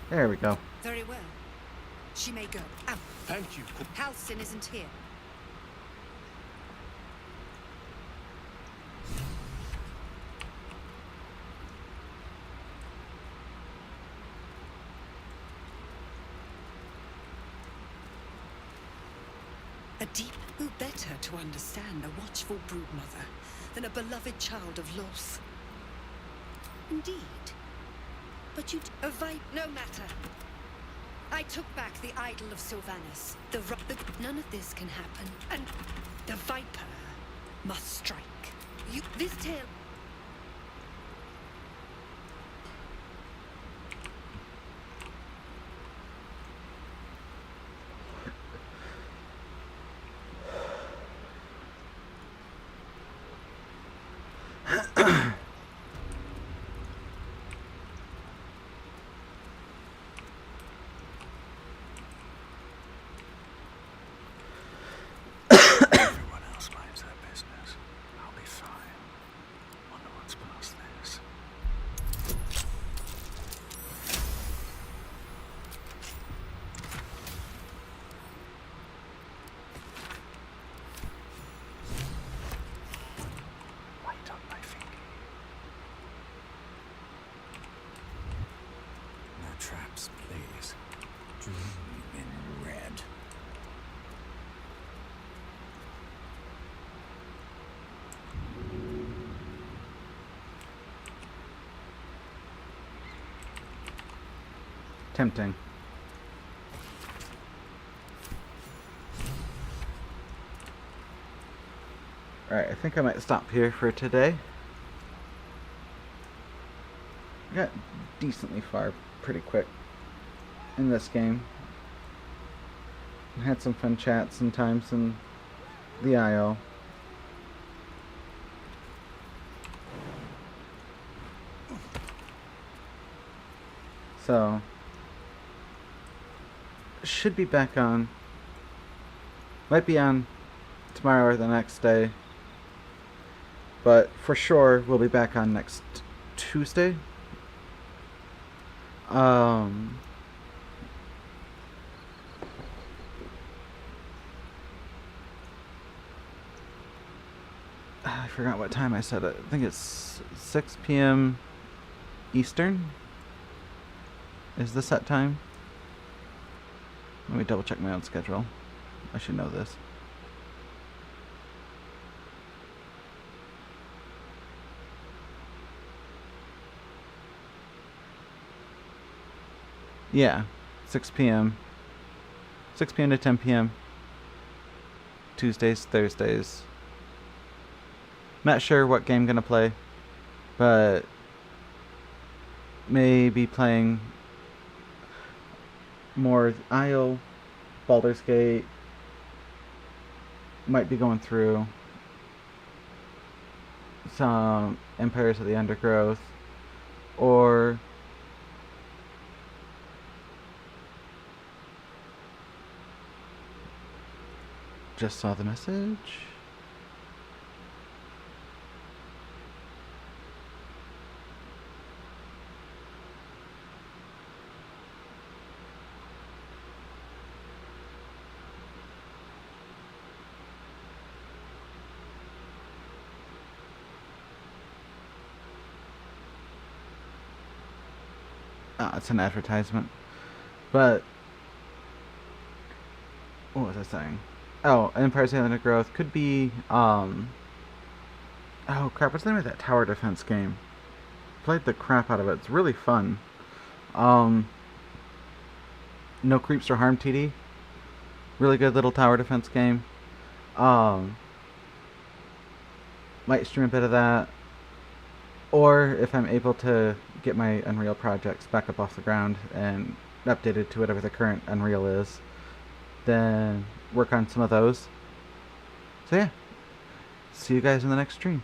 There we go. Very well. She may go. Ow. Thank you. Halcyon isn't here. A deep, who better to understand a watchful broodmother than a beloved child of loss? Indeed. But you a no matter. I took back the idol of Sylvanus. None of this can happen, and the Viper must strike. This tale. Everyone else minds their business. I'll be fine. Wonder what's past this. Wait on my finger. No traps, please. Dream in red. Tempting. Alright, I think I might stop here for today. I got decently far pretty quick in this game. Had some fun chats sometimes in the IO. So should be back on. Might be on tomorrow or the next day. But for sure we'll be back on next Tuesday. I forgot what time I said it. I think it's 6 p.m. Eastern. Is the set time? Let me double check my own schedule. I should know this. Yeah, 6 p.m. 6 p.m. to 10 p.m. Tuesdays, Thursdays. Not sure what game gonna play, but maybe playing more IO, Baldur's Gate. Might be going through some Empires of the Undergrowth, or just saw the message. It's an advertisement. But what was I saying? Oh, Empires of the Undergrowth could be oh crap, what's the name of that tower defense game? Played the crap out of it. It's really fun. No Creeps or Harm TD. Really good little tower defense game. Might stream a bit of that. Or if I'm able to get my Unreal projects back up off the ground and updated to whatever the current Unreal is, then work on some of those. So yeah, see you guys in the next stream.